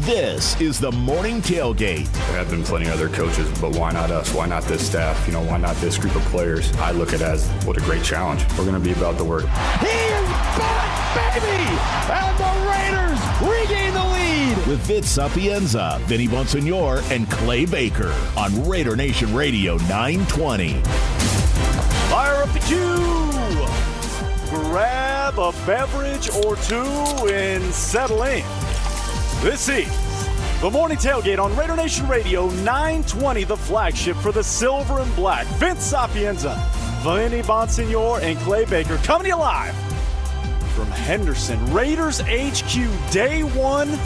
This is the Morning Tailgate. There have been plenty of other coaches, but why not us? Why not this staff? Why not this group of players? I look at it as what a great challenge. We're going to be about the work. He is back, baby! And the Raiders regain the lead with Vic Sapienza, Vinny Bonsignor, and Clay Baker on Raider Nation Radio 920. Fire up the cue! Grab a beverage or two and settle in. This is the Morning Tailgate on Raider Nation Radio 920, the flagship for the silver and black. Vince Sapienza, Vinny Bonsignor, and Clay Baker coming to you live from Henderson. Raiders HQ, day one,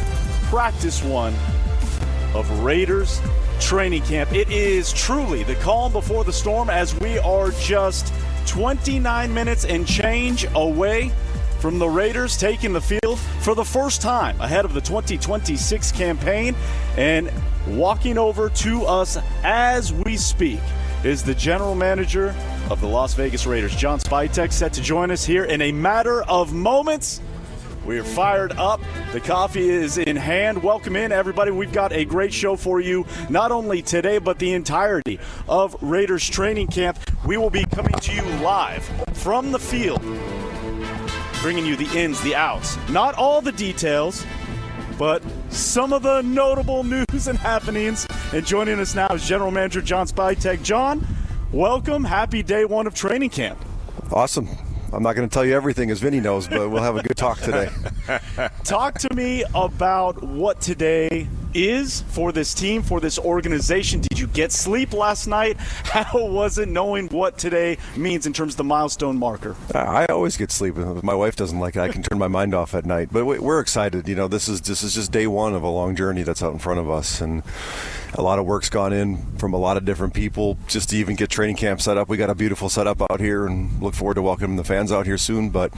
practice one of Raiders training camp. It is truly the calm before the storm as we are just 29 minutes and change away from the Raiders taking the field for the first time ahead of the 2026 campaign. And walking over to us as we speak is the general manager of the Las Vegas Raiders, John Spytek, set to join us here in a matter of moments. We're fired up. The coffee is in hand. Welcome in, everybody. We've got a great show for you, not only today, but the entirety of Raiders training camp. We will be coming to you live from the field, bringing you the ins, the outs. Not all the details, but some of the notable news and happenings. And joining us now is General Manager John Spytek. John, welcome. Happy day one of training camp. Awesome. I'm not going to tell you everything, as Vinny knows, but we'll have a good talk today. Talk to me about what today is for this team, for this organization. Did you get sleep last night? How was it knowing what today means in terms of the milestone marker? I always get sleep. If my wife doesn't like it, I can turn my mind off at night. But we're excited. This is just day one of a long journey that's out in front of us. And a lot of work's gone in from a lot of different people just to even get training camp set up. We got a beautiful setup out here and look forward to welcoming the fans out here soon. But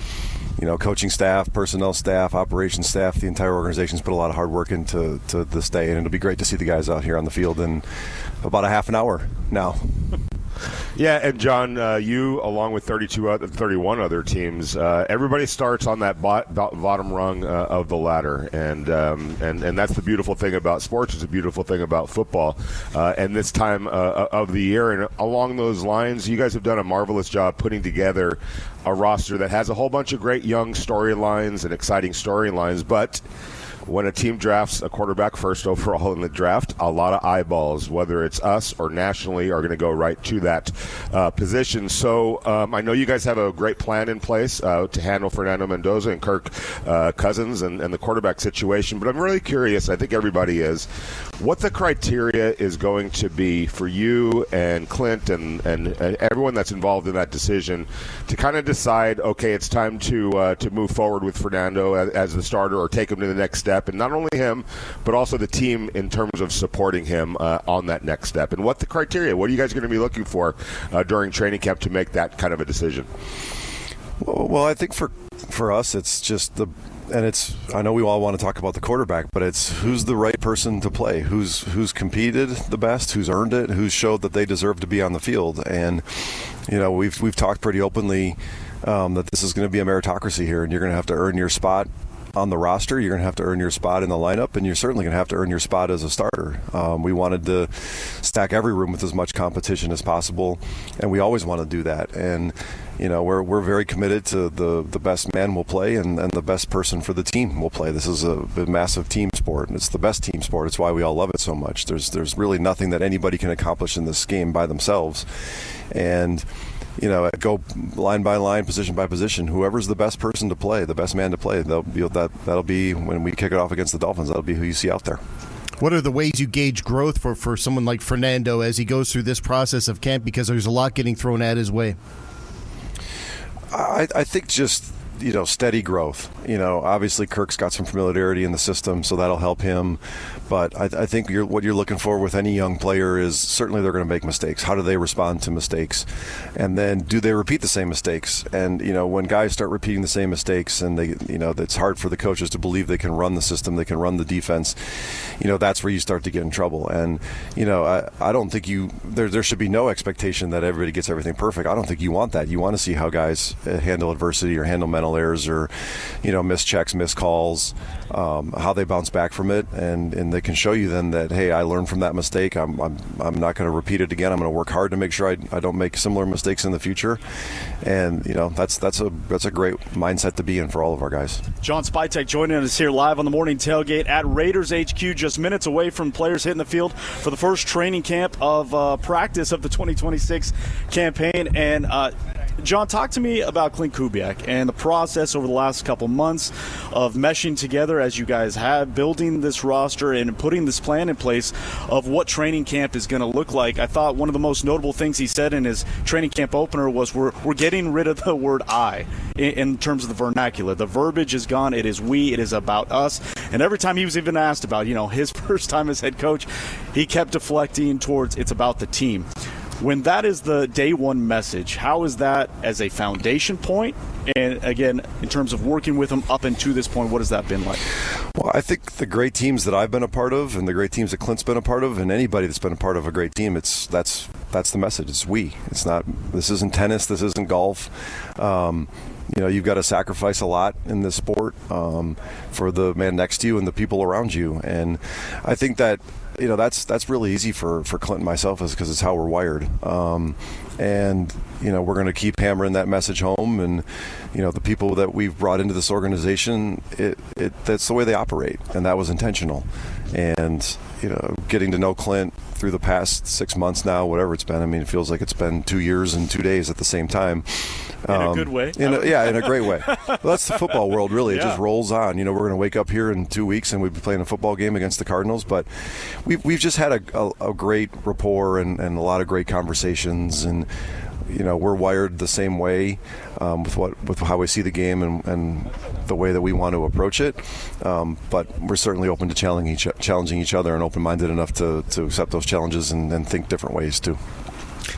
coaching staff, personnel staff, operations staff, the entire organization's put a lot of hard work into this day, and it'll be great to see the guys out here on the field in about a half an hour now. Yeah, and John, you, along with 31 other teams, everybody starts on that bottom rung of the ladder, and that's the beautiful thing about sports. It's a beautiful thing about football, and this time of the year. And along those lines, you guys have done a marvelous job putting together a roster that has a whole bunch of great young storylines and exciting storylines, but when a team drafts a quarterback first overall in the draft, a lot of eyeballs, whether it's us or nationally, are going to go right to that position. So I know you guys have a great plan in place to handle Fernando Mendoza and Kirk Cousins and the quarterback situation. But I'm really curious, I think everybody is, what the criteria is going to be for you and Clint and everyone that's involved in that decision to kind of decide, okay, it's time to move forward with Fernando as the starter or take him to the next step. And not only him, but also the team in terms of supporting him on that next step. And what the criteria, what are you guys going to be looking for during training camp to make that kind of a decision? Well, I think for us, it's just I know we all want to talk about the quarterback, but it's who's the right person to play, who's competed the best, who's earned it, who's showed that they deserve to be on the field. And we've talked pretty openly that this is going to be a meritocracy here, and you're going to have to earn your spot on the roster. You're going to have to earn your spot in the lineup, and you're certainly going to have to earn your spot as a starter. We wanted to stack every room with as much competition as possible, and we always want to do that. And we're very committed to the best man will play and the best person for the team will play. This is a massive team sport, and it's the best team sport. It's why we all love it so much. There's really nothing that anybody can accomplish in this game by themselves. And go line by line, position by position. Whoever's the best person to play, the best man to play, that'll be when we kick it off against the Dolphins. That'll be who you see out there. What are the ways you gauge growth for someone like Fernando as he goes through this process of camp? Because there's a lot getting thrown at his way. I think just steady growth. Obviously Kirk's got some familiarity in the system, so that'll help him. But I think what you're looking for with any young player is certainly they're going to make mistakes. How do they respond to mistakes? And then do they repeat the same mistakes? And, when guys start repeating the same mistakes and they, it's hard for the coaches to believe they can run the system, they can run the defense, that's where you start to get in trouble. And, I don't think there should be no expectation that everybody gets everything perfect. I don't think you want that. You want to see how guys handle adversity or handle mental fundamental errors or, missed checks, missed calls, how they bounce back from it, and they can show you then that, hey, I learned from that mistake. I'm not going to repeat it again. I'm going to work hard to make sure I don't make similar mistakes in the future. And that's a great mindset to be in for all of our guys. John Spytek joining us here live on the morning tailgate at Raiders HQ, just minutes away from players hitting the field for the first training camp of practice of the 2026 campaign. And John, talk to me about Clint Kubiak and the process over the last couple months of meshing together as you guys have, building this roster and putting this plan in place of what training camp is going to look like. I thought one of the most notable things he said in his training camp opener was we're getting rid of the word I in terms of the vernacular. The verbiage is gone. It is we. It is about us. And every time he was even asked about, his first time as head coach, he kept deflecting towards it's about the team. When that is the day one message, how is that as a foundation point? And again, in terms of working with them up into this point, what has that been like? Well, I think the great teams that I've been a part of and the great teams that Clint's been a part of and anybody that's been a part of a great team, that's the message. It's we. It's not, this isn't tennis, this isn't golf. You've got to sacrifice a lot in this sport for the man next to you and the people around you. And I think that, that's really easy for Clint and myself because it's how we're wired. And we're going to keep hammering that message home. And, the people that we've brought into this organization, that's the way they operate. And that was intentional. And, getting to know Clint through the past 6 months now, whatever it's been, it feels like it's been 2 years and 2 days at the same time. In a good way. In a great way. Well, that's the football world, really. It just rolls on. We're going to wake up here in 2 weeks and we'll be playing a football game against the Cardinals. But we've just had a great rapport and a lot of great conversations. And, we're wired the same way with how we see the game and the way that we want to approach it. But we're certainly open to challenging each other and open-minded enough to accept those challenges and think different ways, too.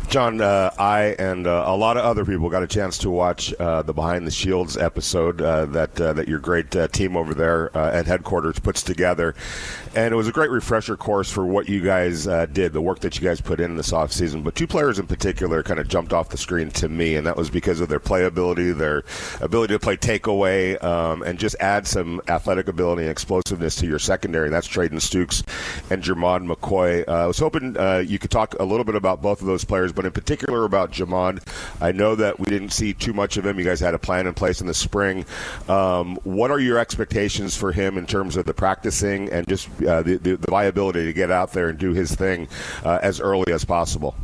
John, I and a lot of other people got a chance to watch the Behind the Shields episode that your great team over there at headquarters puts together. And it was a great refresher course for what you guys did, the work that you guys put in this offseason. But two players in particular kind of jumped off the screen to me, and that was because of their playability, their ability to play takeaway, and just add some athletic ability and explosiveness to your secondary. And that's Traden Stukes and Jermod McCoy. I was hoping you could talk a little bit about both of those players, but in particular about Jermod. I know that we didn't see too much of him. You guys had a plan in place in the spring. What are your expectations for him in terms of the practicing and just the viability to get out there and do his thing as early as possible?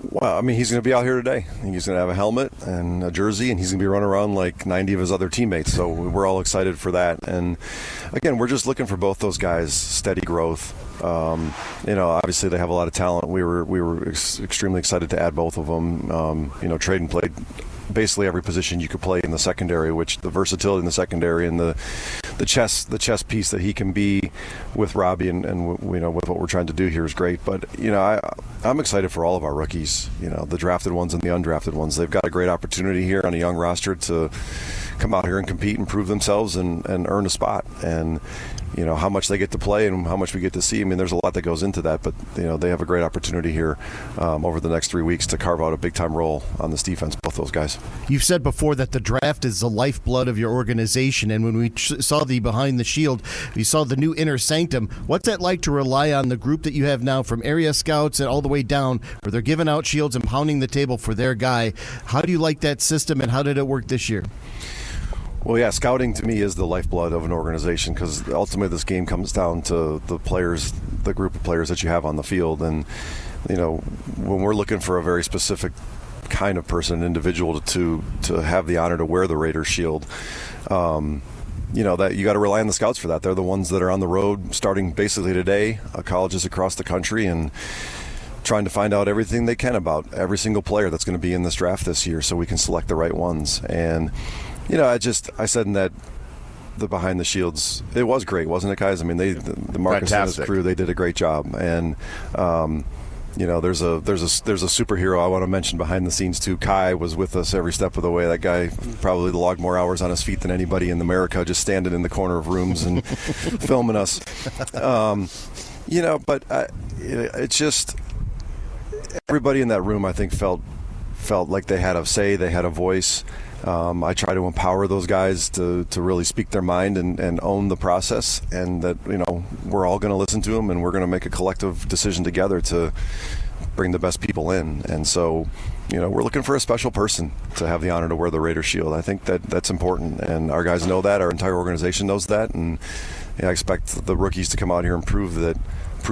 Well, he's going to be out here today. He's going to have a helmet and a jersey, and he's going to be running around like 90 of his other teammates. So we're all excited for that. And again, we're just looking for both those guys, steady growth. Obviously they have a lot of talent. We were extremely excited to add both of them. Traden played basically every position you could play in the secondary, which the versatility in the secondary and the chess piece that he can be with Robbie and with what we're trying to do here is great. But I'm excited for all of our rookies, the drafted ones and the undrafted ones. They've got a great opportunity here on a young roster to come out here and compete and prove themselves and earn a spot. And how much they get to play and how much we get to see. There's a lot that goes into that, but they have a great opportunity here over the next 3 weeks to carve out a big-time role on this defense, both those guys. You've said before that the draft is the lifeblood of your organization, and when we saw the Behind the Shield, we saw the new inner sanctum. What's that like to rely on the group that you have now from area scouts and all the way down, where they're giving out shields and pounding the table for their guy? How do you like that system, and how did it work this year? Well, yeah, scouting to me is the lifeblood of an organization because ultimately this game comes down to the players, the group of players that you have on the field. And, when we're looking for a very specific kind of person, individual to have the honor to wear the Raiders shield, that you got to rely on the scouts for that. They're the ones that are on the road starting basically today, colleges across the country, and trying to find out everything they can about every single player that's going to be in this draft this year so we can select the right ones. And I said in that the Behind the Shields, it was great, wasn't it, guys? The Marcus and his crew, they did a great job. And there's a superhero I want to mention behind the scenes too. Kai was with us every step of the way. That guy probably logged more hours on his feet than anybody in America, just standing in the corner of rooms and filming us. But it's just everybody in that room, I think, felt felt like they had a say, they had a voice. I try to empower those guys to really speak their mind and own the process, and that, we're all going to listen to them, and we're going to make a collective decision together to bring the best people in. And so, we're looking for a special person to have the honor to wear the Raiders shield. I think that's important, and our guys know that. Our entire organization knows that, and I expect the rookies to come out here and prove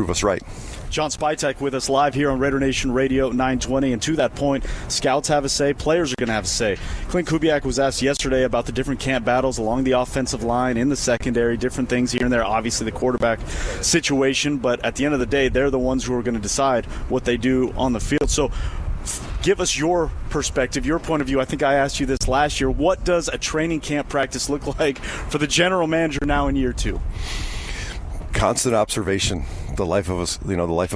us right. John Spytek with us live here on Raider Nation Radio 920. And to that point, scouts have a say, players are going to have a say. Clint Kubiak was asked yesterday about the different camp battles along the offensive line, in the secondary, different things here and there. Obviously the quarterback situation, but at the end of the day, they're the ones who are going to decide what they do on the field. So give us your perspective, your point of view. I think I asked you this last year. What does a training camp practice look like for the general manager now in year 2? Constant observation, the life of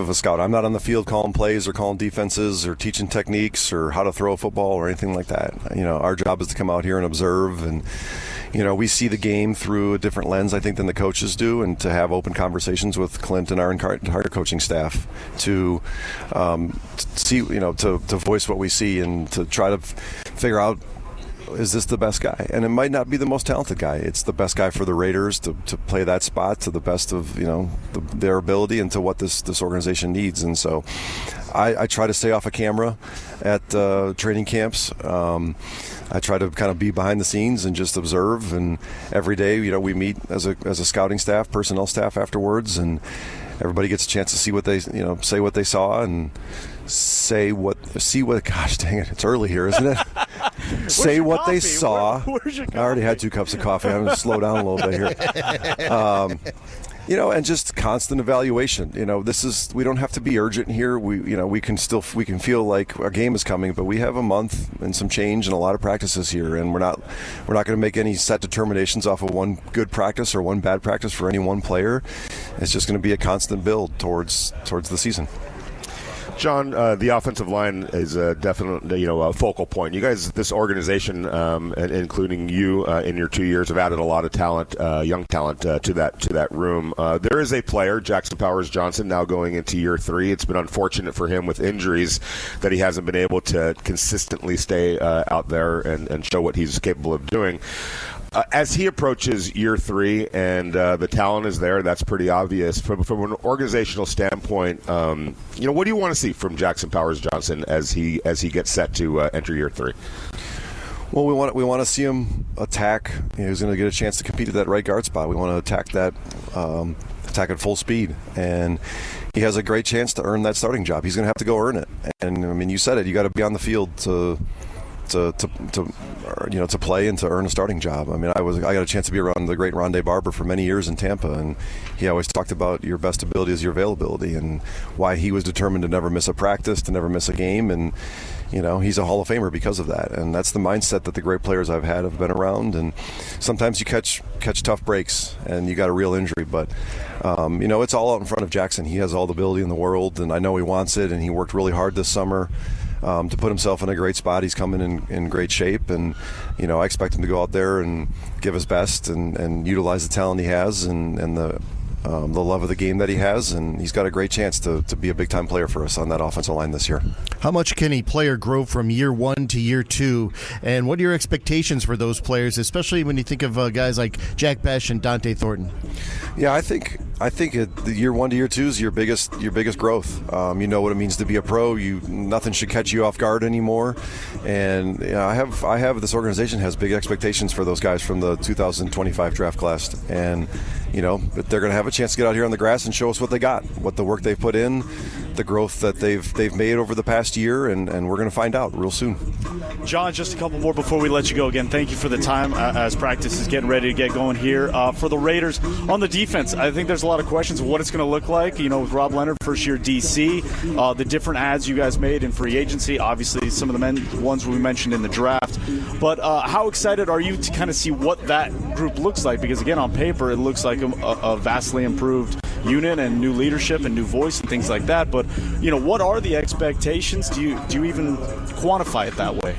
a scout. I'm not on the field calling plays or calling defenses or teaching techniques or how to throw a football or anything like that. Our job is to come out here and observe, and we see the game through a different lens, I think, than the coaches do, and to have open conversations with Clint and our entire coaching staff to see, to voice what we see and to try to figure out, is this the best guy? And it might not be the most talented guy. It's the best guy for the Raiders to play that spot to the best of their ability and to what this organization needs. And so I try to stay off of camera at training camps. I try to kind of be behind the scenes and just observe. And every day, we meet as a scouting staff, personnel staff afterwards, and everybody gets a chance to see what they say what they saw and see what. Gosh dang it! It's early here, isn't it? Say what coffee? They saw. Where's your coffee? I already had 2 cups of coffee. I'm going to slow down a little bit here. And just constant evaluation. We don't have to be urgent here. We can feel like our game is coming, but we have a month and some change and a lot of practices here, and we're not going to make any set determinations off of one good practice or one bad practice for any one player. It's just going to be a constant build towards the season. John, the offensive line is definitely a focal point. You guys, this organization, including you in your 2 years, have added a lot of talent, young talent, to that room. There is a player, Jackson Powers-Johnson, now going into year 3. It's been unfortunate for him with injuries that he hasn't been able to consistently stay out there and show what he's capable of doing. As he approaches year 3 and the talent is there, that's pretty obvious. From an organizational standpoint, what do you want to see from Jackson Powers-Johnson as he gets set to enter year 3? Well, we want to see him attack. He's going to get a chance to compete at that right guard spot. We want to attack that, attack at full speed, and he has a great chance to earn that starting job. He's going to have to go earn it. And you said it. You got to be on the field to play and to earn a starting job. I got a chance to be around the great Rondé Barber for many years in Tampa, and he always talked about your best ability is your availability, and why he was determined to never miss a practice, to never miss a game, and he's a Hall of Famer because of that. And that's the mindset that the great players I've had have been around. And sometimes you catch tough breaks and you got a real injury, but it's all out in front of Jackson. He has all the ability in the world, and I know he wants it, and he worked really hard this summer to put himself in a great spot. He's coming in great shape, and I expect him to go out there and give his best and utilize the talent he has and the love of the game that he has, and he's got a great chance to be a big-time player for us on that offensive line this year. How much can a player grow from year 1 to year 2, and what are your expectations for those players, especially when you think of guys like Jack Besh and Dante Thornton? Yeah, I think the year 1 to year 2 is your biggest growth. You know what it means to be a pro. Nothing should catch you off guard anymore, and I have this organization has big expectations for those guys from the 2025 draft class, and they're going to have a chance to get out here on the grass and show us what they got, what the work they've put in, the growth that they've made over the past year, and we're going to find out real soon. John, just a couple more before we let you go. Again, thank you for the time as practice is getting ready to get going here. For the Raiders, on the defense, I think there's a lot of questions of what it's going to look like. With Rob Leonard, first year DC, the different ads you guys made in free agency, obviously some of the ones we mentioned in the draft. But how excited are you to kind of see what that group looks like? Because, again, on paper, it looks like a vastly improved unit and new leadership and new voice and things like that. But, what are the expectations? Do you even quantify it that way?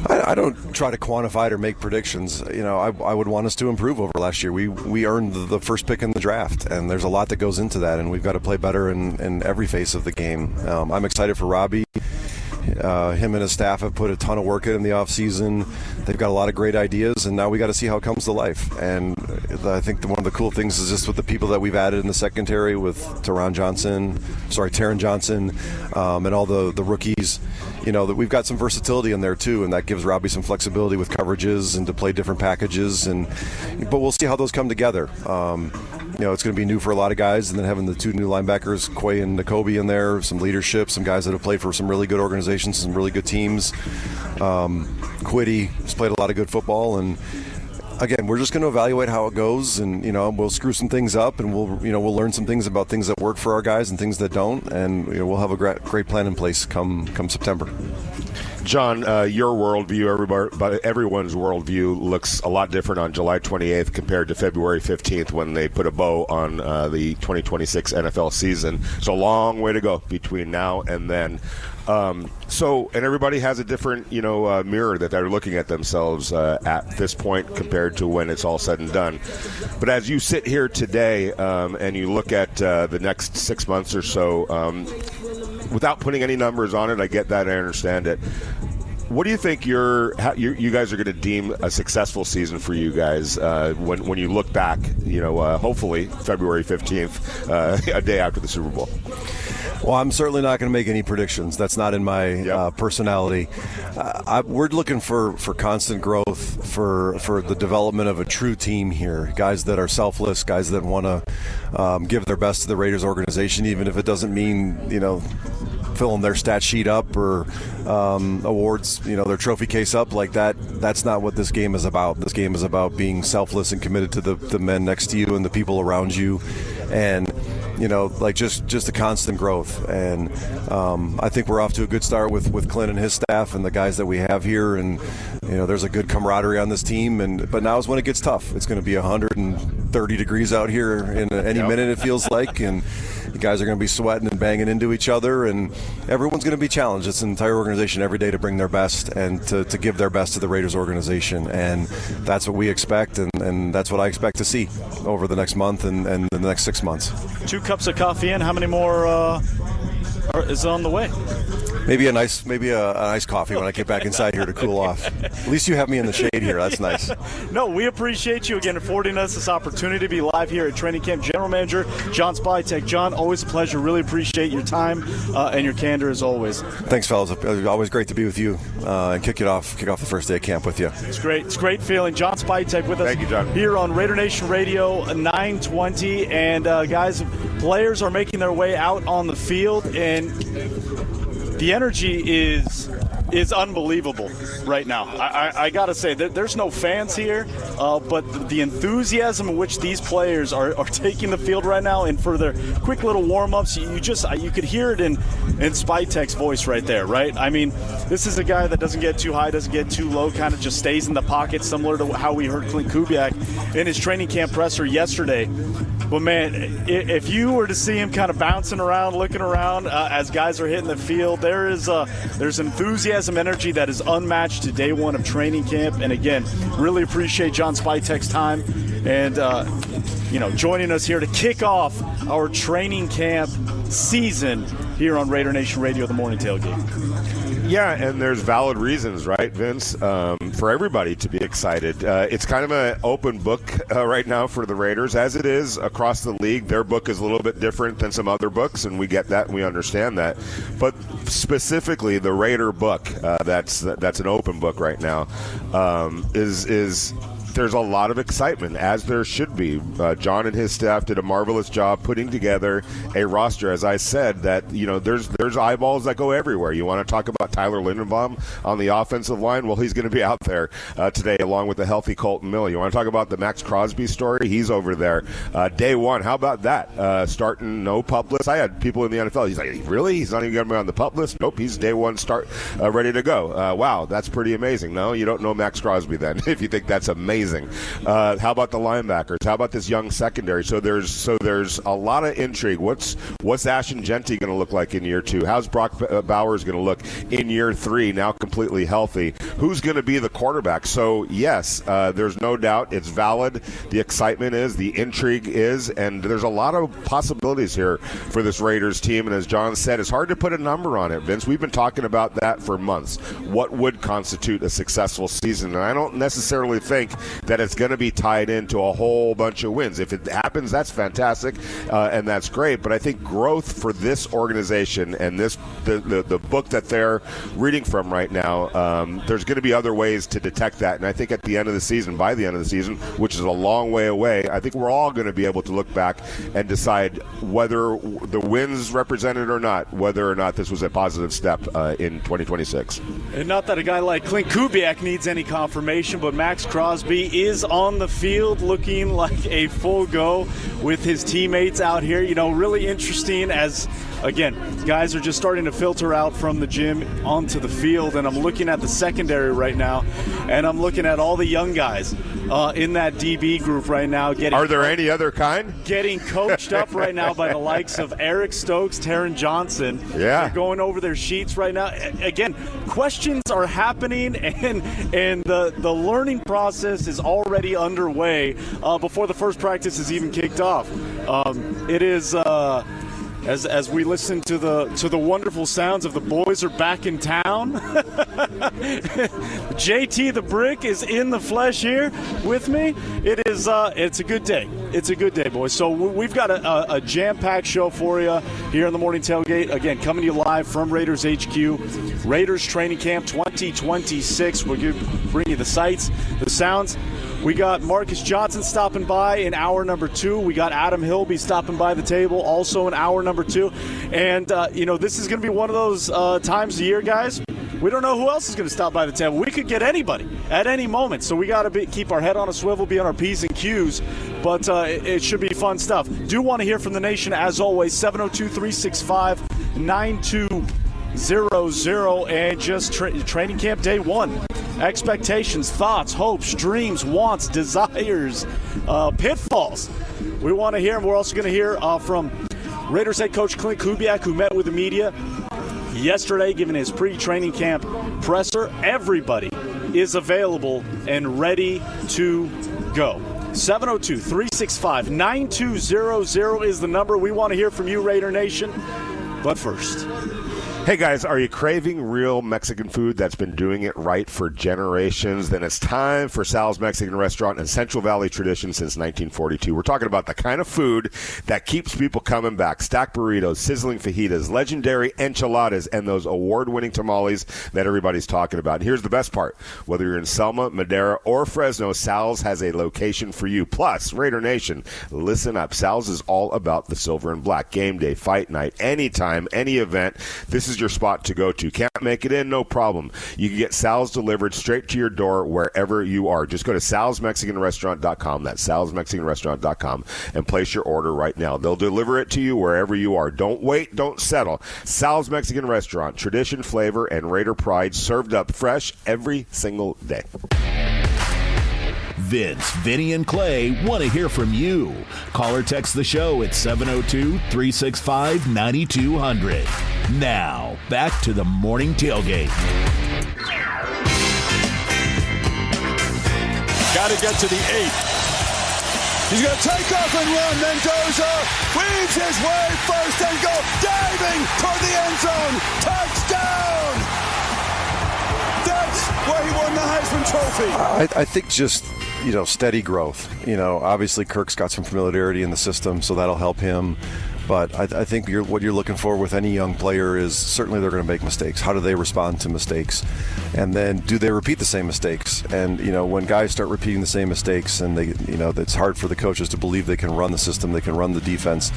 I don't try to quantify it or make predictions. I would want us to improve over last year. We earned the first pick in the draft, and there's a lot that goes into that, and we've got to play better in every phase of the game. I'm excited for Robbie. Him and his staff have put a ton of work in the offseason. They've got a lot of great ideas, and now we got to see how it comes to life. And I think one of the cool things is just with the people that we've added in the secondary with Taron Johnson, and all the rookies, that we've got some versatility in there too, and that gives Robbie some flexibility with coverages and to play different packages. But we'll see how those come together. It's going to be new for a lot of guys, and then having the two new linebackers, Quay and Nakobe, in there, some leadership, some guys that have played for some really good organizations, some really good teams. Quiddy has played a lot of good football, and again, we're just going to evaluate how it goes, and we'll screw some things up, and we'll learn some things about things that work for our guys and things that don't, and we'll have a great plan in place come September. John, your worldview, everyone's worldview looks a lot different on July 28th compared to February 15th when they put a bow on the 2026 NFL season. It's a long way to go between now and then. And everybody has a different, mirror that they're looking at themselves at this point compared to when it's all said and done. But as you sit here today and you look at the next 6 months or so, without putting any numbers on it, I get that, I understand it. What do you think you guys are going to deem a successful season for you guys when you look back, hopefully February 15th, a day after the Super Bowl? Well, I'm certainly not going to make any predictions. That's not in my personality. We're looking for constant growth, for the development of a true team here. Guys that are selfless, guys that want to give their best to the Raiders organization, even if it doesn't mean, filling their stat sheet up or awards, their trophy case up like that. That's not what this game is about. This game is about being selfless and committed to the men next to you and the people around you, and just a constant growth. And I think we're off to a good start with Clint and his staff and the guys that we have here, and there's a good camaraderie on this team. But now is when it gets tough. It's going to be 130 degrees out here in any minute, it feels like, and the guys are going to be sweating and banging into each other, and everyone's going to be challenged. It's an entire organization every day to bring their best and to give their best to the Raiders organization, and that's what we expect, and that's what I expect to see over the next month and the next 6 months. 2 cups of coffee in. How many more is on the way? Maybe a nice coffee when I get back inside here to cool off. At least you have me in the shade here. That's nice. No, we appreciate you again affording us this opportunity to be live here at training camp. General Manager John Spytek. John, always a pleasure. Really appreciate your time and your candor as always. Thanks, fellas. It's always great to be with you and kick off the first day of camp with you. It's great. It's a great feeling. John Spytek with us. Thank you, John. Here on Raider Nation Radio 920. And guys, players are making their way out on the field, and the energy is unbelievable right now. I got to say, there's no fans here, but the enthusiasm in which these players are taking the field right now, and for their quick little warm-ups, you could hear it in Spytek's voice right there, right? I mean, this is a guy that doesn't get too high, doesn't get too low, kind of just stays in the pocket, similar to how we heard Clint Kubiak in his training camp presser yesterday. But, man, if you were to see him kind of bouncing around, looking around as guys are hitting the field, there's enthusiasm, energy that is unmatched to day one of training camp. And, again, really appreciate John Spytek's time and, joining us here to kick off our training camp season here on Raider Nation Radio, the Morning Tailgate. Yeah, and there's valid reasons, right, Vince, for everybody to be excited. It's kind of an open book right now for the Raiders, as it is across the league. Their book is a little bit different than some other books, and we get that and we understand that. But specifically, the Raider book, that's an open book right now, is there's a lot of excitement, as there should be. John and his staff did a marvelous job putting together a roster, as I said, that there's eyeballs that go everywhere. You want to talk about Tyler Lindenbaum on the offensive line? Well, he's going to be out there today along with the healthy Colton Miller. You want to talk about the Max Crosby story? He's over there. Day one, how about that? Starting no pup list. I had people in the NFL. He's like, really? He's not even going to be on the pup list? Nope, he's day one start ready to go. Wow, that's pretty amazing. No, you don't know Max Crosby then if you think that's amazing. amazing. How about the linebackers? How about this young secondary? So there's a lot of intrigue. What's Ashton Genty going to look like in year 2? How's Brock Bowers going to look in year 3, now completely healthy? Who's going to be the quarterback? So, yes, there's no doubt it's valid. The excitement is, the intrigue is, and there's a lot of possibilities here for this Raiders team. And as John said, it's hard to put a number on it, Vince. We've been talking about that for months. What would constitute a successful season? And I don't necessarily think that it's going to be tied into a whole bunch of wins. If it happens, that's fantastic, and that's great. But I think growth for this organization and the book that they're reading from right now, there's going to be other ways to detect that. And I think at the end of the season, by the end of the season, which is a long way away, I think we're all going to be able to look back and decide whether the wins represented or not, whether or not this was a positive step in 2026. And not that a guy like Clint Kubiak needs any confirmation, but Max Crosby is on the field looking like a full go with his teammates out here. You know, really interesting as, again, guys are just starting to filter out from the gym onto the field, and I'm looking at the secondary right now, and I'm looking at all the young guys in that DB group right now. Are there any other kind? Getting coached up right now by the likes of Eric Stokes, Taron Johnson. Yeah. They're going over their sheets right now. Again, questions are happening, and the learning process is already underway before the first practice is even kicked off. It is... As we listen to the wonderful sounds of the boys are back in town. JT the Brick is in the flesh here with me. It's a good day. It's a good day, boys. So we've got a jam-packed show for you here in the Morning Tailgate. Again, coming to you live from Raiders HQ. Raiders Training Camp 2026. We'll bring you the sights, the sounds. We got Marcus Johnson stopping by in hour number 2. We got Adam Hilby stopping by the table also in hour number 2. And, this is going to be one of those times of the year, guys. We don't know who else is going to stop by the table. We could get anybody at any moment. So we got to keep our head on a swivel, be on our P's and Q's. But it should be fun stuff. Do want to hear from the nation, as always, 702-365-9200. And just training camp day 1. Expectations, thoughts, hopes, dreams, wants, desires, pitfalls. We want to hear, and we're also going to hear from Raiders head coach Clint Kubiak, who met with the media yesterday, giving his pre-training camp presser. Everybody is available and ready to go. 702-365-9200 is the number. We want to hear from you, Raider Nation. But first... Hey guys, are you craving real Mexican food that's been doing it right for generations? Then it's time for Sal's Mexican Restaurant and Central Valley tradition since 1942. We're talking about the kind of food that keeps people coming back. Stacked burritos, sizzling fajitas, legendary enchiladas, and those award-winning tamales that everybody's talking about. And here's the best part. Whether you're in Selma, Madera, or Fresno, Sal's has a location for you. Plus, Raider Nation, listen up. Sal's is all about the silver and black. Game day, fight night, anytime, any event. This is your spot to go to. Can't make it in? No problem. You can get Sal's delivered straight to your door wherever you are. Just go to salsmexicanrestaurant.com. That's salsmexicanrestaurant.com and place your order right now. They'll deliver it to you wherever you are. Don't wait. Don't settle. Sal's Mexican Restaurant. Tradition, flavor, and Raider pride served up fresh every single day. Vince, Vinny, and Clay want to hear from you. Call or text the show at 702-365-9200. Now, back to the Morning Tailgate. Got to get to the 8. He's going to take off and run. Mendoza weaves his way first and goal. Diving toward the end zone. Touchdown! That's where he won the Heisman Trophy. I think just, steady growth. Obviously Kirk's got some familiarity in the system, so that'll help him. But I think what you're looking for with any young player is certainly they're going to make mistakes. How do they respond to mistakes? And then do they repeat the same mistakes? And, when guys start repeating the same mistakes and it's hard for the coaches to believe they can run the system, they can run the defense,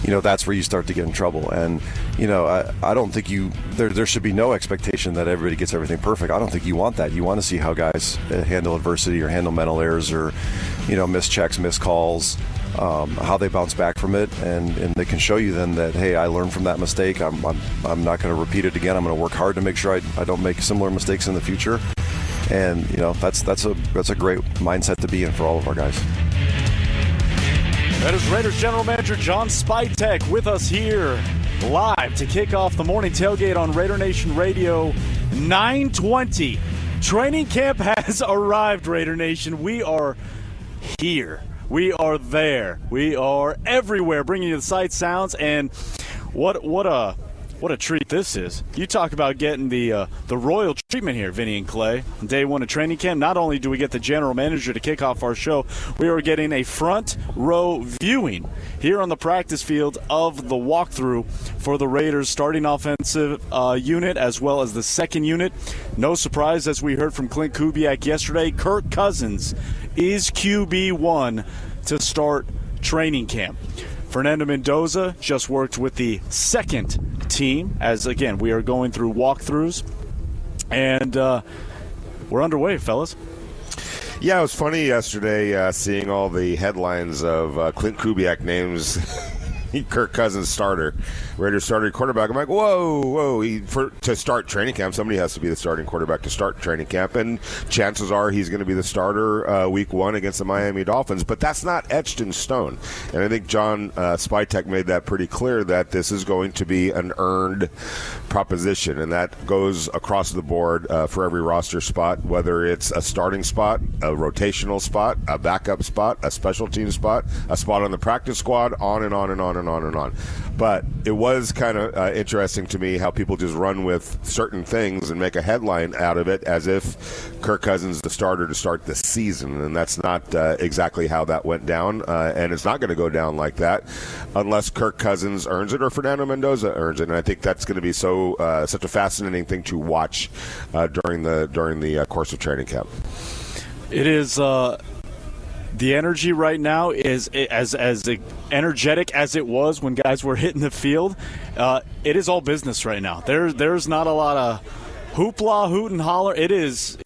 that's where you start to get in trouble. And, I don't think there should be no expectation that everybody gets everything perfect. I don't think you want that. You want to see how guys handle adversity or handle mental errors or, miss checks, miss calls. How they bounce back from it, and they can show you then that, hey, I learned from that mistake. I'm not going to repeat it again. I'm going to work hard to make sure I don't make similar mistakes in the future. And that's a great mindset to be in for all of our guys. That is Raiders General Manager John Spytek with us here live to kick off the morning tailgate on Raider Nation Radio 920. Training camp has arrived, Raider Nation. We are here. We are there. We are everywhere, bringing you the sights, sounds, and what a treat this is. You talk about getting the royal treatment here, Vinny and Clay. On day one of training camp, not only do we get the general manager to kick off our show, we are getting a front row viewing here on the practice field of the walkthrough for the Raiders starting offensive unit as well as the second unit. No surprise, as we heard from Clint Kubiak yesterday, Kirk Cousins is QB1 to start training camp. Fernando Mendoza just worked with the second team as, again, we are going through walkthroughs. And we're underway, fellas. Yeah, it was funny yesterday seeing all the headlines of Clint Kubiak names Kirk Cousins starter, Raiders starting quarterback. I'm like, whoa! To start training camp, somebody has to be the starting quarterback to start training camp, and chances are he's going to be the starter week one against the Miami Dolphins. But that's not etched in stone, and I think John Spytek made that pretty clear that this is going to be an earned proposition, and that goes across the board for every roster spot, whether it's a starting spot, a rotational spot, a backup spot, a special team spot, a spot on the practice squad, on and on and on and on and on. But it was kind of interesting to me how people just run with certain things and make a headline out of it as if Kirk Cousins is the starter to start the season, and that's not exactly how that went down, and it's not going to go down like that unless Kirk Cousins earns it or Fernando Mendoza earns it, and I think that's going to be such a fascinating thing to watch during the course of training camp. It is. The energy right now is as energetic as it was when guys were hitting the field. It is all business right now. There's not a lot of hoopla, hoot and holler. It is.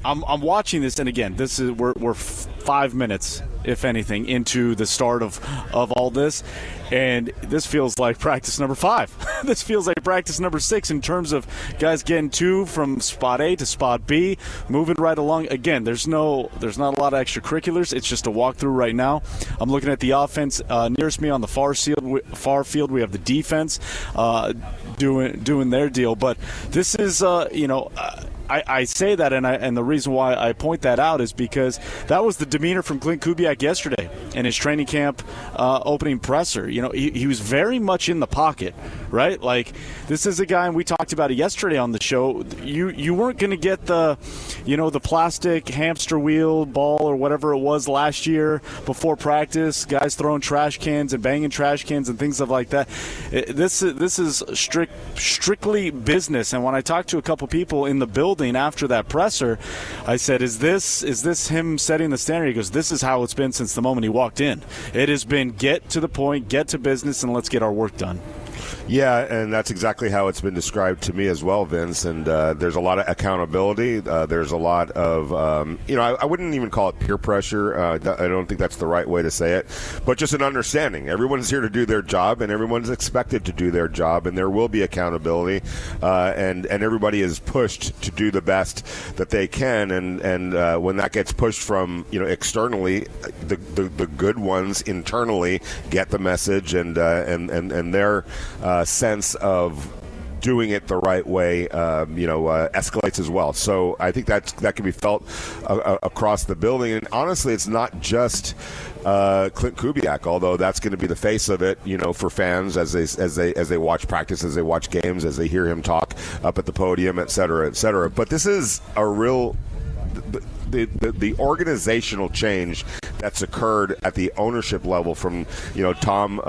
I'm watching this, and again, this is we're 5 minutes, if anything, into the start of all this, and this feels like practice number 5. This feels like practice number 6 in terms of guys getting to from spot A to spot B, moving right along. Again, there's not a lot of extracurriculars. It's just a walkthrough right now. I'm looking at the offense nearest me on the far field. We have the defense doing their deal, but this is I say that, and the reason why I point that out is because that was the demeanor from Clint Kubiak yesterday in his training camp opening presser. He was very much in the pocket, right? Like, this is a guy, and we talked about it yesterday on the show. You weren't going to get the plastic hamster wheel ball or whatever it was last year before practice. Guys throwing trash cans and banging trash cans and things like that. This is strictly business. And when I talked to a couple people in the building after that presser, I said, is this him setting the standard? He goes, this is how it's been since the moment he walked in. It has been get to the point, get to business, and let's get our work done. Yeah, and that's exactly how it's been described to me as well, Vince. And there's a lot of accountability. There's a lot of, I wouldn't even call it peer pressure. I don't think that's the right way to say it. But just an understanding. Everyone's here to do their job, and everyone's expected to do their job, and there will be accountability. And everybody is pushed to do the best that they can. And when that gets pushed from, externally, the good ones internally get the message, and their sense of doing it the right way, escalates as well. So I think that can be felt across the building. And honestly, it's not just Clint Kubiak, although that's going to be the face of it, for fans as they watch practice, as they watch games, as they hear him talk up at the podium, et cetera, et cetera. But this is a real the organizational change that's occurred at the ownership level from Tom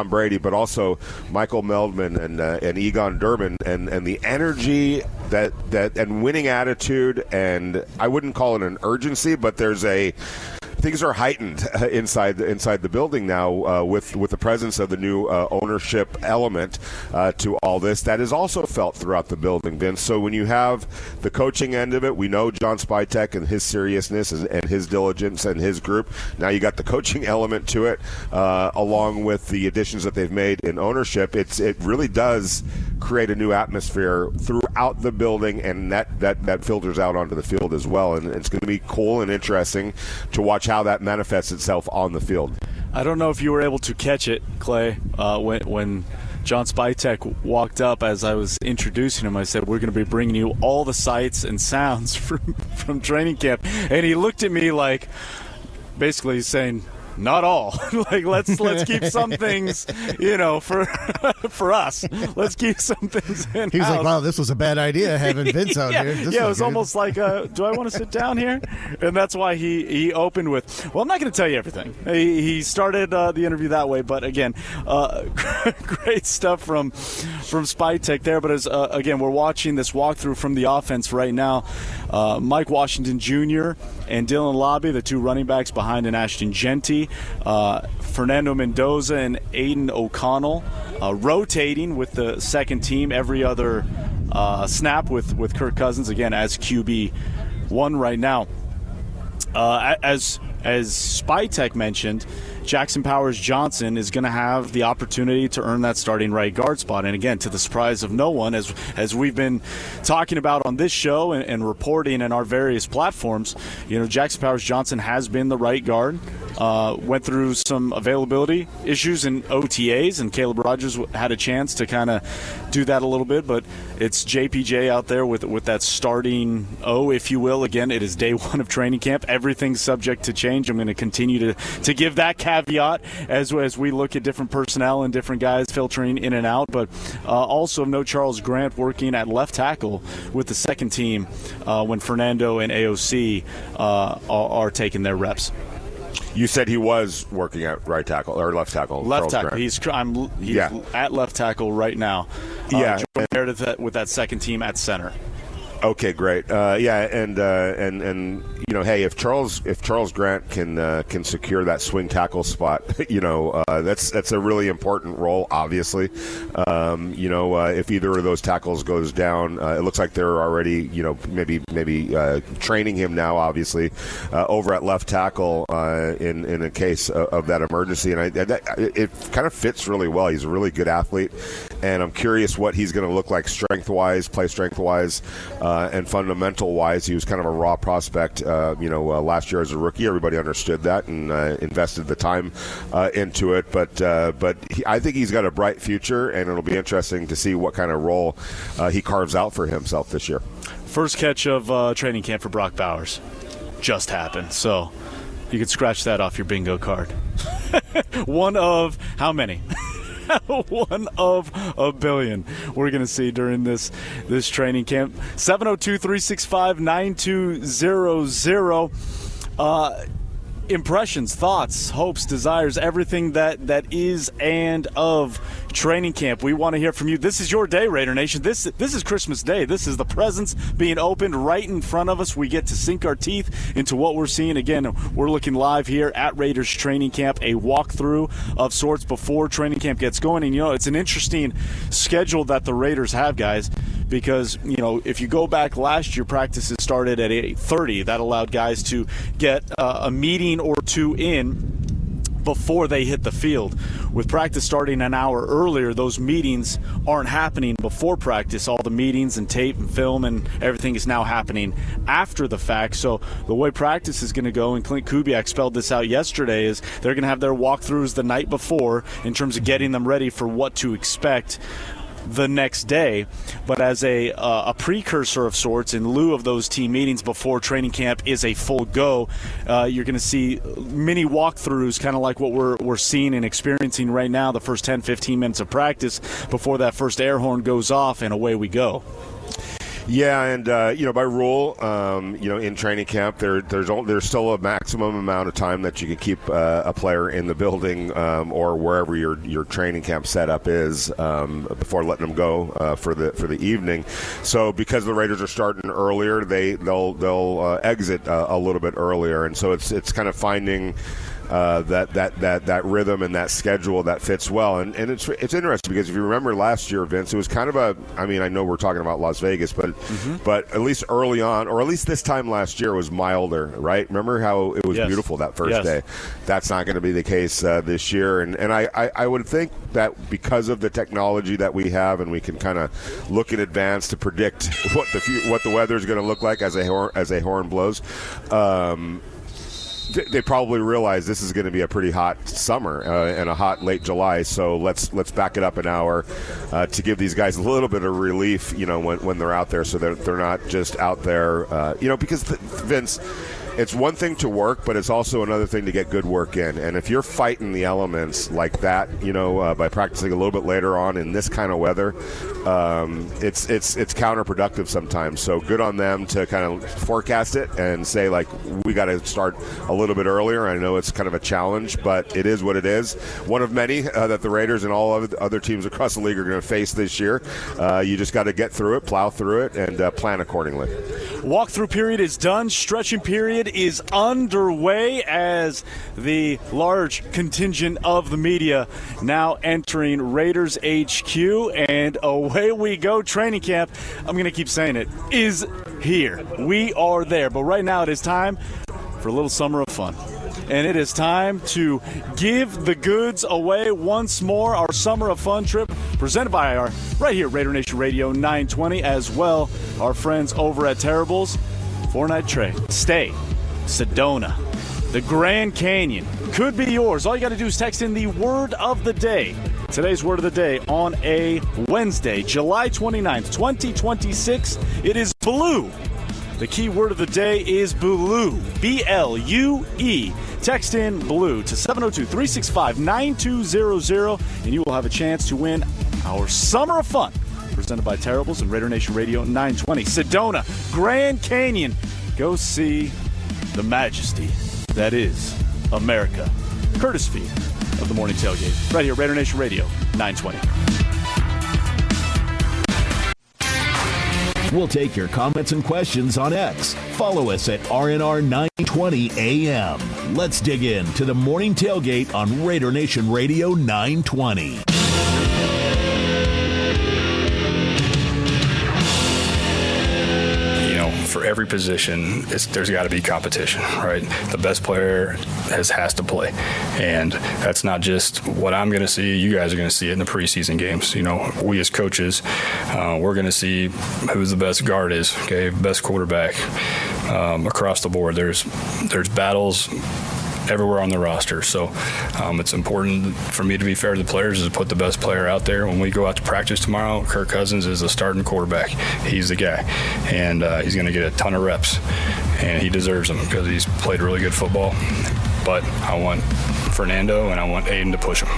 Brady, but also Michael Meldman and Egon Durbin, and the energy that and winning attitude, and I wouldn't call it an urgency, but things are heightened inside the building now with the presence of the new ownership element to all this. That is also felt throughout the building, Vince. So when you have the coaching end of it, we know John Spytek and his seriousness and his diligence and his group. Now you got the coaching element to it, along with the additions that they've made in ownership. It really does create a new atmosphere throughout the building, and that filters out onto the field as well. And it's going to be cool and interesting to watch how that manifests itself on the field. I don't know if you were able to catch it, Clay, when John Spytek walked up. As I was introducing him, I said, we're going to be bringing you all the sights and sounds from training camp. And he looked at me like, basically saying, not all. Like, let's keep some things, for us. Let's keep some things in-house. He was like, wow, this was a bad idea having Vince out here. It was almost like, do I want to sit down here? And that's why he opened with, well, I'm not going to tell you everything. He started the interview that way, but again, great stuff from Spytek there. But as again, we're watching this walkthrough from the offense right now. Mike Washington Jr. and Dylan Lobby, the two running backs behind an Ashton Genty, Fernando Mendoza and Aiden O'Connell rotating with the second team every other snap with Kirk Cousins, again, as QB1 right now. As Spytek mentioned, Jackson Powers Johnson is going to have the opportunity to earn that starting right guard spot. And again, to the surprise of no one, as we've been talking about on this show and reporting in our various platforms, Jackson Powers Johnson has been the right guard. Went through some availability issues in OTAs, and Caleb Rogers had a chance to kind of do that a little bit, but it's JPJ out there with that starting if you will. Again, it is day one of training camp. Everything's subject to change. I'm going to continue to give that caveat as we look at different personnel and different guys filtering in and out, but also no Charles Grant working at left tackle with the second team when Fernando and AOC are taking their reps. You said he was working at right tackle or left tackle. Left Charles tackle. Grant. He's at left tackle right now. Compared with that second team at center. Okay, great. Hey, if Charles Grant can secure that swing tackle spot, that's a really important role. Obviously, if either of those tackles goes down, it looks like they're already, maybe training him now. Obviously, over at left tackle in a case of that emergency, and it kind of fits really well. He's a really good athlete, and I'm curious what he's going to look like strength-wise, play strength-wise. And fundamental-wise, he was kind of a raw prospect, last year as a rookie. Everybody understood that and invested the time into it. But I think he's got a bright future, and it'll be interesting to see what kind of role he carves out for himself this year. First catch of training camp for Brock Bowers just happened, so you can scratch that off your bingo card. One of how many? One of a billion we're going to see during this training camp. 702-365-9200. Impressions, thoughts, hopes, desires, everything that is and of training camp. We want to hear from you. This is your day, Raider Nation. This is Christmas Day. This is the presents being opened right in front of us. We get to sink our teeth into what we're seeing. Again, we're looking live here at Raiders training camp, a walkthrough of sorts before training camp gets going. And, it's an interesting schedule that the Raiders have, guys, because, if you go back last year, practices started at 8:30. That allowed guys to get a meeting or two in before they hit the field. With practice starting an hour earlier, those meetings aren't happening before practice. All the meetings and tape and film and everything is now happening after the fact. So the way practice is going to go, and Clint Kubiak spelled this out yesterday, is they're going to have their walkthroughs the night before in terms of getting them ready for what to expect the next day. But as a precursor of sorts, in lieu of those team meetings before training camp is a full go, you're going to see mini walkthroughs, kind of like what we're seeing and experiencing right now, the first 10-15 minutes of practice before that first air horn goes off, and away we go. Yeah, and by rule, in training camp, there's still a maximum amount of time that you can keep a player in the building or wherever your training camp setup is before letting them go for the evening. So because the Raiders are starting earlier, they'll exit a little bit earlier, and so it's kind of finding that rhythm and that schedule that fits well. And it's interesting because if you remember last year, Vince, it was kind of I know we're talking about Las Vegas, but at least early on, or at least this time last year, was milder, right? Remember how it was beautiful that first day? That's not going to be the case this year. And I would think that because of the technology that we have, and we can kind of look in advance to predict what the weather is going to look like as a horn blows. They probably realize this is going to be a pretty hot summer and a hot late July. So let's back it up an hour to give these guys a little bit of relief, when they're out there, so they're not just out there, because Vince. It's one thing to work, but it's also another thing to get good work in. And if you're fighting the elements like that, by practicing a little bit later on in this kind of weather, it's counterproductive sometimes. So good on them to kind of forecast it and say, like, we got to start a little bit earlier. I know it's kind of a challenge, but it is what it is. One of many that the Raiders and all other teams across the league are going to face this year. You just got to get through it, plow through it, and plan accordingly. Walkthrough period is done. Stretching period is underway as the large contingent of the media now entering Raiders HQ, and away we go. Training camp, I'm going to keep saying it, is here. We are there, but right now it is time for a little summer of fun. And it is time to give the goods away once more. Our Summer of Fun trip presented by right here, Raider Nation Radio 920, as well our friends over at Terrible's. 4-night stay, Sedona. The Grand Canyon could be yours. All you got to do is text in the word of the day. Today's word of the day on a Wednesday, July 29th, 2026. It is blue. The key word of the day is blue, B-L-U-E. Text in blue to 702-365-9200, and you will have a chance to win our Summer of Fun, presented by Terribles and Raider Nation Radio 920. Sedona, Grand Canyon. Go see the majesty that is America. Courtesy of the Morning Tailgate. Right here, Raider Nation Radio 920. We'll take your comments and questions on X. Follow us at RNR 920 AM. Let's dig into the Morning Tailgate on Raider Nation Radio 920. For every position, there's got to be competition, right? The best player has to play. And that's not just what I'm going to see. You guys are going to see it in the preseason games. We as coaches, we're going to see who the best guard is, okay, best quarterback across the board. There's battles everywhere on the roster. So it's important for me to be fair to the players is to put the best player out there. When we go out to practice tomorrow, Kirk Cousins is the starting quarterback. He's the guy. And he's going to get a ton of reps. And he deserves them because he's played really good football. But I want Fernando and I want Aiden to push him.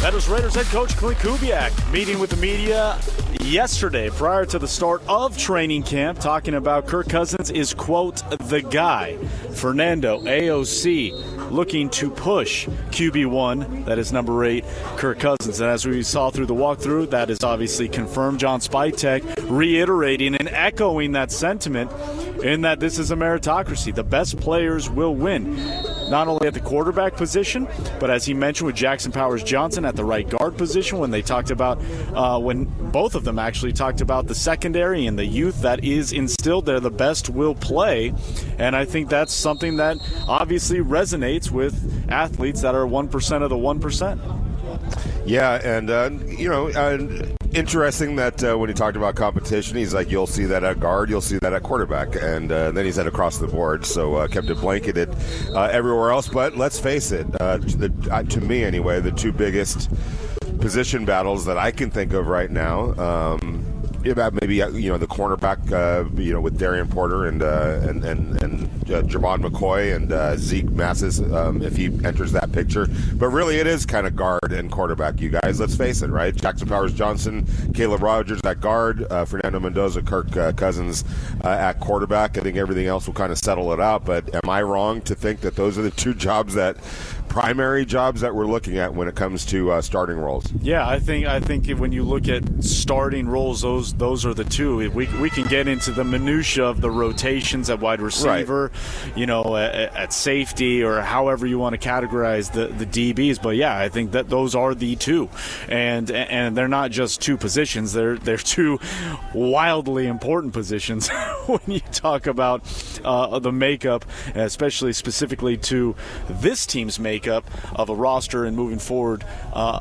That was Raiders head coach Clint Kubiak meeting with the media yesterday prior to the start of training camp, talking about Kirk Cousins is, quote, the guy. Fernando, AOC, looking to push QB1, that is number 8, Kirk Cousins. And as we saw through the walkthrough, that is obviously confirmed. John Spytek reiterating and echoing that sentiment in that this is a meritocracy. The best players will win, not only at the quarterback position, but as he mentioned with Jackson Powers-Johnson at the right guard position when they talked about, when both of them actually talked about the secondary and the youth that is instilled there, the best will play. And I think that's something that obviously resonates with athletes that are 1% of the 1%. Yeah, and, interesting that when he talked about competition, he's like, you'll see that at guard, you'll see that at quarterback. And then he said across the board, so kept it blanketed everywhere else. But let's face it, to me anyway, the two biggest position battles that I can think of right now, maybe the cornerback, with Darien Porter and Jermod McCoy and Zeke Massis, if he enters that picture. But really, it is kind of guard and quarterback, you guys. Let's face it, right? Jackson Powers-Johnson, Caleb Rogers at guard, Fernando Mendoza, Kirk Cousins at quarterback. I think everything else will kind of settle it out. But am I wrong to think that those are the two jobs that primary jobs that we're looking at when it comes to starting roles. Yeah, I think when you look at starting roles, those are the two. We can get into the minutia of the rotations at wide receiver, right, at safety, or however you want to categorize the DBs. But yeah, I think that those are the two, and they're not just two positions. They're two wildly important positions when you talk about the makeup, especially specifically to this team's makeup of a roster and moving forward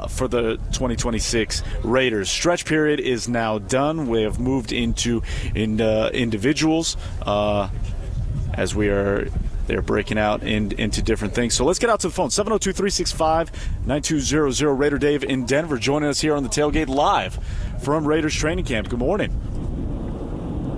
for the 2026 Raiders. Stretch period is now done. We have moved into individuals as they're breaking out into different things. So let's get out to the phone. 702-365-9200. Raider Dave in Denver joining us here on the tailgate live from Raiders training camp. Good morning.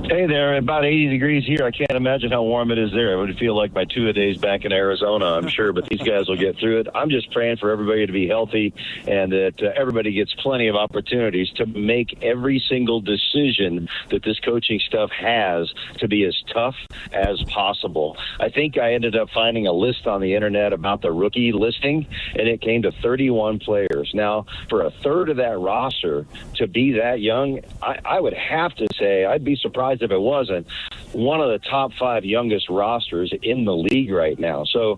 Hey there, about 80 degrees here. I can't imagine how warm it is there. It would feel like my two-a-days back in Arizona, I'm sure, but these guys will get through it. I'm just praying for everybody to be healthy and that everybody gets plenty of opportunities to make every single decision that this coaching staff has to be as tough as possible. I think I ended up finding a list on the internet about the rookie listing, and it came to 31 players. Now, for a third of that roster to be that young, I would have to say I'd be surprised if it wasn't one of the top 5 youngest rosters in the league right now. So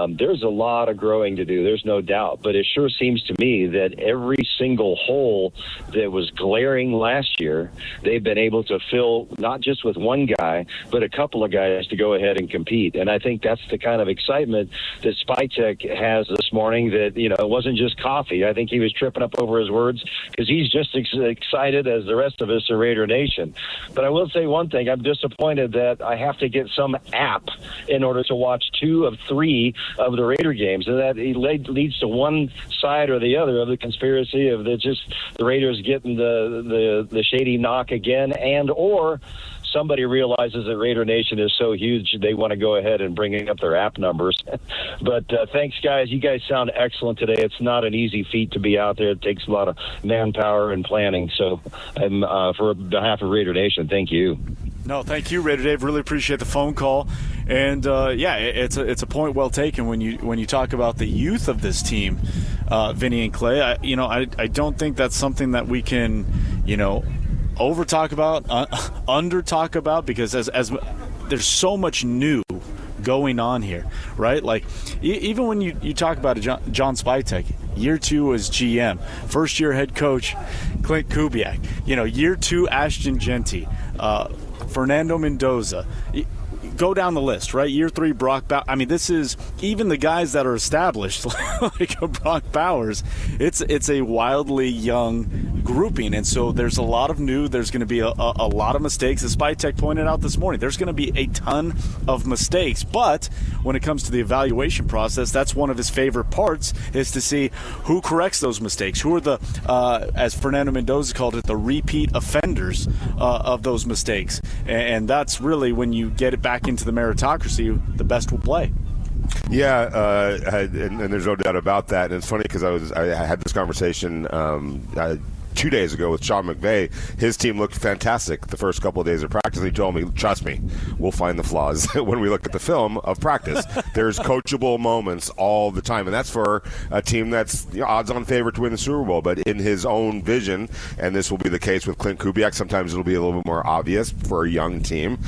there's a lot of growing to do. There's no doubt. But it sure seems to me that every single hole that was glaring last year, they've been able to fill not just with one guy, but a couple of guys to go ahead and compete. And I think that's the kind of excitement that Spytek has this morning, that, it wasn't just coffee. I think he was tripping up over his words because he's just as excited as the rest of us at Raider Nation. But I will say one thing. I'm disappointed that I have to get some app in order to watch 2 of 3 of the Raider games, and that leads to one side or the other of the conspiracy of the Raiders getting the shady knock again, and or somebody realizes that Raider Nation is so huge they want to go ahead and bring up their app numbers. But thanks, guys. You guys sound excellent today. It's not an easy feat to be out there. It takes a lot of manpower and planning. So for behalf of Raider Nation, thank you. No, thank you, Raider Dave. Really appreciate the phone call. And, it's a point well taken when you talk about the youth of this team, Vinny and Clay. I don't think that's something that we can, over talk about, under talk about, because as there's so much new going on here, right? Like even when you talk about John Spytek, year 2 as GM, first year head coach Clint Kubiak, year 2 Ashton Genty, Fernando Mendoza. Go down the list, right? Year 3, Brock Bowers. I mean, this is even the guys that are established, like Brock Bowers. It's a wildly young grouping, and so there's a lot of new. There's going to be a lot of mistakes. As Spytek pointed out this morning, there's going to be a ton of mistakes. But when it comes to the evaluation process, that's one of his favorite parts, is to see who corrects those mistakes. Who are the, as Fernando Mendoza called it, the repeat offenders of those mistakes. And that's really when you get it back into the meritocracy, the best will play. Yeah, and there's no doubt about that. And it's funny because I had this conversation 2 days ago with Sean McVay. His team looked fantastic the first couple of days of practice. He told me, trust me, we'll find the flaws when we look at the film of practice. There's coachable moments all the time, and that's for a team that's odds-on favorite to win the Super Bowl. But in his own vision, and this will be the case with Clint Kubiak, sometimes it'll be a little bit more obvious for a young team.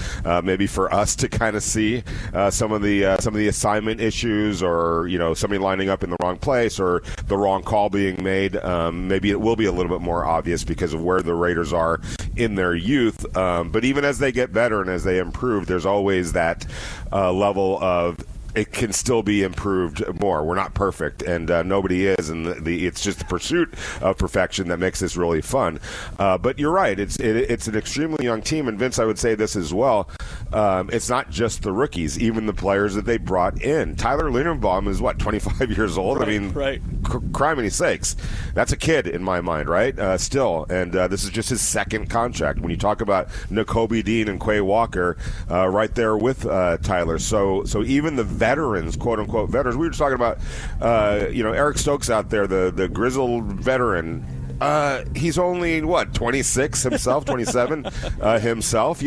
Maybe for us to kind of see some of the assignment issues, or somebody lining up in the wrong place, or the wrong call being made. Maybe it will be a little bit more obvious because of where the Raiders are in their youth. But even as they get better and as they improve, there's always that level of it can still be improved more. We're not perfect, and nobody is, and it's just the pursuit of perfection that makes this really fun. But you're right. It's an extremely young team, and Vince, I would say this as well. It's not just the rookies, even the players that they brought in. Tyler Linderbaum is, 25 years old? Right, I mean, right. Criminy sakes. That's a kid in my mind, right? Still, and this is just his second contract. When you talk about Nakobe Dean and Quay Walker, right there with Tyler. So even the veterans, quote-unquote veterans. We were just talking about, Eric Stokes out there, the grizzled veteran. He's only 26 himself, 27 himself.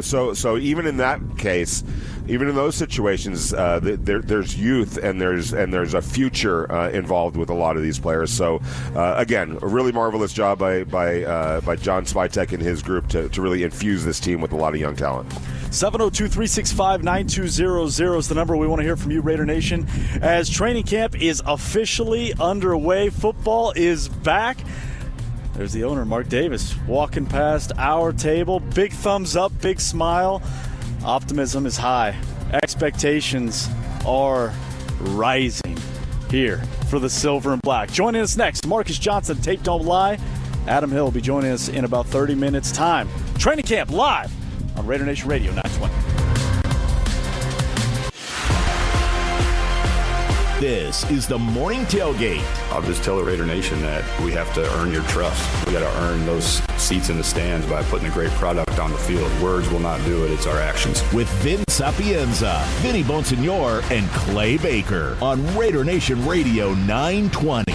So even in that case, even in those situations, there's youth and there's a future involved with a lot of these players. So again, a really marvelous job by John Spytek and his group to really infuse this team with a lot of young talent. 702-365-9200 is the number. We want to hear from you, Raider Nation, as training camp is officially underway. Football is back. There's the owner, Mark Davis, walking past our table. Big thumbs up, big smile. Optimism is high. Expectations are rising here for the Silver and Black. Joining us next, Marcus Johnson, Tape Don't Lie. Adam Hill will be joining us in about 30 minutes' time. Training camp live on Raider Nation Radio 920. This is the Morning Tailgate. I'll just tell the Raider Nation that we have to earn your trust. We got to earn those seats in the stands by putting a great product on the field. Words will not do it. It's our actions. With Vince Sapienza, Vinny Bonsignor, and Clay Baker on Raider Nation Radio 920.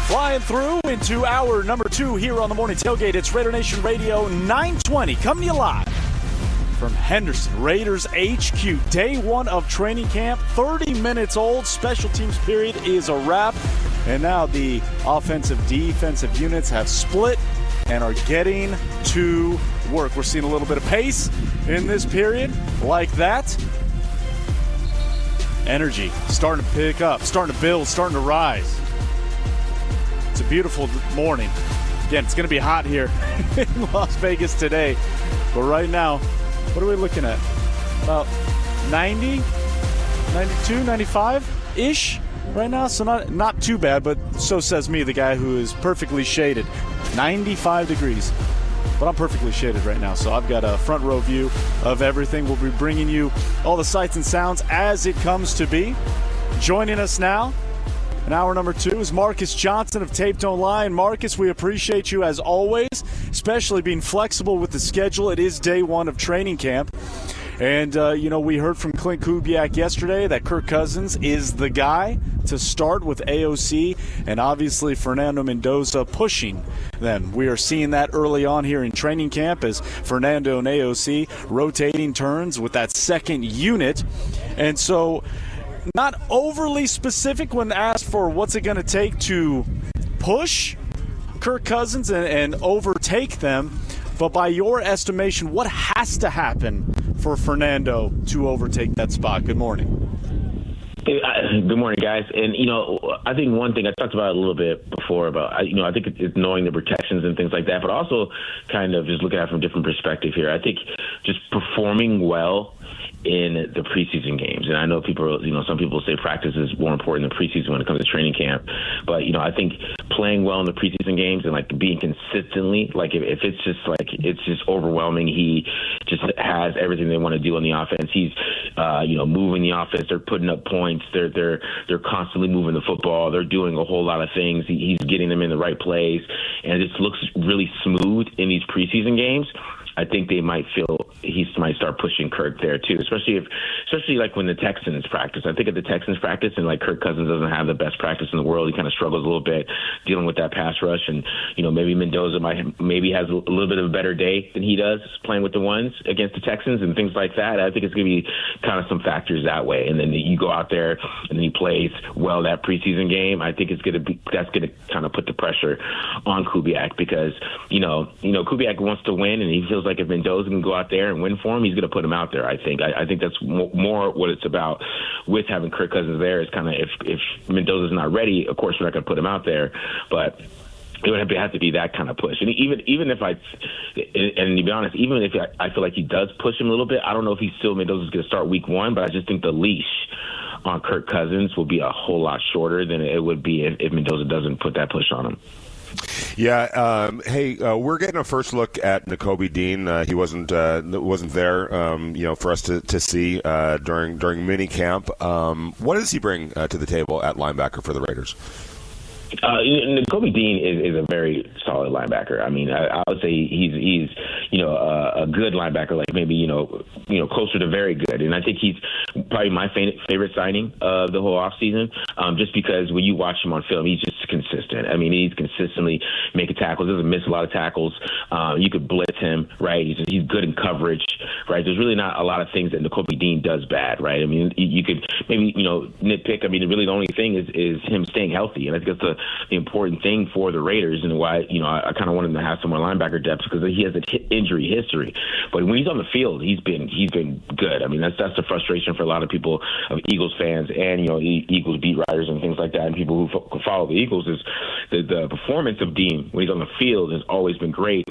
Flying through into hour number 2 here on the Morning Tailgate. It's Raider Nation Radio 920 coming to you live from Henderson, Raiders HQ. Day 1 of training camp, 30 minutes old. Special teams period is a wrap. And now the offensive, defensive units have split and are getting to work. We're seeing a little bit of pace in this period like that. Energy starting to pick up, starting to build, starting to rise. It's a beautiful morning. Again, it's going to be hot here in Las Vegas today. But right now, what are we looking at? About 90, 92, 95-ish right now. So not too bad, but so says me, the guy who is perfectly shaded. 95 degrees. But I'm perfectly shaded right now, so I've got a front row view of everything. We'll be bringing you all the sights and sounds as it comes to be. Joining us now, in hour number 2, is Marcus Johnson of Tape Don't Lie. And Marcus, we appreciate you as always, especially being flexible with the schedule. It is day 1 of training camp. And, we heard from Clint Kubiak yesterday that Kirk Cousins is the guy to start with AOC, and obviously Fernando Mendoza pushing them. We are seeing that early on here in training camp as Fernando and AOC rotating turns with that second unit. And so not overly specific when asked for what's it going to take to push Kirk Cousins and overtake them. But by your estimation, what has to happen for Fernando to overtake that spot? Good morning. Good morning, guys. And, I think one thing I talked about a little bit before about, I think it's knowing the protections and things like that, but also kind of just looking at it from a different perspective here. I think just performing well in the preseason games. And I know some people say practice is more important than preseason when it comes to training camp. But, I think playing well in the preseason games and being consistently, if it's just overwhelming, he just has everything they want to do on the offense. He's, moving the offense. They're putting up points. They're constantly moving the football. They're doing a whole lot of things. He's getting them in the right plays. And it looks really smooth in these preseason games. I think they might feel he might start pushing Kirk there too, especially when the Texans practice. I think at the Texans practice and Kirk Cousins doesn't have the best practice in the world. He kind of struggles a little bit dealing with that pass rush, and maybe Mendoza maybe has a little bit of a better day than he does playing with the ones against the Texans and things like that. I think it's going to be kind of some factors that way, and then you go out there and then he plays well that preseason game. I think that's going to kind of put the pressure on Kubiak because Kubiak wants to win, and he feels like if Mendoza can go out there and win for him, he's going to put him out there. I think that's more what it's about with having Kirk Cousins there. Is kind of if Mendoza's not ready, of course we're not going to put him out there, but it would have to be that kind of push. And even if to be honest, even if I feel like he does push him a little bit, I don't know if Mendoza's going to start week 1, but I just think the leash on Kirk Cousins will be a whole lot shorter than it would be if Mendoza doesn't put that push on him. Yeah. We're getting a first look at Nakobe Dean. He wasn't there, for us to see during mini camp. What does he bring to the table at linebacker for the Raiders? Kobe Dean is a very solid linebacker. I mean, I would say he's a good linebacker, like maybe closer to very good. And I think he's probably my favorite signing of the whole offseason, just because when you watch him on film, he's just consistent. I mean, he's consistently making tackles. Doesn't miss a lot of tackles. You could blitz him, right? He's good in coverage, right? There's really not a lot of things that Kobe Dean does bad, right? I mean, you could maybe nitpick. I mean, really the only thing is him staying healthy, and I think that's the important thing for the Raiders, and why I kind of want him to have some more linebacker depth, because he has an injury history. But when he's on the field, he's been good. I mean, that's the frustration for a lot of people, of Eagles fans and Eagles beat writers and things like that, and people who follow the Eagles, is the performance of Dean when he's on the field has always been great.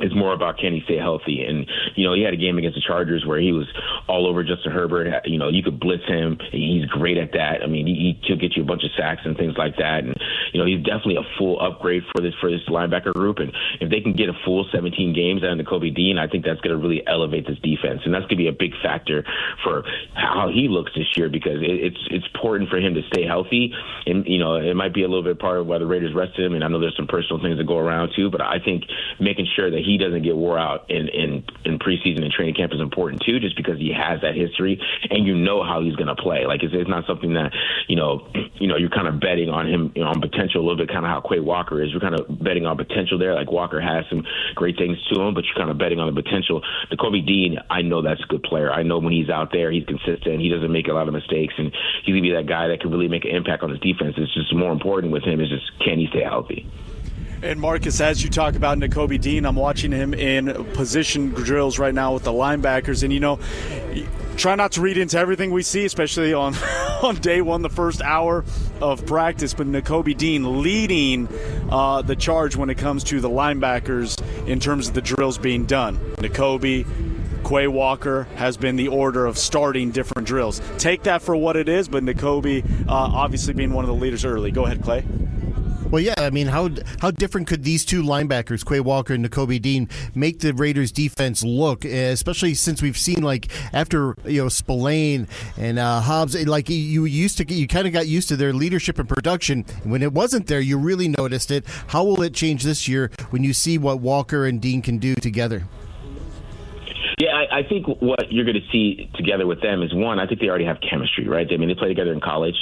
It's more about, can he stay healthy? And, he had a game against the Chargers where he was all over Justin Herbert. You could blitz him. He's great at that. I mean, he'll get you a bunch of sacks and things like that. And, he's definitely a full upgrade for this linebacker group. And if they can get a full 17 games out of Kobe Dean, I think that's going to really elevate this defense. And that's going to be a big factor for how he looks this year, because it's important for him to stay healthy. And, it might be a little bit part of why the Raiders rested him. And I know there's some personal things that go around too, but I think making sure that he doesn't get wore out in preseason and training camp is important too, just because he has that history and how he's going to play. Like, it's not something that you're kind of betting on him on potential, a little bit kind of how Quay Walker is. You're kind of betting on potential there. Like, Walker has some great things to him, but you're kind of betting on the potential. The Kobe Dean, I know that's a good player. I know when he's out there, he's consistent. He doesn't make a lot of mistakes, and he's going to be that guy that can really make an impact on his defense. It's just more important with him is just, can he stay healthy? And Marcus, as you talk about Kobe Dean, I'm watching him in position drills right now with the linebackers, and try not to read into everything we see, especially on day one, the first hour of practice. But Kobe Dean leading the charge when it comes to the linebackers in terms of the drills being done. Kobe, Quay Walker has been the order of starting different drills. Take that for what it is, but Kobe obviously being one of the leaders early. Go ahead, Clay. Well, yeah, I mean, how different could these two linebackers, Quay Walker and Kobe Dean, make the Raiders' defense look, especially since we've seen, like, after Spillane and Hobbs, like, you kind of got used to their leadership and production. When it wasn't there, you really noticed it. How will it change this year when you see what Walker and Dean can do together? Yeah, I think what you're going to see together with them is, one, I think they already have chemistry, right? I mean, they play together in college.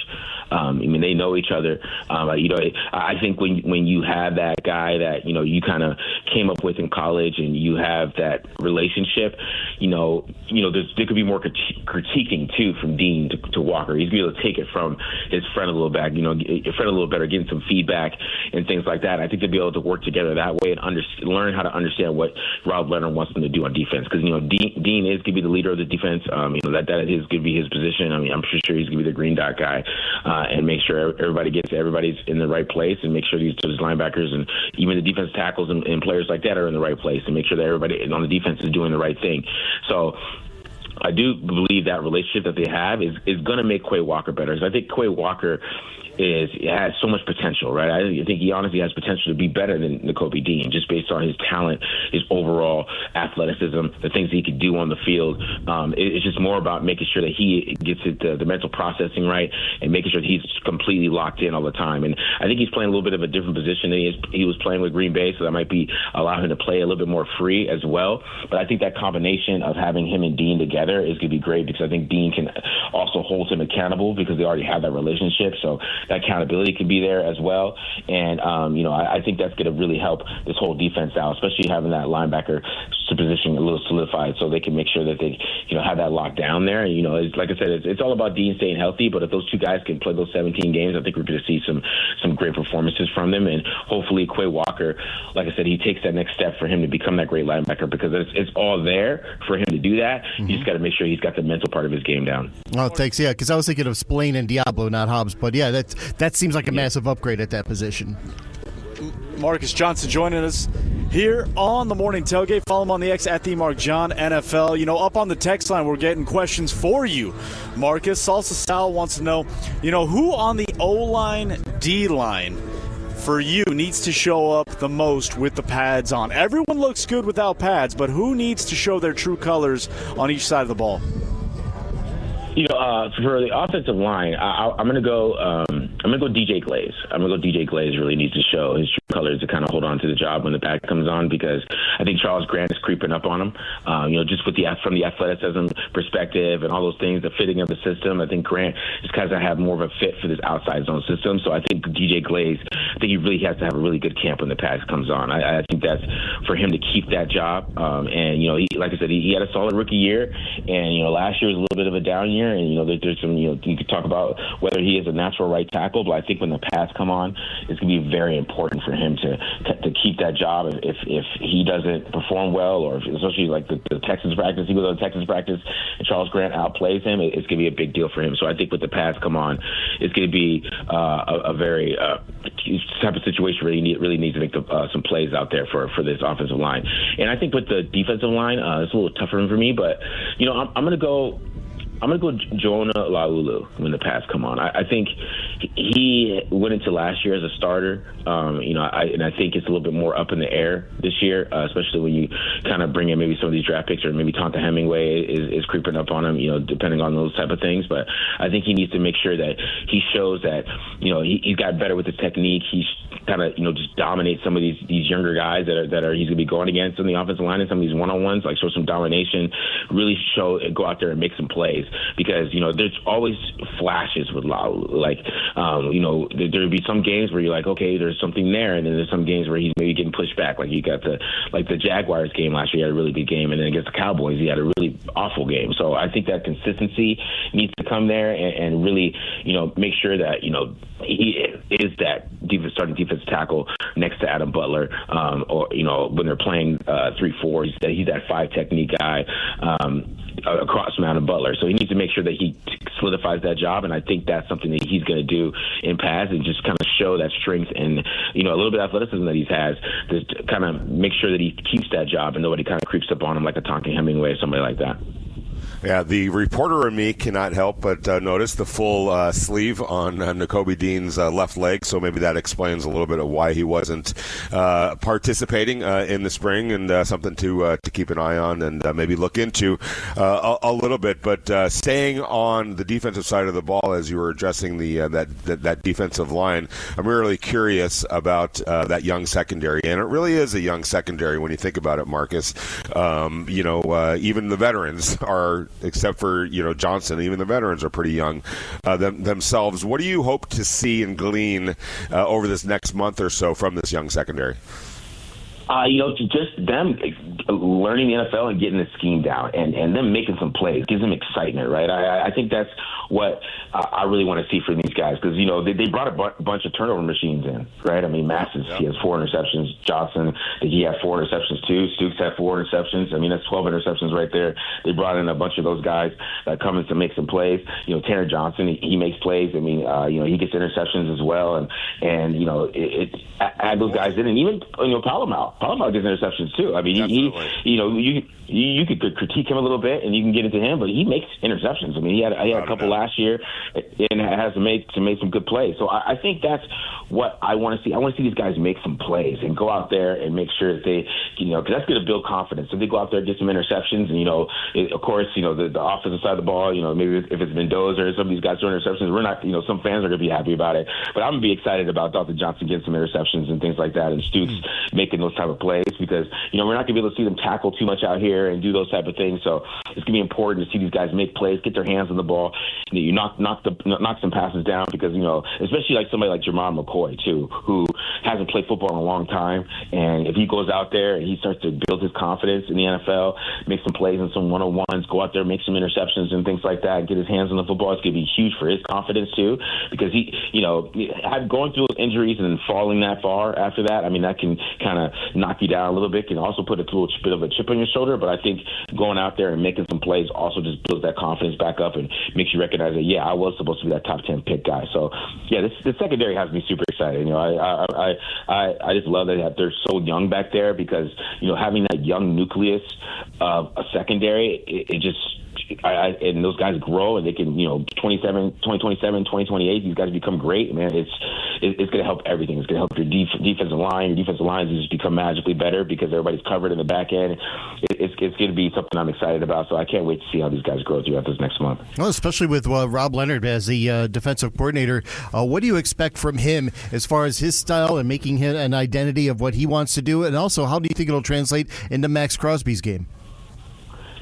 They know each other. I think when you have that guy that, you kind of came up with in college, and you have that relationship, there could be more critiquing too from Dean to Walker. He's going to be able to take it from his friend a little bit, getting some feedback and things like that. I think they'll be able to work together that way and learn how to understand what Rob Leonard wants them to do on defense. Because, Dean is going to be the leader of the defense. That is going to be his position. I mean, I'm sure he's going to be the green dot guy. And make sure everybody's in the right place, and make sure these linebackers and even the defense tackles and players like that are in the right place, and make sure that everybody on the defense is doing the right thing. So I do believe that relationship that they have is going to make Quay Walker better. So I think Quay Walker has so much potential, right? I think he honestly has potential to be better than Kobe Dean, just based on his talent, his overall athleticism, the things he could do on the field. It's just more about making sure that he gets the mental processing right, and making sure that he's completely locked in all the time. And I think he's playing a little bit of a different position than he was playing with Green Bay, so that might be allow him to play a little bit more free as well. But I think that combination of having him and Dean together is going to be great, because I think Dean can also hold him accountable, because they already have that relationship. So that accountability can be there as well. And, I think that's going to really help this whole defense out, especially having that linebacker position a little solidified, so they can make sure that they, have that locked down there. And, it's, like I said, it's all about Dean staying healthy, but if those two guys can play those 17 games, I think we're going to see some great performances from them. And hopefully Quay Walker, like I said, he takes that next step for him to become that great linebacker, because it's all there for him to do that. Mm-hmm. You just got to make sure he's got the mental part of his game down. Oh, thanks. Yeah, because I was thinking of Spillane and Diablo, not Hobbs. But, yeah, that seems like a massive upgrade at that position. Marcus Johnson joining us here on the Morning Tailgate. Follow him on the X at @TheMarkJohnNFL. Up on the text line, we're getting questions for you, Marcus. Salsa Sal wants to know, who on the O-line, D-line for you needs to show up the most with the pads on? Everyone looks good without pads, but who needs to show their true colors on each side of the ball? For the offensive line, I'm going to go I'm going to go DJ Glaze. DJ Glaze really needs to show his true colors to kind of hold on to the job when the back comes on, because I think Charles Grant is creeping up on him. Just from the athleticism perspective and all those things, the fitting of the system, I think Grant just kind of have more of a fit for this outside zone system. So I think DJ Glaze, I think he really has to have a really good camp when the pass comes on. I think that's for him to keep that job. Like I said, he had a solid rookie year, and last year was a little bit of a down year. And there's some you could talk about whether he is a natural right tackle, but I think when the pass come on, it's going to be very important for him to keep that job. If he doesn't perform well, or especially like the Texans practice, he goes on Texans practice and Charles Grant outplays him, it's going to be a big deal for him. So I think with the pass come on, it's going to be a very type of situation where he really needs to make some plays out there for this offensive line. And I think with the defensive line, it's a little tougher for me, but I'm going to go Jonah Laulu when the pass come on. I think he went into last year as a starter. I think it's a little bit more up in the air this year, especially when you kind of bring in maybe some of these draft picks, or maybe Tonka Hemingway is creeping up on him, depending on those type of things. But I think he needs to make sure that he shows that, he's got better with his technique. He's kind of, just dominate some of these younger guys that are he's going to be going against in the offensive line, and some of these one-on-ones, like show some domination, really go out there and make some plays. Because, there's always flashes with Laulu. Like, there'd be some games where you're like, okay, there's something there. And then there's some games where he's maybe getting pushed back. Like you got the Jaguars game last year, he had a really good game. And then against the Cowboys, he had a really awful game. So I think that consistency needs to come there and really, make sure that, he is that starting defensive tackle next to Adam Butler, or when they're playing 3-4, he's that 5 technique guy across from Adam Butler. So he needs to make sure that he solidifies that job, and I think that's something that he's going to do in pass, and just kind of show that strength and a little bit of athleticism that he has, to kind of make sure that he keeps that job and nobody kind of creeps up on him like a Tonka Hemingway or somebody like that. Yeah, the reporter in me cannot help but notice the full sleeve on Nakobe Dean's left leg, so maybe that explains a little bit of why he wasn't participating in the spring, and something to keep an eye on and maybe look into a little bit. But staying on the defensive side of the ball, as you were addressing that defensive line, I'm really curious about that young secondary, and it really is a young secondary when you think about it, Marcus. Even the veterans are, except for Johnson, even the veterans are pretty young themselves. What do you hope to see and glean over this next month or so from this young secondary? Just them learning the NFL and getting the scheme down, and them making some plays gives them excitement, right? I think that's what I really want to see from these guys, because they brought a bunch of turnover machines in, right? I mean, Masses, he has 4 interceptions. Johnson, he had 4 interceptions too. Stukes had 4 interceptions. I mean, that's 12 interceptions right there. They brought in a bunch of those guys that come in to make some plays. Tanner Johnson, he makes plays. I mean, he gets interceptions as well, and add those guys in, and even Palomar gets interceptions too. I mean, you could critique him a little bit, and you can get into him, but he makes interceptions. I mean, he had a couple last year, and has to make some good plays. So I think that's what I want to see. I want to see these guys make some plays and go out there and make sure that they, because that's going to build confidence. If they go out there and get some interceptions, and of course, the offensive side of the ball, maybe if it's Mendoza or some of these guys throwing interceptions, we're not, some fans are going to be happy about it. But I'm going to be excited about Dr. Johnson getting some interceptions and things like that, and Stukes making those type of plays, because we're not going to be able to see them tackle too much out here and do those type of things. So it's going to be important to see these guys make plays, get their hands on the ball, and you knock some passes down, because especially like somebody like Jermod McCoy too, who hasn't played football in a long time, and if he goes out there and he starts to build his confidence in the NFL, make some plays in some one-on-ones, go out there, make some interceptions and things like that, get his hands on the football, it's going to be huge for his confidence too, because he going through injuries and then falling that far after that, I mean, that can kind of knock you down a little bit, can also put a little bit of a chip on your shoulder. But I think going out there and making some plays also just builds that confidence back up and makes you recognize that, I was supposed to be that top 10 pick guy. So the secondary has me super excited. I just love that they're so young back there, because having that young nucleus of a secondary, and those guys grow, and they can, 2027, 2028, these guys become great, man. it's going to help everything. It's going to help your defensive line. Your defensive lines just become magically better because everybody's covered in the back end. It's going to be something I'm excited about, so I can't wait to see how these guys grow throughout this next month. Well, especially with Rob Leonard as the defensive coordinator, what do you expect from him as far as his style and making him an identity of what he wants to do? And also, how do you think it'll translate into Max Crosby's game?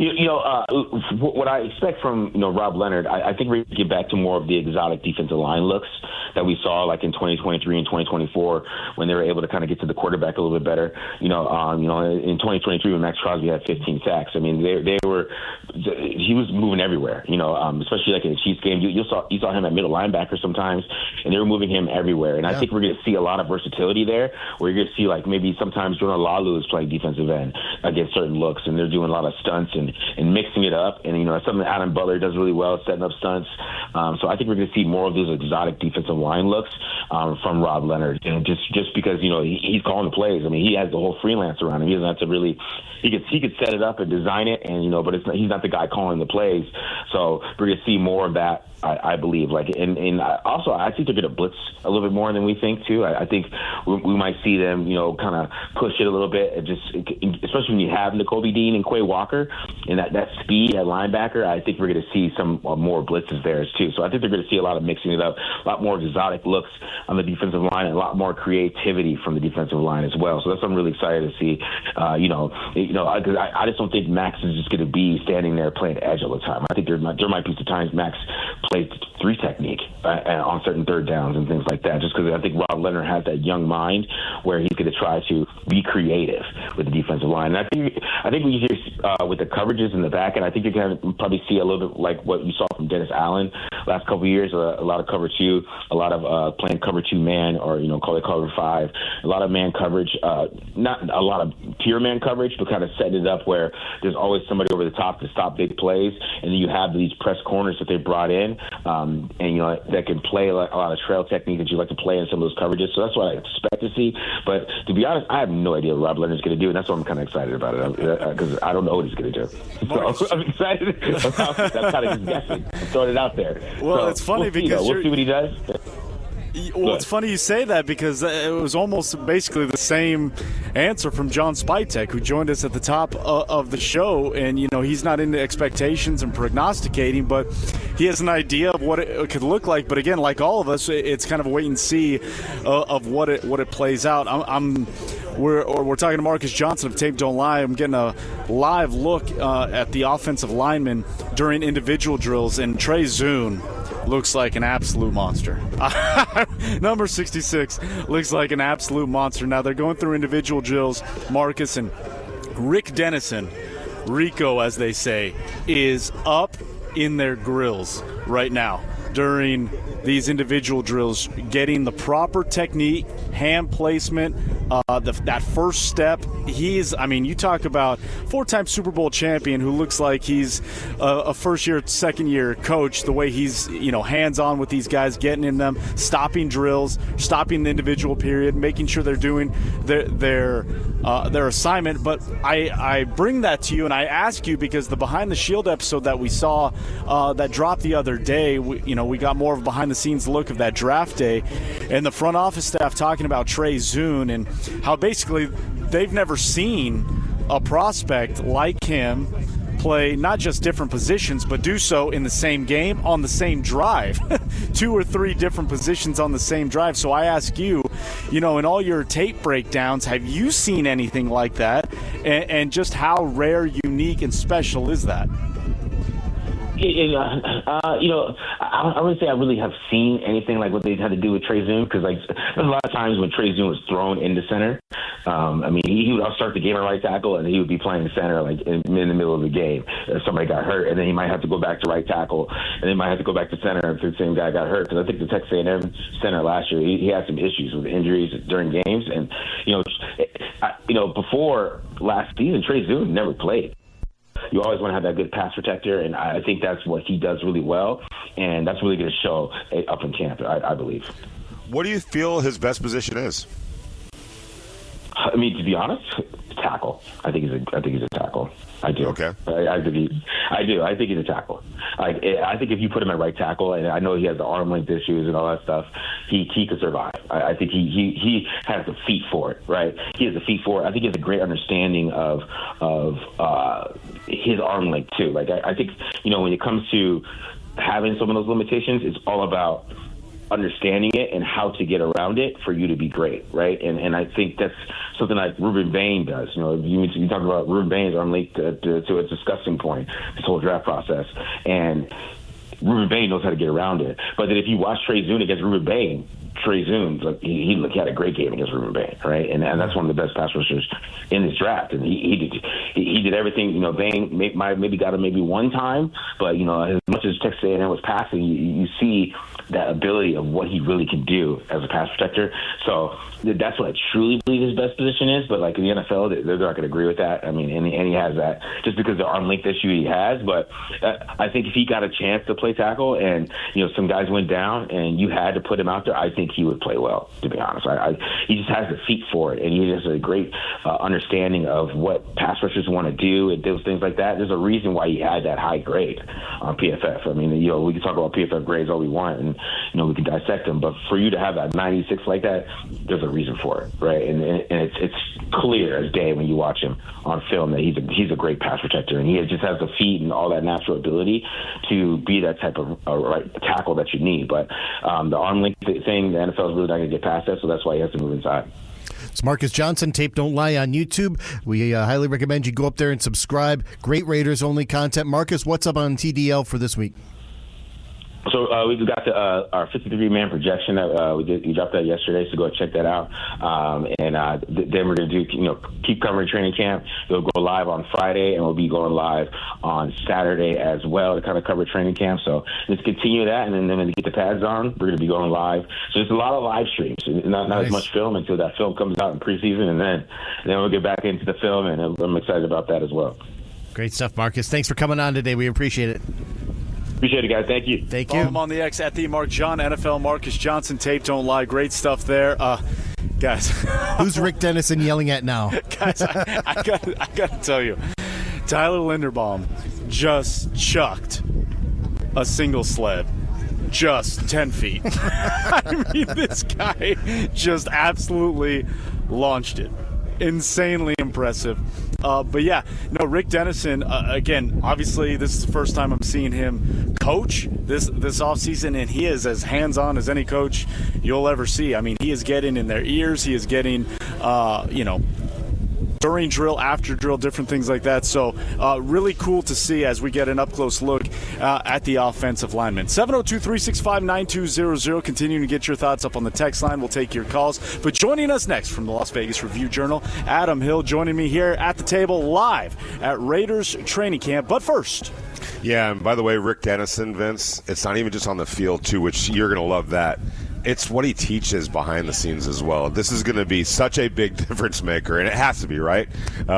What I expect from Rob Leonard, I think we're going to get back to more of the exotic defensive line looks that we saw like in 2023 and 2024 when they were able to kind of get to the quarterback a little bit better. In 2023 when Max Crosby had 15 sacks, I mean he was moving everywhere. Especially like in the Chiefs game, you saw him at middle linebacker sometimes, and they were moving him everywhere. And I think we're going to see a lot of versatility there, where you're going to see like maybe sometimes Jonah Laulu is playing defensive end against certain looks, and they're doing a lot of stunts and mixing it up. And, that's something that Adam Butler does really well, setting up stunts. So I think we're going to see more of those exotic defensive line looks from Rob Leonard. And just because, he's calling the plays. I mean, he has the whole freelance around him. He doesn't have to really – he could set it up and design it, and but he's not the guy calling the plays. So we're going to see more of that, I believe. And also, I think they're going to blitz a little bit more than we think, too. I think we might see them, kind of push it a little bit, and especially when you have Nakobe Dean and Quay Walker and that speed at linebacker. I think we're going to see some more blitzes there, too. So I think they're going to see a lot of mixing it up, a lot more exotic looks on the defensive line, and a lot more creativity from the defensive line as well. So that's what I'm really excited to see. Because I just don't think Max is just going to be standing there playing edge all the time. I think there might be some times Max plays 3 technique on certain third downs and things like that, just because I think Rob Leonard has that young mind where he's going to try to be creative with the defensive line. And I think we hear with the coverages in the back, and I think you're going to probably see a little bit like what you saw from Dennis Allen last couple of years, a lot of cover 2, a lot of playing cover 2 man, or call it cover 5, a lot of man coverage, not a lot of pure man coverage, but kind of setting it up where there's always somebody over the top to stop big plays, and then you have these press corners that they brought in, and that can play a lot of trail technique that you like to play in some of those coverages. So that's what I expect to see. But to be honest, I have no idea what Rob Leonard's going to do, and that's why I'm kind of excited about it, because I don't know what he's going to do. So I'm excited. That's kind of just guessing. I'm throwing it out there. Well, so it's funny because we'll see what he does. Well, it's funny you say that, because it was almost basically the same answer from John Spytek, who joined us at the top of the show. And, he's not into expectations and prognosticating, but he has an idea of what it could look like. But again, like all of us, it's kind of a wait and see of what it plays out. We're talking to Marcus Johnson of Tape Don't Lie. I'm getting a live look at the offensive linemen during individual drills, and Trey Zune looks like an absolute monster. Number 66 looks like an absolute monster. Now they're going through individual drills. Marcus and Rick Dennison, Rico as they say, is up in their grills right now during these individual drills, getting the proper technique, hand placement, that first step. You talk about 4-time Super Bowl champion who looks like he's a first-year, second-year coach, the way he's, hands-on with these guys, getting in them, stopping drills, stopping the individual period, making sure they're doing their assignment. But I bring that to you, and I ask you because the Behind the Shield episode that we saw that dropped the other day, we got more of a behind-the-scenes look of that draft day, and the front office staff talking about Trey Zune and how basically they've never seen a prospect like him play not just different positions, but do so in the same game on the same drive. 2 or 3 different positions on the same drive. So I ask you, in all your tape breakdowns, have you seen anything like that? And just how rare, unique, and special is that? I wouldn't say I really have seen anything like what they had to do with Trey Zune, because there's a lot of times when Trey Zune was thrown into center. He would start the game at right tackle, and he would be playing center in the middle of the game. Somebody got hurt, and then he might have to go back to right tackle, and then might have to go back to center if the same guy got hurt. Because I think the Texas A&M center last year, he had some issues with injuries during games, and before last season, Trey Zune never played. You always want to have that good pass protector, and I think that's what he does really well, and that's really going to show up in camp, I believe. What do you feel his best position is? To be honest, tackle. I think he's a tackle. I do. Okay. I do. I think he's a tackle. I think if you put him at right tackle, and I know he has the arm length issues and all that stuff, he could survive. I think he has the feet for it, right? He has the feet for it. I think he has a great understanding of his arm length too. Like I think, when it comes to having some of those limitations, it's all about understanding it and how to get around it for you to be great, right? And I think that's something like Ruben Bain does. You talk about Ruben Bain's arm length to a disgusting point, this whole draft process. And Ruben Bain knows how to get around it. But then if you watch Trey Zoon against Ruben Bain, Trey Zoon, he had a great game against Ruben Bain, right? And that's one of the best pass rushers in this draft. And he did everything. Bain maybe got him maybe one time, but as much as Texas A&M was passing, you see that ability of what he really can do as a pass protector. So that's what I truly believe his best position is. But like in the NFL, they're not going to agree with that. I mean, and he has that just because of the arm length issue he has. But I think if he got a chance to play tackle and some guys went down and you had to put him out there, I think he would play well. To be honest, he just has the feet for it, and he has a great understanding of what pass rushers want to do and those things like that. There's a reason why he had that high grade on PFF. I mean, we can talk about PFF grades all we want, and we can dissect them, but for you to have that 96 like that, there's a reason for it, right? And it's clear as day when you watch him on film that he's a great pass protector, and he just has the feet and all that natural ability to be that type of right tackle that you need. But the arm length thing, the NFL is really not going to get past that, so that's why he has to move inside. It's Marcus Johnson, Tape Don't Lie on YouTube. We highly recommend you go up there and subscribe. Great Raiders-only content. Marcus, what's up on TDL for this week? So we got our 53-man projection. We dropped that yesterday, so go check that out. And then we're going to do, keep covering training camp. We'll go live on Friday, and we'll be going live on Saturday as well to kind of cover training camp. So let's continue that, and then when we get the pads on, we're going to be going live. So there's a lot of live streams, not nice. As much film until that film comes out in preseason, and then we'll get back into the film, and I'm excited about that as well. Great stuff, Marcus. Thanks for coming on today. We appreciate it. Appreciate it, guys. Thank you. Thank Follow you. him on the X at the Mark John, NFL Marcus Johnson, Tape Don't Lie. Great stuff there. Guys. Who's Rick Dennison yelling at now? Guys, I got to tell you, Tyler Linderbaum just chucked a single sled. Just 10 feet. I mean, this guy just absolutely launched it. Insanely impressive. But yeah, Rick Dennison, again, obviously this is the first time I'm seeing him coach this offseason, and he is as hands-on as any coach you'll ever see. I mean, he is getting in their ears. He is getting, during drill, after drill, different things like that. So really cool to see as we get an up-close look at the offensive linemen. 702-365-9200. Continuing to get your thoughts up on the text line. We'll take your calls. But joining us next from the Las Vegas Review-Journal, Adam Hill joining me here at the table live at Raiders training camp. But first... Yeah, and by the way, Rick Dennison, Vince, it's not even just on the field, too, which you're going to love that. It's what he teaches behind the scenes as well. This is going to be such a big difference maker, and it has to be, right,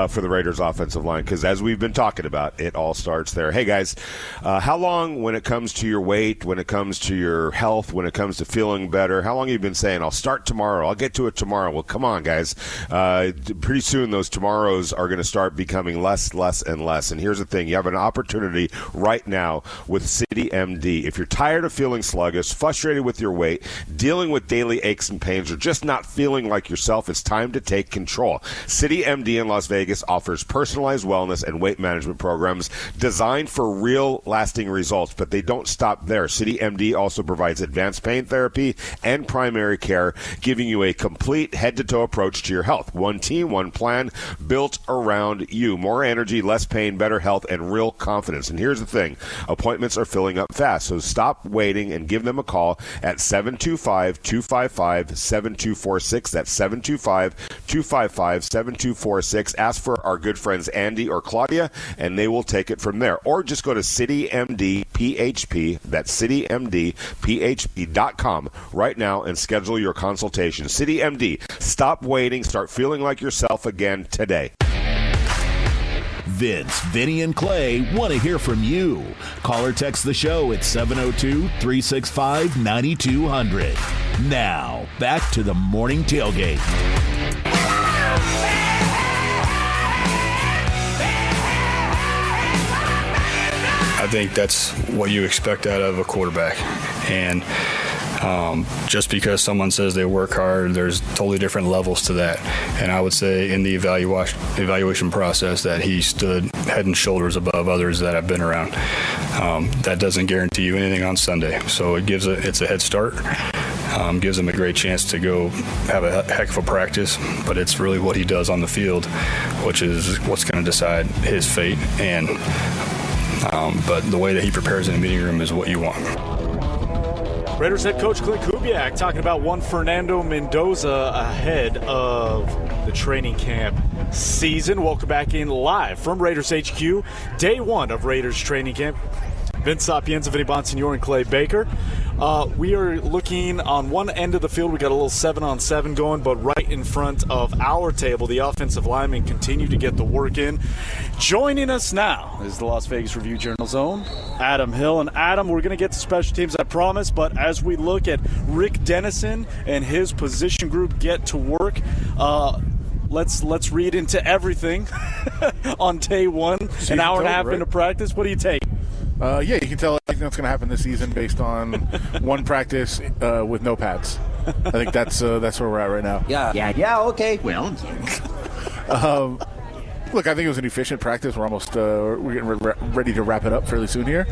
for the Raiders' offensive line, because as we've been talking about, it all starts there. Hey, guys, how long, when it comes to your weight, when it comes to your health, when it comes to feeling better, how long have you been saying, I'll start tomorrow, I'll get to it tomorrow? Well, come on, guys. Pretty soon those tomorrows are going to start becoming less, and less. And here's the thing. You have an opportunity right now with City MD. If you're tired of feeling sluggish, frustrated with your weight, dealing with daily aches and pains, or just not feeling like yourself, it's time to take control. City MD in Las Vegas offers personalized wellness and weight management programs designed for real lasting results, but they don't stop there. City MD also provides advanced pain therapy and primary care, giving you a complete head-to-toe approach to your health. One team, one plan, built around you. More energy, less pain, better health, and real confidence. And here's the thing. Appointments are filling up fast, so stop waiting and give them a call at 725-255-7246. That's 725-255-7246. Ask for our good friends Andy or Claudia, and they will take it from there. Or just go to CityMDPHP, that's CityMDPHP.com right now and schedule your consultation. CityMD, stop waiting, start feeling like yourself again today. Vince, Vinny, and Clay want to hear from you. Call or text the show at 702-365-9200. Now, back to the morning tailgate. I think that's what you expect out of a quarterback. And just because someone says they work hard, there's totally different levels to that. And I would say in the evaluation process that he stood head and shoulders above others that I've been around. That doesn't guarantee you anything on Sunday. So it's a head start. Gives him a great chance to go have a heck of a practice, but it's really what he does on the field, which is what's going to decide his fate. And but the way that he prepares in the meeting room is what you want. Raiders head coach Clint Kubiak talking about one Fernando Mendoza ahead of the training camp season. Welcome back in live from Raiders HQ, day one of Raiders training camp. Vince Sapienza, Vinny Bonsignore, and Clay Baker. We are looking on one end of the field. We got a little 7-on-7 going, but right in front of our table, the offensive linemen continue to get the work in. Joining us now is the Las Vegas Review-Journal's own Adam Hill. And Adam, we're going to get to special teams, I promise, but as we look at Rick Dennison and his position group get to work, let's read into everything on day one, an hour and a half into practice. What do you take? You can tell everything that's going to happen this season based on one practice with no pads. I think that's where we're at right now. Yeah. Okay. Well, look, I think it was an efficient practice. We're almost we're getting ready to wrap it up fairly soon here.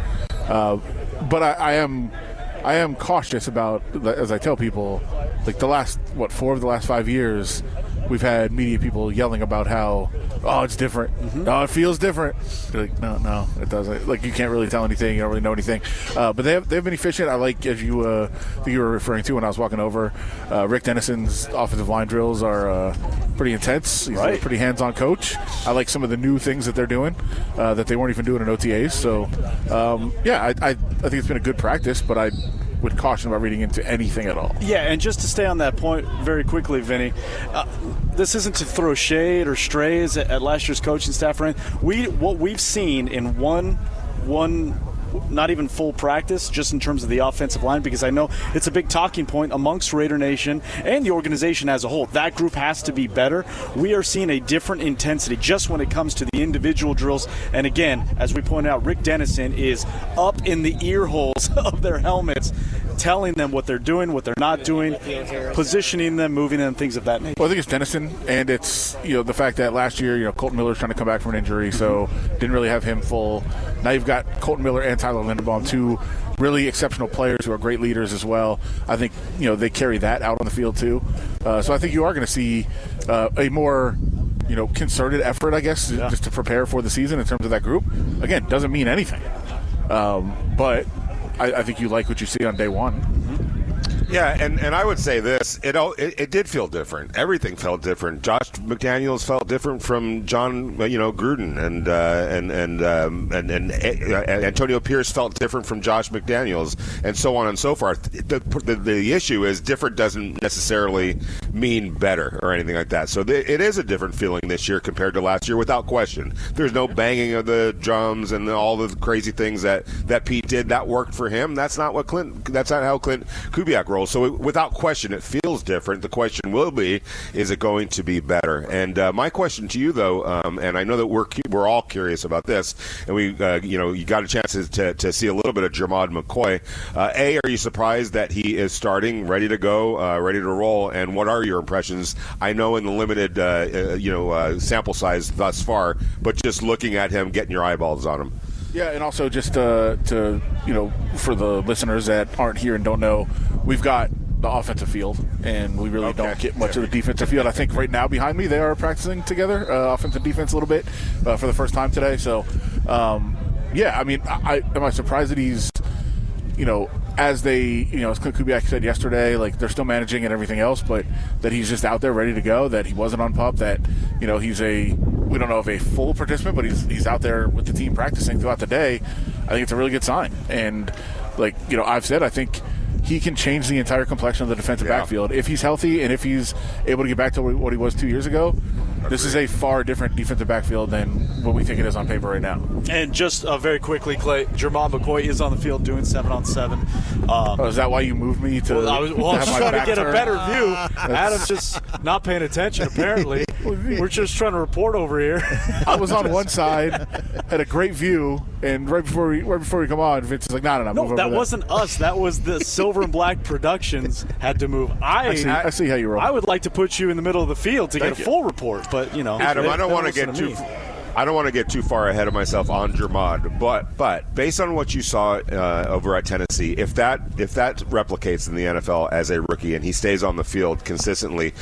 But I am cautious about, as I tell people, like the last 4 of the last 5 years, we've had media people yelling about how, it's different. Mm-hmm. Oh, it feels different. They're like, no, it doesn't. Like, you can't really tell anything. You don't really know anything. But they've been efficient. I like, as you were referring to when I was walking over, Rick Dennison's offensive line drills are pretty intense. He's a pretty hands-on coach. I like some of the new things that they're doing that they weren't even doing in OTAs. So, I think it's been a good practice, but I would caution about reading into anything at all. Yeah, and just to stay on that point very quickly, Vinny, this isn't to throw shade or strays at last year's coaching staff. What we've seen in one not even full practice, just in terms of the offensive line, because I know it's a big talking point amongst Raider Nation and the organization as a whole. That group has to be better. We are seeing a different intensity just when it comes to the individual drills. And again, as we pointed out, Rick Dennison is up in the ear holes of their helmets, telling them what they're doing, what they're not doing, positioning them, moving them, things of that nature. Well, I think it's Dennison, and it's the fact that last year Colton Miller's trying to come back from an injury, so didn't really have him full. Now you've got Colton Miller and Tyler Linderbaum, two really exceptional players who are great leaders as well. I think they carry that out on the field too. So I think you are going to see a more concerted effort, I guess, just to prepare for the season in terms of that group. Again, doesn't mean anything, but I think you like what you see on day one. Yeah, and I would say this: it did feel different. Everything felt different. Josh McDaniels felt different from John, Gruden, and Antonio Pierce felt different from Josh McDaniels, and so on and so forth. The issue is different doesn't necessarily mean better or anything like that. So it is a different feeling this year compared to last year, without question. There's no banging of the drums and all the crazy things that Pete did. That worked for him. That's not how Clint Kubiak rolls. So without question, it feels different. The question will be, is it going to be better? And my question to you, though, and I know that we're all curious about this, and we, you got a chance to see a little bit of Jermod McCoy. Are you surprised that he is starting, ready to go, ready to roll? And what are your impressions? I know in the limited, sample size thus far, but just looking at him, getting your eyeballs on him. Yeah, and also just for the listeners that aren't here and don't know, we've got the offensive field, and we really don't get much of the defensive field. I think right now behind me they are practicing together, offense and defense a little bit for the first time today. So, am I surprised that he's, as Clint Kubiak said yesterday, like they're still managing and everything else, but that he's just out there ready to go, that he wasn't on PUP, that, we don't know if a full participant, but he's out there with the team practicing throughout the day. I think it's a really good sign. And I've said, I think he can change the entire complexion of the defensive backfield if he's healthy and if he's able to get back to what he was 2 years ago. This is a far different defensive backfield than what we think it is on paper right now. And just very quickly, Clay, Jermod McCoy is on the field doing 7-on-7. Is that why you moved me to? I was trying to get a better view. Adam's just not paying attention, apparently. We're just trying to report over here. I was on one side, had a great view, and right before we come on, Vince is like, no, No, that wasn't us. That was the Silver and Black Productions had to move. I see how you roll. I would like to put you in the middle of the field to get a full report, but Adam, I don't want to get too far ahead of myself on Jermod, but based on what you saw over at Tennessee, if that replicates in the NFL as a rookie and he stays on the field consistently,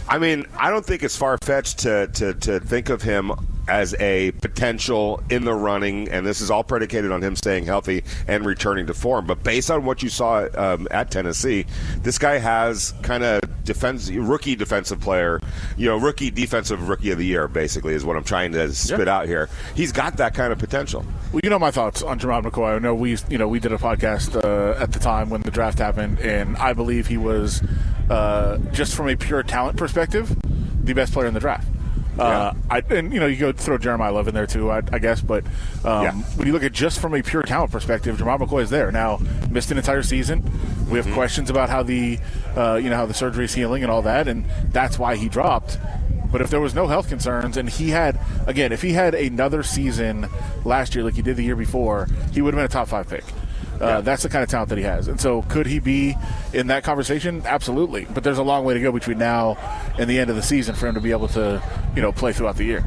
I mean, I don't think it's far-fetched to think of him as a potential in the running, and this is all predicated on him staying healthy and returning to form. But based on what you saw at Tennessee, this guy has kind of rookie defensive player, rookie defensive rookie of the year, basically, is what I'm trying to spit out here. He's got that kind of potential. Well, my thoughts on Jermod McCoy. I know we did a podcast at the time when the draft happened, and I believe he was, just from a pure talent perspective, the best player in the draft. You go throw Jeremiah Love in there too, I guess. But when you look at just from a pure talent perspective, Jermod McCoy is there now. Missed an entire season. We have questions about how the how the surgery is healing and all that, and that's why he dropped. But if there was no health concerns, and if he had another season last year like he did the year before, he would have been a top 5 pick. That's the kind of talent that he has. And so could he be in that conversation? Absolutely. But there's a long way to go between now and the end of the season for him to be able to, play throughout the year.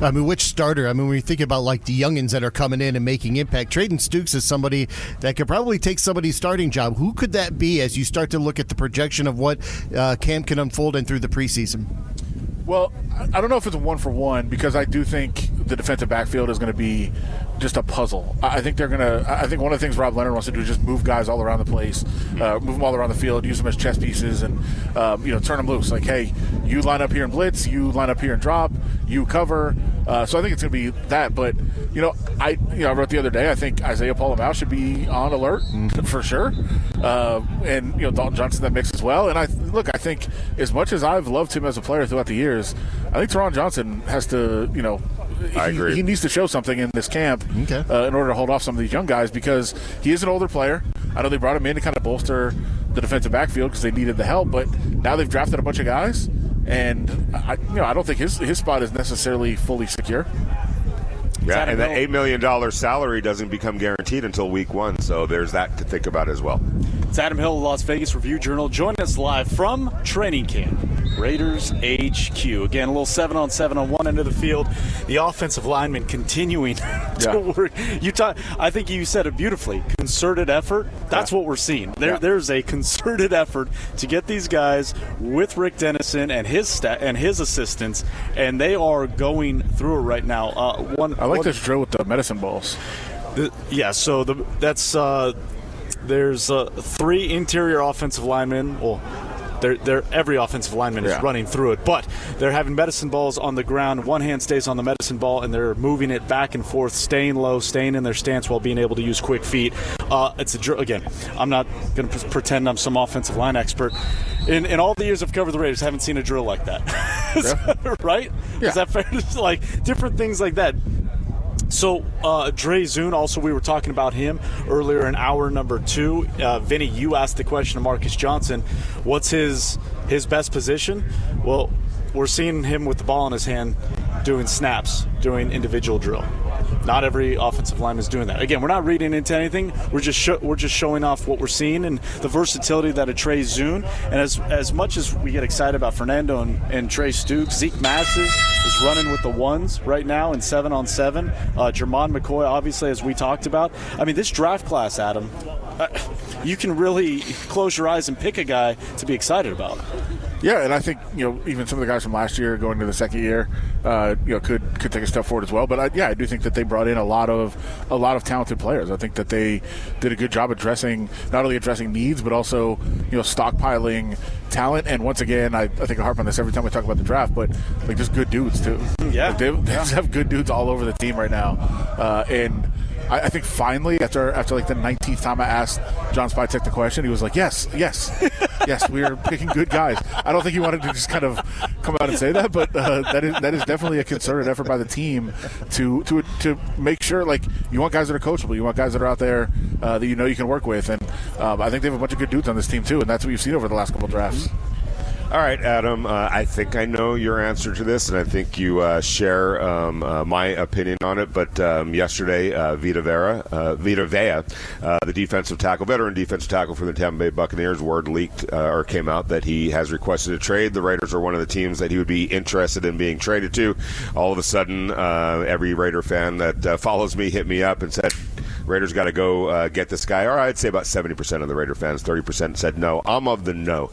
I mean, which starter? I mean, when you think about like the youngins that are coming in and making impact, trading Stukes is somebody that could probably take somebody's starting job. Who could that be as you start to look at the projection of what camp can unfold in through the preseason? Well, I don't know if it's a 1-for-1 because I do think the defensive backfield is going to be just a puzzle. I think one of the things Rob Leonard wants to do is just move guys all around the place, move them all around the field, use them as chess pieces, and turn them loose. Like, hey, you line up here and blitz, you line up here and drop, you cover. So I think it's going to be that. But I wrote the other day, I think Isaiah Paul-Amau should be on alert for sure, and Dalton Johnson that mix as well. And I think as much as I've loved him as a player throughout the years, I think Teron Johnson has to, I agree. He needs to show something in this camp in order to hold off some of these young guys because he is an older player. I know they brought him in to kind of bolster the defensive backfield because they needed the help, but now they've drafted a bunch of guys, and I don't think his spot is necessarily fully secure. Yeah, and the $8 million salary doesn't become guaranteed until week 1, so there's that to think about as well. It's Adam Hill, Las Vegas Review-Journal. Join us live from training camp, Raiders HQ. Again, a little 7-on-7 on one end of the field. The offensive linemen continuing to work. I think you said it beautifully. Concerted effort. That's what we're seeing. There's a concerted effort to get these guys with Rick Dennison and his assistants, and they are going through it right now. I like this drill with the medicine balls. There's 3 interior offensive linemen. Well, every offensive lineman is running through it, but they're having medicine balls on the ground. One hand stays on the medicine ball, and they're moving it back and forth, staying low, staying in their stance while being able to use quick feet. It's a drill. Again, I'm not going to pretend I'm some offensive line expert. In all the years I've covered the Raiders, I haven't seen a drill like that. Right? Yeah. Is that fair? Like different things like that. So, Dre Zune, also we were talking about him earlier in hour number 2. Vinny, you asked the question of Marcus Johnson, what's his best position? Well, we're seeing him with the ball in his hand doing snaps, doing individual drill. Not every offensive lineman is doing that. Again, we're not reading into anything. We're just showing off what we're seeing and the versatility that a Trey Zune. And as much as we get excited about Fernando and Trey Stukes, Zeke Masses is running with the ones right now in 7-on-7. Jermod McCoy, obviously, as we talked about. I mean, this draft class, Adam, you can really close your eyes and pick a guy to be excited about. Yeah, and I think even some of the guys from last year going to the second year, could take a step forward as well. But I do think that they brought in a lot of talented players. I think that they did a good job not only addressing needs, but also stockpiling talent. And once again, I think I harp on this every time we talk about the draft, but like just good dudes too. Yeah, they just have good dudes all over the team right now, and. I think finally, after like the 19th time I asked John Spytek the question, he was like, yes, we are picking good guys. I don't think he wanted to just kind of come out and say that, but that is definitely a concerted effort by the team to make sure, like, you want guys that are coachable, you want guys that are out there that you know you can work with, and I think they have a bunch of good dudes on this team too, and that's what you've seen over the last couple of drafts. All right, Adam, I think I know your answer to this, and I think you share my opinion on it. But yesterday, Vita Vea, the veteran defensive tackle for the Tampa Bay Buccaneers, word leaked or came out that he has requested a trade. The Raiders are one of the teams that he would be interested in being traded to. All of a sudden, every Raider fan that follows me hit me up and said, Raiders got to go get this guy. Or I'd say about 70% of the Raider fans, 30% said no. I'm of the no.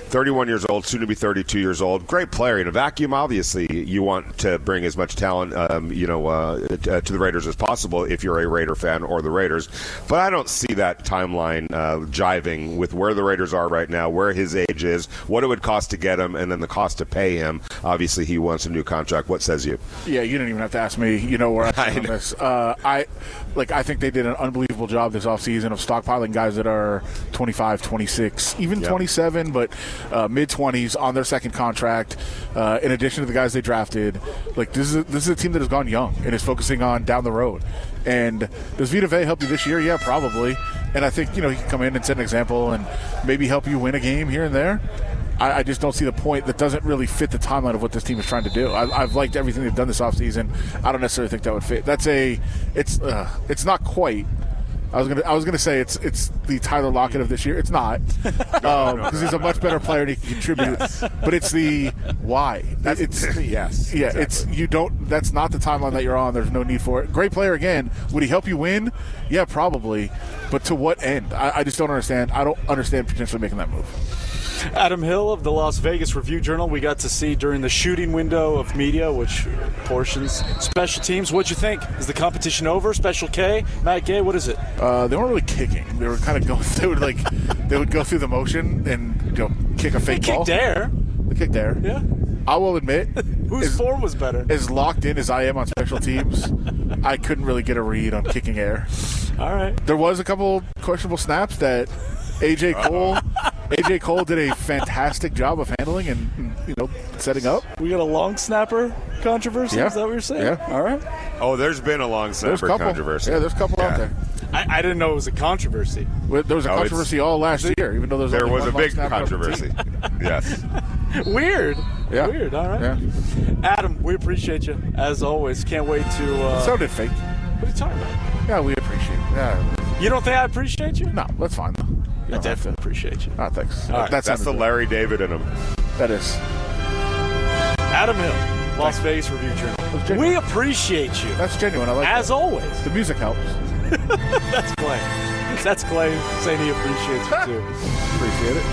31 years old, soon to be 32 years old. Great player. In a vacuum, obviously, you want to bring as much talent, to the Raiders as possible if you're a Raider fan or the Raiders. But I don't see that timeline jiving with where the Raiders are right now, where his age is, what it would cost to get him, and then the cost to pay him. Obviously, he wants a new contract. What says you? Yeah, you didn't even have to ask me. You know where I'm on this. I think they did an unbelievable job this offseason of stockpiling guys that are 25, 26, even 27, but mid-20s on their second contract, in addition to the guys they drafted. Like, this is a team that has gone young and is focusing on down the road. And does Vita Vea help you this year? Yeah, probably. And I think, he can come in and set an example and maybe help you win a game here and there. I just don't see the point. That doesn't really fit the timeline of what this team is trying to do. I've liked everything they've done this offseason. I don't necessarily think that would fit. It's not quite. I was gonna say it's the Tyler Lockett of this year. It's not, because he's a much better player and he can contribute. But it's the why. Yes. Yeah. Exactly. It's you don't. That's not the timeline that you're on. There's no need for it. Great player again. Would he help you win? Yeah, probably. But to what end? I just don't understand. I don't understand potentially making that move. Adam Hill of the Las Vegas Review-Journal, we got to see during the shooting window of media, which portions special teams. What'd you think? Is the competition over? Special K, Matt Gay, what is it? They weren't really kicking. They were kind of going. They would go through the motion and kick a fake ball. They kicked there. Yeah. I will admit, whose form was better? As locked in as I am on special teams, I couldn't really get a read on kicking air. All right. There was a couple questionable snaps that AJ Cole did a fantastic job of handling and setting up. We got a long snapper controversy. Yeah. Is that what you're saying? Yeah. All right. Oh, there's been a long snapper controversy. Yeah, there's a couple out there. I didn't know it was a controversy. There was a controversy all last year, even though there was a big controversy. Yes. Weird. Yeah. Weird. All right. Yeah. Adam, we appreciate you as always. Can't wait to. So did fake. What are you talking about? Yeah, we appreciate it. Yeah. You don't think I appreciate you? No, that's fine though. I definitely appreciate you. Ah, thanks. All right. That's the Larry David in him. That is. Adam Hill, Las Vegas Review-Journal. We appreciate you. That's genuine. I like as that. always. The music helps. That's Clay. That's Clay saying he appreciates you too. Appreciate it.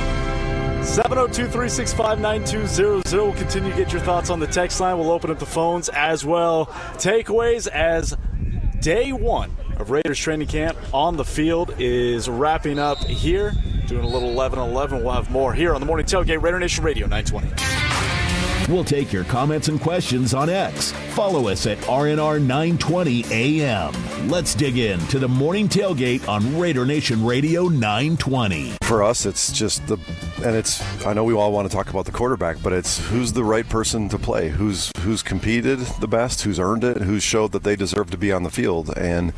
702-365-9200. We'll continue to get your thoughts on the text line. We'll open up the phones as well. Takeaways as day one of Raiders training camp on the field is wrapping up here. Doing a little 11-11. We'll have more here on the Morning Tailgate, Raider Nation Radio 920. We'll take your comments and questions on X. Follow us at RNR 920 AM. Let's dig in to the Morning Tailgate on Raider Nation Radio 920. For us, it's just I know we all want to talk about the quarterback, but it's who's the right person to play, who's competed the best, who's earned it, who's showed that they deserve to be on the field. And,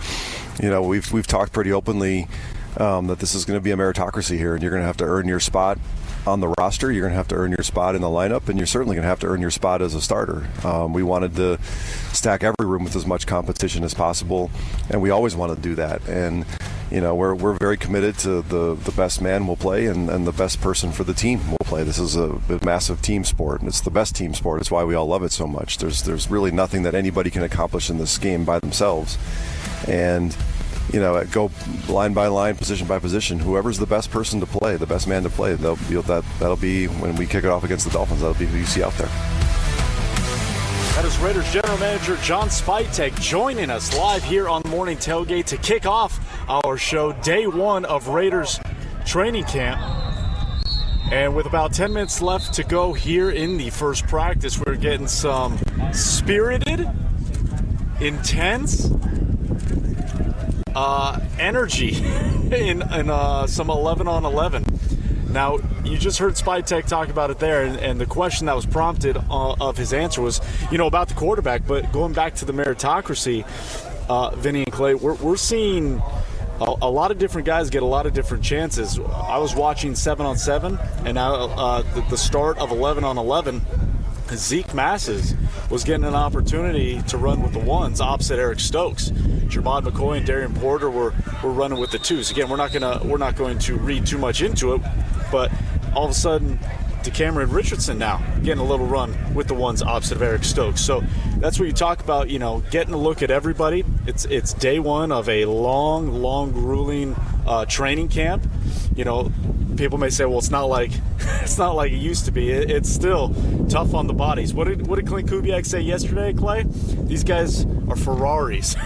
we've talked pretty openly that this is going to be a meritocracy here, and you're going to have to earn your spot on the roster. You're going to have to earn your spot in the lineup, and you're certainly going to have to earn your spot as a starter. We wanted to stack every room with as much competition as possible, and we always want to do that. And we're very committed to the best man will play and the best person for the team will play. This is a massive team sport, and it's the best team sport. It's why we all love it so much. There's really nothing that anybody can accomplish in this game by themselves. And go line by line, position by position. Whoever's the best person to play, the best man to play, that'll be when we kick it off against the Dolphins. That'll be who you see out there. That is Raiders General Manager John Spytek joining us live here on the Morning Tailgate to kick off our show, day one of Raiders training camp. And with about 10 minutes left to go here in the first practice, we're getting some spirited, intense energy in some 11-on-11 Now, you just heard Spytek talk about it there, and the question that was prompted of his answer was, about the quarterback. But going back to the meritocracy, Vinny and Clay, we're seeing a lot of different guys get a lot of different chances. I was watching 7-on-7, and now the start of 11-on-11, Zeke Masses was getting an opportunity to run with the ones opposite Eric Stukes. Jermod, McCoy, and Darien Porter were running with the twos. Again, we're not going to read too much into it, but all of a sudden, DeCameron Richardson now getting a little run with the ones opposite of Eric Stokes. So that's what you talk about, getting a look at everybody. It's day one of a long, grueling training camp. People may say, well, it's not like it used to be. It's still tough on the bodies. What did Clint Kubiak say yesterday, Clay? These guys are Ferraris.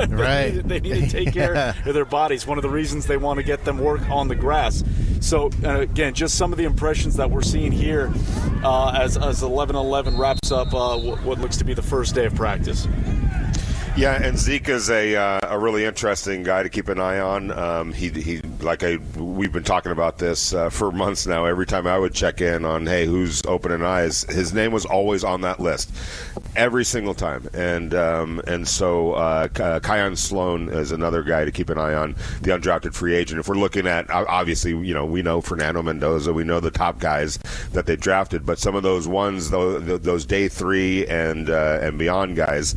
Right. They need to take care of their bodies. One of the reasons they want to get them work on the grass. So, again, just some of the impressions that we're seeing here as 11-11 wraps up what looks to be the first day of practice. Yeah, and Zeke is a really interesting guy to keep an eye on. We've been talking about this for months now. Every time I would check in on, hey, who's opening eyes, his name was always on that list, every single time. And so Kion Sloan is another guy to keep an eye on, the undrafted free agent. If we're looking at, obviously, we know Fernando Mendoza, we know the top guys that they drafted, but some of those ones, those day three and beyond guys,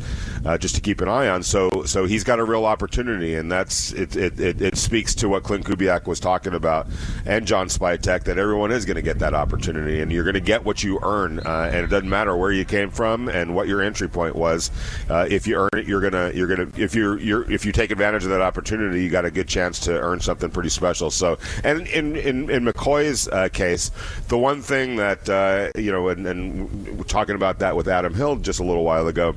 just to keep an eye on. So he's got a real opportunity, and that's it speaks to what Clint Kubiak was talking about, and John Spytek, that everyone is going to get that opportunity, and you're going to get what you earn, and it doesn't matter where you came from and what your entry point was. If you earn it, if you take advantage of that opportunity, you got a good chance to earn something pretty special. So, and in McCoy's case, the one thing that and we're talking about that with Adam Hill just a little while ago.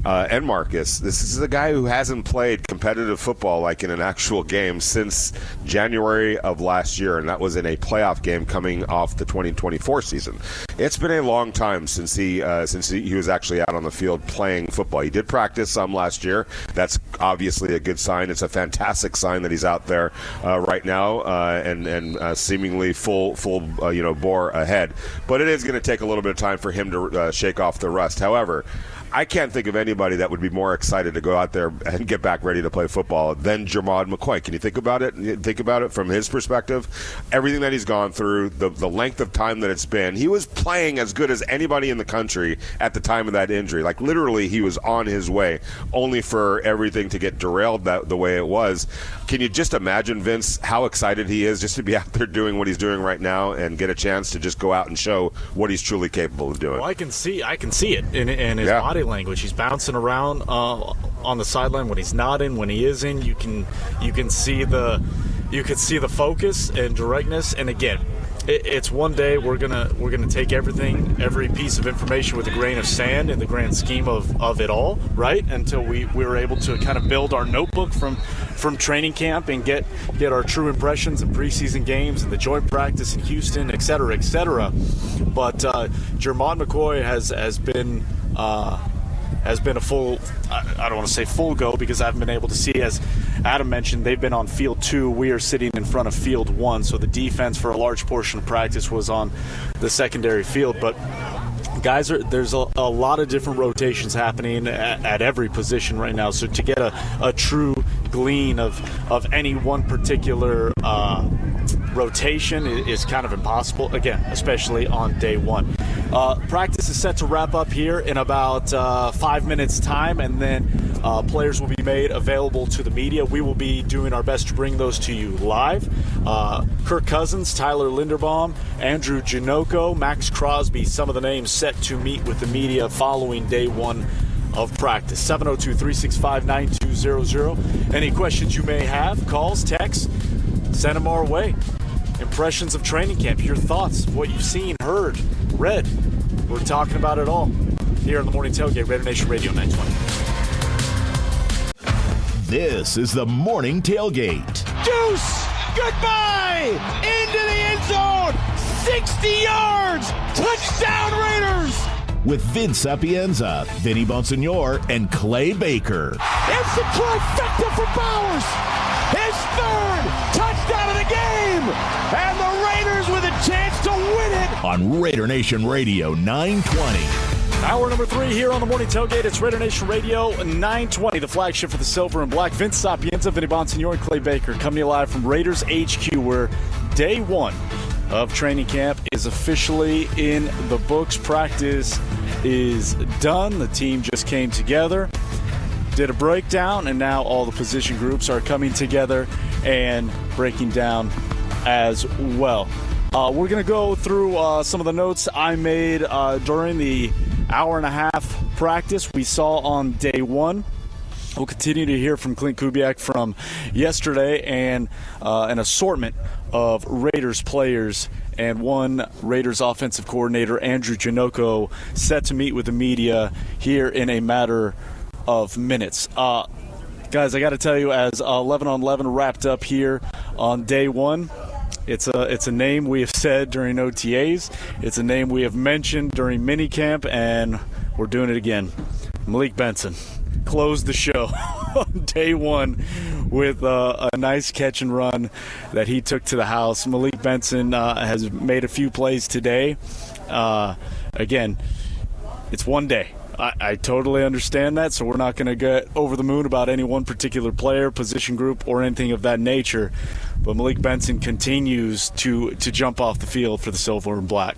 And Marcus, this is a guy who hasn't played competitive football like in an actual game since January of last year, and that was in a playoff game coming off the 2024 season. It's been a long time since he was actually out on the field playing football. He did practice some last year. That's obviously a good sign. It's a fantastic sign that he's out there right now and seemingly full bore ahead. But it is going to take a little bit of time for him to shake off the rust. However, I can't think of anybody that would be more excited to go out there and get back ready to play football than Jermod McCoy. Can you think about it? Think about it from his perspective. Everything that he's gone through, the length of time that it's been. He was playing as good as anybody in the country at the time of that injury. Like, literally, he was on his way, only for everything to get derailed the way it was. Can you just imagine, Vince, how excited he is just to be out there doing what he's doing right now and get a chance to just go out and show what he's truly capable of doing? Well, I can see it in his body language. He's bouncing around on the sideline when he's not in. When he is in, you can see the focus and directness. And again, it's one day we're gonna take every piece of information with a grain of sand in the grand scheme of it all, right? Until we were able to kind of build our notebook from training camp and get our true impressions of preseason games and the joint practice in Houston, et cetera, et cetera. But Jermod McCoy has been a full, I don't want to say full go because I haven't been able to see. As Adam mentioned, they've been on field 2. We are sitting in front of field 1. So the defense for a large portion of practice was on the secondary field. But guys, there's a lot of different rotations happening at every position right now. So to get a true glean of any one particular rotation is kind of impossible, again, especially on day one. Practice is set to wrap up here in about 5 minutes time, and then players will be made available to the media. We will be doing our best to bring those to you live. Kirk Cousins, Tyler Linderbaum, Andrew Janocko, Max Crosby, some of the names set to meet with the media following day one of practice. 702-365-9200. Any questions you may have, calls, texts, send them our way. Impressions of training camp, your thoughts, what you've seen, heard, read. We're talking about it all here on the Morning Tailgate, Raider Nation Radio 920. This is the Morning Tailgate. Deuce! Goodbye! Into the end zone! 60 yards! Touchdown Raiders! With Vince Sapienza, Vinny Bonsignore, and Clay Baker. It's the trifecta for Bowers! His third touchdown of the game! And the Raiders with chance to win it. On Raider Nation Radio 920. Hour number 3 here on the Morning Tailgate. It's Raider Nation Radio 920, the flagship for the Silver and Black. Vince Sapienza, Vinny Bonsignore, and Clay Baker coming to you live from Raiders HQ, where day 1 of training camp is officially in the books. Practice is done. The team just came together, did a breakdown, and now all the position groups are coming together and breaking down as well. We're going to go through some of the notes I made during the hour and a half practice we saw on day 1. We'll continue to hear from Clint Kubiak from yesterday and an assortment of Raiders players, and one Raiders offensive coordinator, Andrew Janocko, set to meet with the media here in a matter of minutes. Guys, I got to tell you, as 11 on 11 wrapped up here on day 1, it's a name we have said during OTAs. It's a name we have mentioned during minicamp, and we're doing it again. Malik Benson closed the show on day 1 with a nice catch and run that he took to the house. Malik Benson has made a few plays today. Again, it's one day. I totally understand that, so we're not going to get over the moon about any one particular player, position group, or anything of that nature. But Malik Benson continues to jump off the field for the Silver and Black.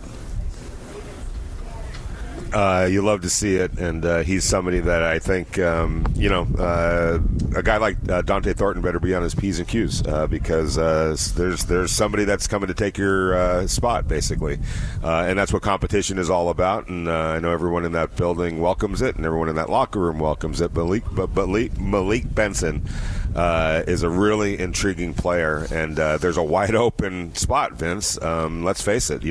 You love to see it, and he's somebody that I think, a guy like Dante Thornton better be on his P's and Q's because there's somebody that's coming to take your spot, basically. And that's what competition is all about, and I know everyone in that building welcomes it, and everyone in that locker room welcomes it. But Malik Benson is a really intriguing player, and there's a wide open spot, Vince. Let's face it,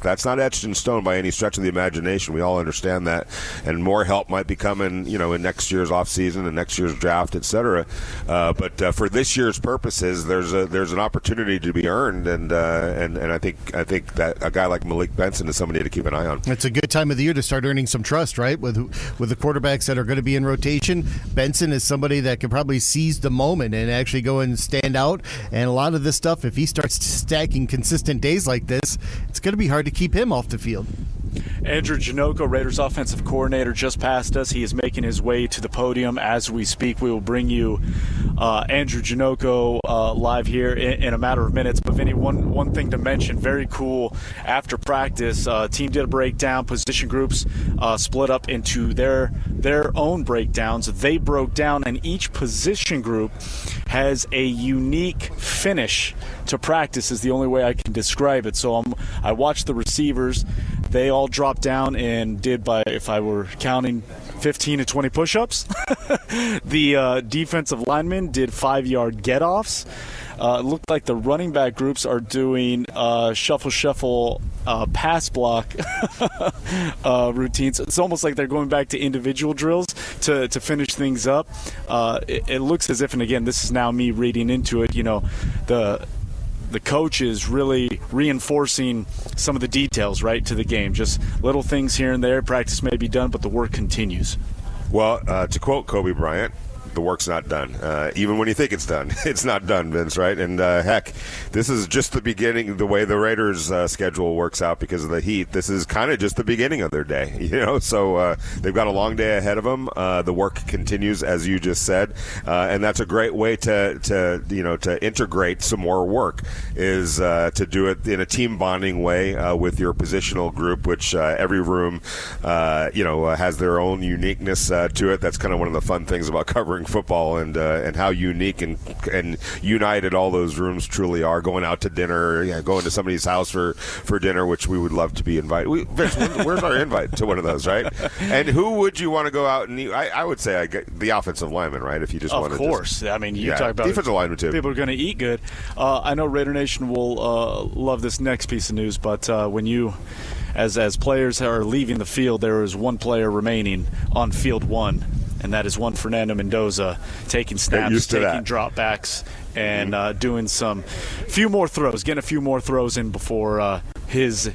that's not etched in stone by any stretch of the imagination. We all understand that, and more help might be coming, in next year's offseason and next year's draft, etc. But for this year's purposes, there's an opportunity to be earned, and I think that a guy like Malik Benson is somebody to keep an eye on. It's a good time of the year to start earning some trust, right? With the quarterbacks that are going to be in rotation, Benson is somebody that can probably seize the moment and actually go and stand out. And a lot of this stuff, if he starts stacking consistent days like this, it's going to be hard to keep him off the field. Andrew Janocko, Raiders offensive coordinator, just passed us. He is making his way to the podium as we speak. We will bring you Andrew Janocko live here in a matter of minutes. But Vinny, one thing to mention, very cool. After practice, team did a breakdown. Position groups split up into their own breakdowns. They broke down, and each position group has a unique finish to practice, is the only way I can describe it. So I watched the receivers. They all dropped down and did, by, if I were counting, 15 to 20 push-ups. The defensive linemen did 5-yard get-offs. It looked like the running back groups are doing shuffle pass block routines. It's almost like they're going back to individual drills to finish things up. It looks as if, and again, this is now me reading into it, the coach is really reinforcing some of the details, right, to the game. Just little things here and there. Practice may be done, but the work continues. Well, to quote Kobe Bryant, the work's not done. Even when you think it's done, it's not done, Vince, right? And heck, this is just the beginning, the way the Raiders' schedule works out because of the heat. This is kind of just the beginning of their day, So they've got a long day ahead of them. The work continues, as you just said, and that's a great way to integrate some more work, is to do it in a team bonding way with your positional group, which every room, has their own uniqueness to it. That's kind of one of the fun things about covering football and how unique and united all those rooms truly are. Going out to dinner, going to somebody's house for dinner, which we would love to be invited. Vince, where's our invite to one of those, right? And who would you want to go out and eat? I would say the offensive lineman, right? If you just want to. Of course. I mean, you talk about defensive lineman too. People are going to eat good. I know Raider Nation will love this next piece of news, but when you, as players are leaving the field, there is one player remaining on field one. And that is one Fernando Mendoza taking snaps, taking dropbacks, and doing few more throws, getting a few more throws in before his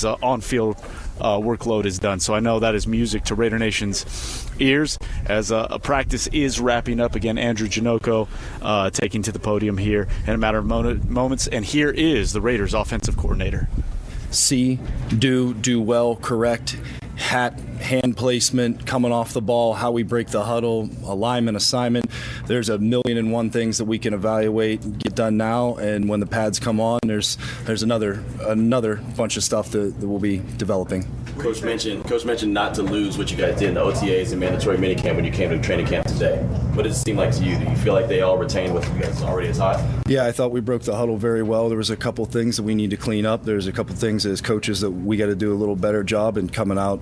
on-field workload is done. So I know that is music to Raider Nation's ears as a practice is wrapping up. Again, Andrew Janocko taking to the podium here in a matter of moments. And here is the Raiders offensive coordinator. see, do well, correct. Hand placement, coming off the ball, how we break the huddle, alignment, assignment. There's a million and one things that we can evaluate, get done now, and when the pads come on, there's another bunch of stuff that we'll be developing. Coach mentioned not to lose what you guys did in the OTAs and mandatory minicamp when you came to training camp today. What does it seem like to you? Do you feel like they all retained what you guys already taught? Yeah, I thought we broke the huddle very well. There was a couple things that we need to clean up. There's a couple things as coaches that we got to do a little better job in coming out,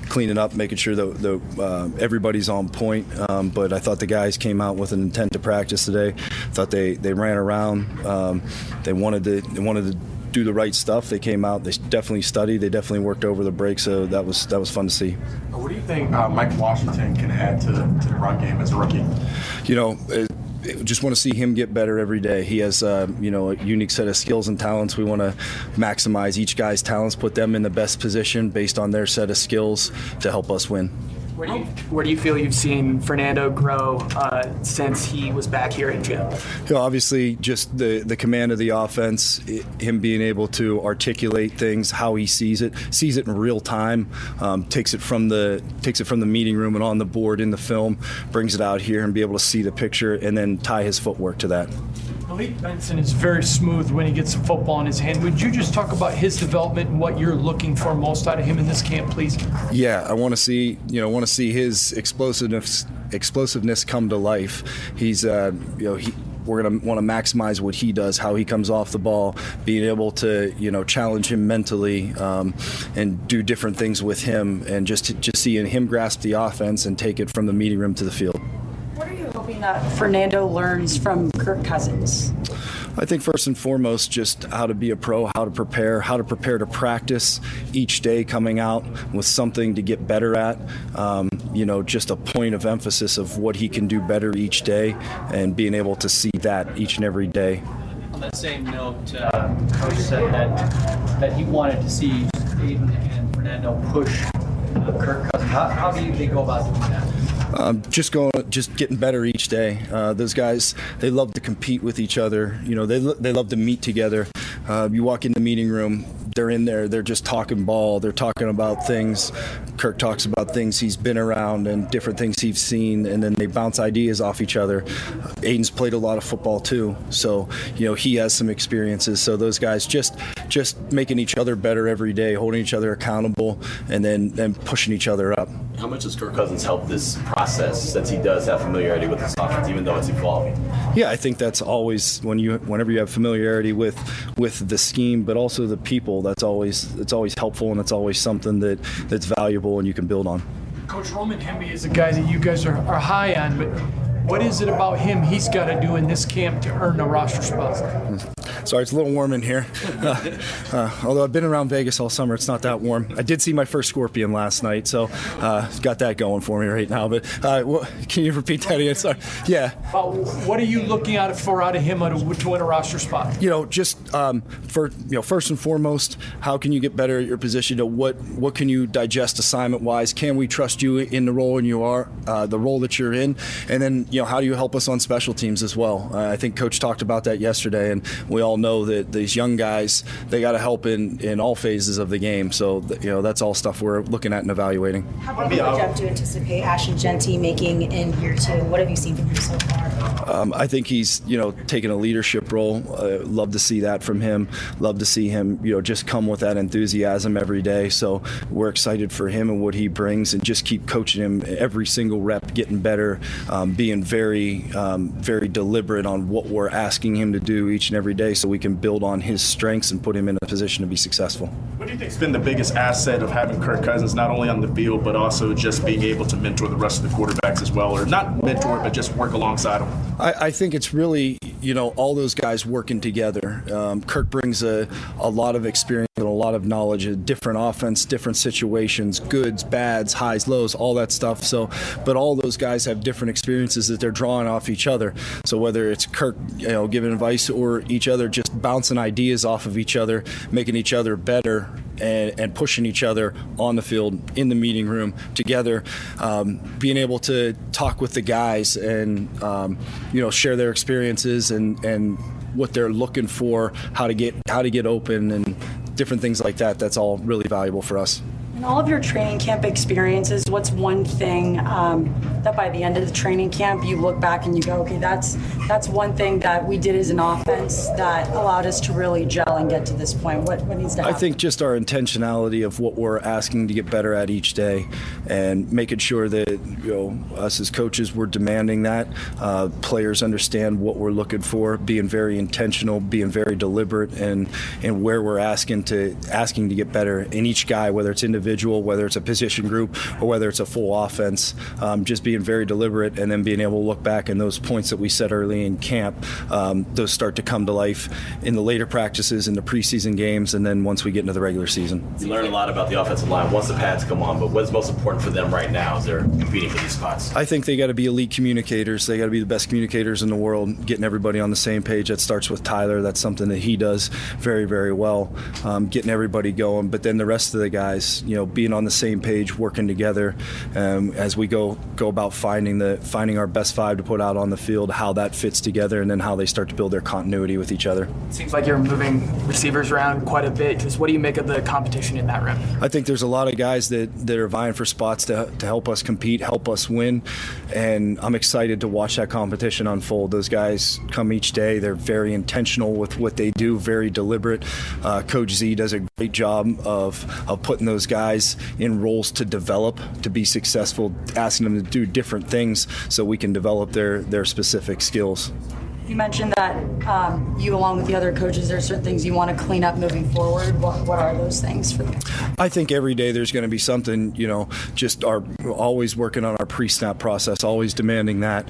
cleaning up, making sure that everybody's on point. But I thought the guys came out with an intent to practice today. Thought they ran around. They wanted to do the right stuff. They came out. They definitely studied. They definitely worked over the break. So that was fun to see. What do you think Mike Washington can add to the run game as a rookie? Just want to see him get better every day. He has, a unique set of skills and talents. We want to maximize each guy's talents, put them in the best position based on their set of skills to help us win. Where do you feel you've seen Fernando grow since he was back here in gym? Obviously, just the command of the offense, him being able to articulate things, how he sees it in real time, takes it from the meeting room and on the board in the film, brings it out here and be able to see the picture and then tie his footwork to that. Malik Benson is very smooth when he gets the football in his hand. Would you just talk about his development and what you're looking for most out of him in this camp, please? Yeah, I want to see his explosiveness come to life. He's we're going to want to maximize what he does, how he comes off the ball, being able to, challenge him mentally and do different things with him, and just seeing him grasp the offense and take it from the meeting room to the field. What are you hoping that Fernando learns from Kirk Cousins? I think first and foremost, just how to be a pro, how to prepare to practice each day, coming out with something to get better at, just a point of emphasis of what he can do better each day and being able to see that each and every day. On that same note, Coach said that he wanted to see Aiden and Fernando push Kirk Cousins. How do they go about doing that? Just getting better each day. Those guys, they love to compete with each other. They love to meet together. You walk in the meeting room, they're in there, they're just talking ball, they're talking about things. Kirk talks about things he's been around and different things he's seen, and then they bounce ideas off each other. Aiden's played a lot of football too, so he has some experiences. So those guys just making each other better every day, holding each other accountable, and then pushing each other up. How much does Kirk Cousins help this process, since he does have familiarity with this offense, even though it's evolving? Yeah, I think that's always whenever you have familiarity with the scheme, but also the people. It's always helpful, and it's always something that's valuable and you can build on. Coach Roman Hemby is a guy that you guys are high on, but what is it about him he's got to do in this camp to earn a roster spot? Sorry, it's a little warm in here. Although I've been around Vegas all summer, it's not that warm. I did see my first scorpion last night, so got that going for me right now. But can you repeat that again? Sorry. Yeah. What are you looking for out of him to win a roster spot? First and foremost, how can you get better at your position? What can you digest assignment-wise? Can we trust you in the role the role that you're in? And then, how do you help us on special teams as well? I think Coach talked about that yesterday, and we all know that these young guys, they got to help in all phases of the game. So, that's all stuff we're looking at and evaluating. How about Jeff, do you anticipate Ashton Genty making in year two? What have you seen from him so far? I think he's, taking a leadership role. Love to see that from him. Love to see him, just come with that enthusiasm every day. So we're excited for him and what he brings, and just keep coaching him every single rep, getting better, being very, very deliberate on what we're asking him to do each and every day, so we can build on his strengths and put him in a position to be successful. What do you think has been the biggest asset of having Kirk Cousins, not only on the field, but also just being able to mentor the rest of the quarterbacks as well, or not mentor, but just work alongside them? I think it's really, all those guys working together. Kirk brings a lot of experience and a lot of knowledge, a different offense, different situations, goods, bads, highs, lows, all that stuff. So, but all those guys have different experiences that they're drawing off each other. So whether it's Kirk, giving advice, or each other just bouncing ideas off of each other, making each other better, and pushing each other on the field, in the meeting room, together, being able to talk with the guys and share their experiences and what they're looking for, how to get open, and different things like that. That's all really valuable for us. In all of your training camp experiences, what's one thing that by the end of the training camp you look back and you go, okay, that's one thing that we did as an offense that allowed us to really gel and get to this point? What needs to happen? I think just our intentionality of what we're asking to get better at each day, and making sure that us as coaches, we're demanding that. Players understand what we're looking for, being very intentional, being very deliberate, and where we're asking to get better in each guy, whether it's individual, whether it's a position group, or whether it's a full offense. Just being very deliberate, and then being able to look back and those points that we set early in camp, those start to come to life in the later practices, in the preseason games, and then once we get into the regular season. You learn a lot about the offensive line once the pads come on, but what's most important for them right now as they're competing for these spots? I think they got to be elite communicators. They got to be the best communicators in the world, getting everybody on the same page. That starts with Tyler. That's something that he does very, very well, getting everybody going. But then the rest of the guys, being on the same page, working together as we go about finding our best five to put out on the field, how that fits together, and then how they start to build their continuity with each other. It seems like you're moving receivers around quite a bit. Just what do you make of the competition in that room? I think there's a lot of guys that are vying for spots to help us compete, help us win, and I'm excited to watch that competition unfold. Those guys come each day. They're very intentional with what they do, very deliberate. Coach Z does a great job of putting those guys in roles to develop, to be successful, asking them to do different things so we can develop their specific skills. You mentioned that you, along with the other coaches, there are certain things you want to clean up moving forward. What are those things for them? I think every day there's going to be something, just always working on our pre-snap process, always demanding that,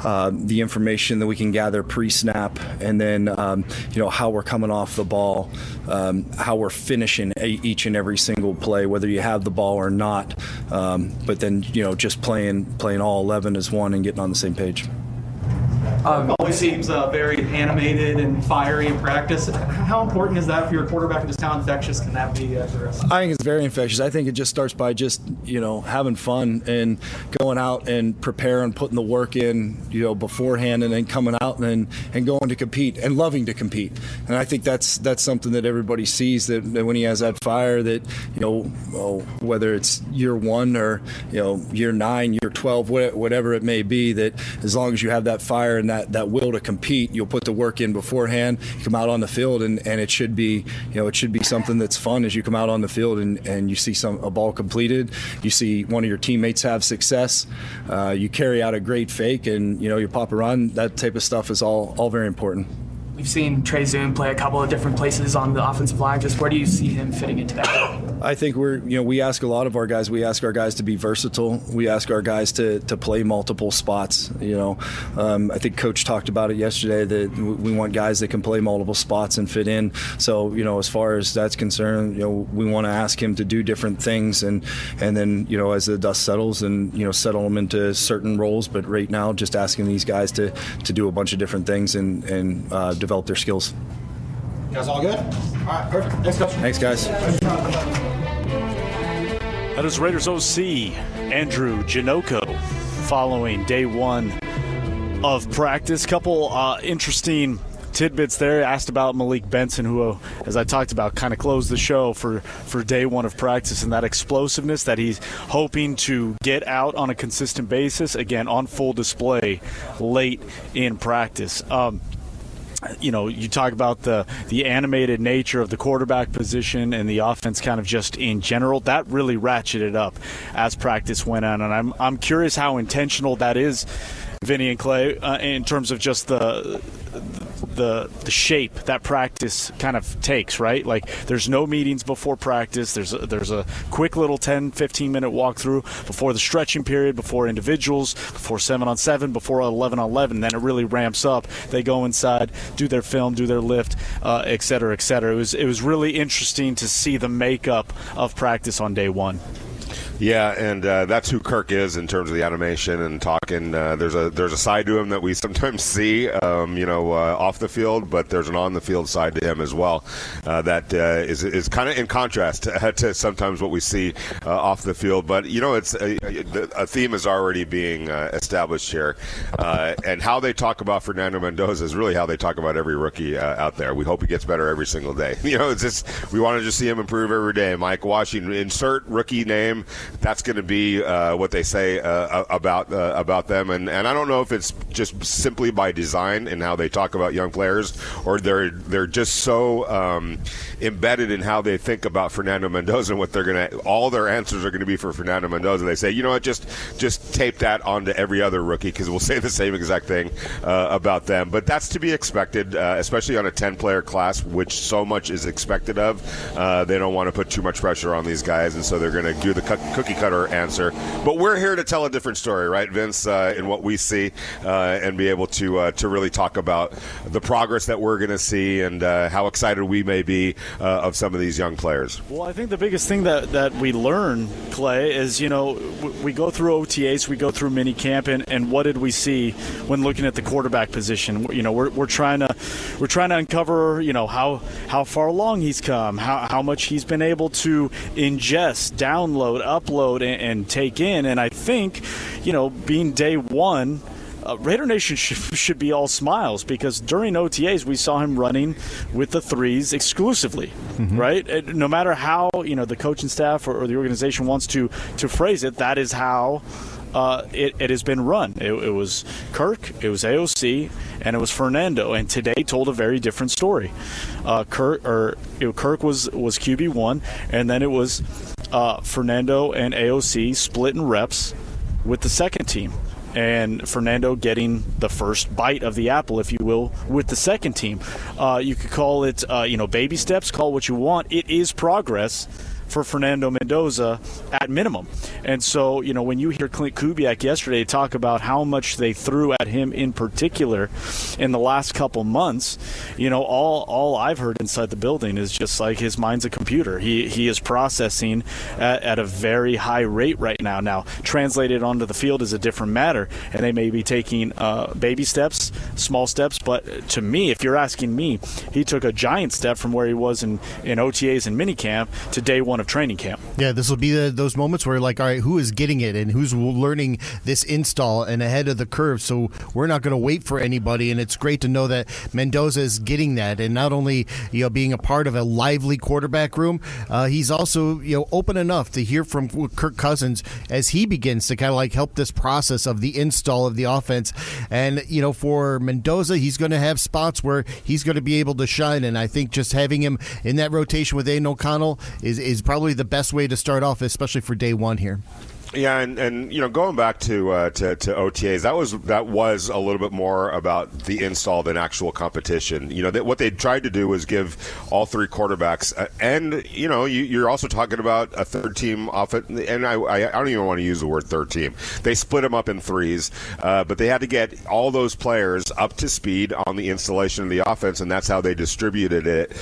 the information that we can gather pre-snap, and then, how we're coming off the ball, how we're finishing each and every single play, whether you have the ball or not, but then, just playing all 11 as one and getting on the same page. Always seems very animated and fiery in practice. How important is that for your quarterback, and just how infectious can that be for the rest of the I think it's very infectious. I think it just starts by just, having fun and going out and preparing, putting the work in, beforehand, and then coming out and going to compete and loving to compete. And I think that's something that everybody sees, that when he has that fire, that, whether it's year one or, year 9, year 12, whatever it may be, that as long as you have that fire and that will to compete, you'll put the work in beforehand, you come out on the field, and it should be something that's fun as you come out on the field and you see a ball completed, you see one of your teammates have success, you carry out a great fake, and you pop a run. That type of stuff is all very important. We've seen Trey Zoom play a couple of different places on the offensive line. Just where do you see him fitting into that? I think we ask a lot of our guys. We ask our guys to be versatile. We ask our guys to play multiple spots. I think Coach talked about it yesterday, that we want guys that can play multiple spots and fit in. So, as far as that's concerned, we want to ask him to do different things, and then, as the dust settles, and, settle them into certain roles. But right now, just asking these guys to do a bunch of different things and develop their skills. You guys all good? All right, perfect. Thanks, Coach. Thanks, guys. That is Raiders OC Andrew Janocko following day one of practice. Couple interesting tidbits there. Asked about Malik Benson, who, as I talked about, kind of closed the show for day one of practice, and that explosiveness that he's hoping to get out on a consistent basis, again, on full display late in practice. You talk about the animated nature of the quarterback position and the offense kind of just in general. That really ratcheted up as practice went on, and I'm curious how intentional that is, Vinny and Clay, in terms of just the shape that practice kind of takes, right? Like, there's no meetings before practice. There's a quick little 10-15 minute walkthrough before the stretching period, before individuals, before 7-on-7, before 11-on-11. Then it really ramps up. They go inside, do their film, do their lift, et cetera, et cetera. It was really interesting to see the makeup of practice on day one. Yeah, and that's who Kirk is in terms of the animation and talking. There's a side to him that we sometimes see, off the field, but there's an on the field side to him as well that is kind of in contrast to sometimes what we see off the field. But it's a theme is already being established here, and how they talk about Fernando Mendoza is really how they talk about every rookie out there. We hope he gets better every single day. It's just we want to just see him improve every day. Mike Washington, insert rookie name. That's going to be what they say about them, and I don't know if it's just simply by design in how they talk about young players, or they're just so embedded in how they think about Fernando Mendoza and what all their answers are going to be for Fernando Mendoza. They say, just tape that onto every other rookie because we'll say the same exact thing about them. But that's to be expected, especially on a 10-player class, which so much is expected of. They don't want to put too much pressure on these guys, and so they're going to do the cookie cutter answer. But we're here to tell a different story, right, Vince, in what we see, and be able to really talk about the progress that we're going to see and how excited we may be of some of these young players. Well, I think the biggest thing that we learn, Clay, is we go through OTAs, we go through minicamp, and what did we see when looking at the quarterback position? We're trying to uncover how far along he's come, how much he's been able to ingest, download, upload, and take in. And I think, being day one, Raider Nation should be all smiles because during OTAs we saw him running with the threes exclusively, right? No matter how the coaching staff or the organization wants to phrase it, that is how it has been run. It was Kirk, it was AOC, and it was Fernando. And today told a very different story. Kirk was QB1, and then it was Fernando and AOC splitting reps with the second team. And Fernando getting the first bite of the apple, if you will, with the second team. You could call it, baby steps, call it what you want. It is progress for Fernando Mendoza at minimum. And so, when you hear Clint Kubiak yesterday talk about how much they threw at him in particular in the last couple months, all I've heard inside the building is just like his mind's a computer. He is processing at a very high rate right now. Now, translated onto the field is a different matter, and they may be taking baby steps, small steps, but to me, if you're asking me, he took a giant step from where he was in OTAs and minicamp to day one of training camp. Yeah, this will be those moments where all right, who is getting it and who's learning this install and ahead of the curve. So we're not going to wait for anybody, and it's great to know that Mendoza is getting that, and not only being a part of a lively quarterback room, he's also open enough to hear from Kirk Cousins as he begins to kind of help this process of the install of the offense. And for Mendoza, he's going to have spots where he's going to be able to shine, and I think just having him in that rotation with Aiden O'Connell is probably the best way to start off, especially for day one here. Yeah, and going back to OTAs, that was a little bit more about the install than actual competition. What they tried to do was give all three quarterbacks, and you're also talking about a third team offense. And I don't even want to use the word third team. They split them up in threes, but they had to get all those players up to speed on the installation of the offense, and that's how they distributed it.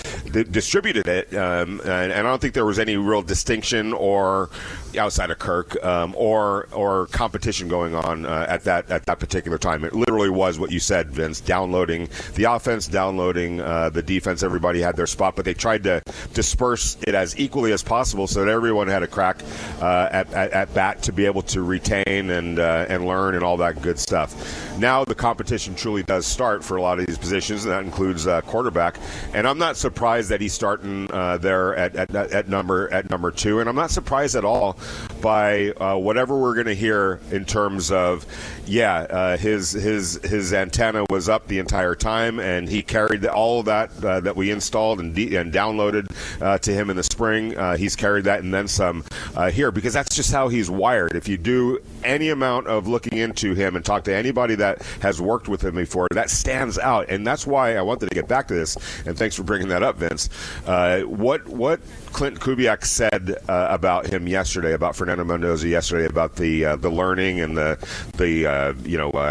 And I don't think there was any real distinction or outside of Kirk. Or competition going on at that particular time. It literally was what you said, Vince, downloading the offense, downloading the defense. Everybody had their spot, but they tried to disperse it as equally as possible so that everyone had a crack at bat to be able to retain and learn and all that good stuff. Now the competition truly does start for a lot of these positions, and that includes quarterback. And I'm not surprised that he's starting there at number 2, and I'm not surprised at all by whatever we're going to hear in terms of, his antenna was up the entire time, and he carried all of that we installed and downloaded to him in the spring. He's carried that and then some here, because that's just how he's wired. If you do any amount of looking into him and talk to anybody that has worked with him before, that stands out. And that's why I wanted to get back to this, and thanks for bringing that up, Vince. What Clint Kubiak said about him yesterday, about Fernando Mendoza yesterday, about the learning and the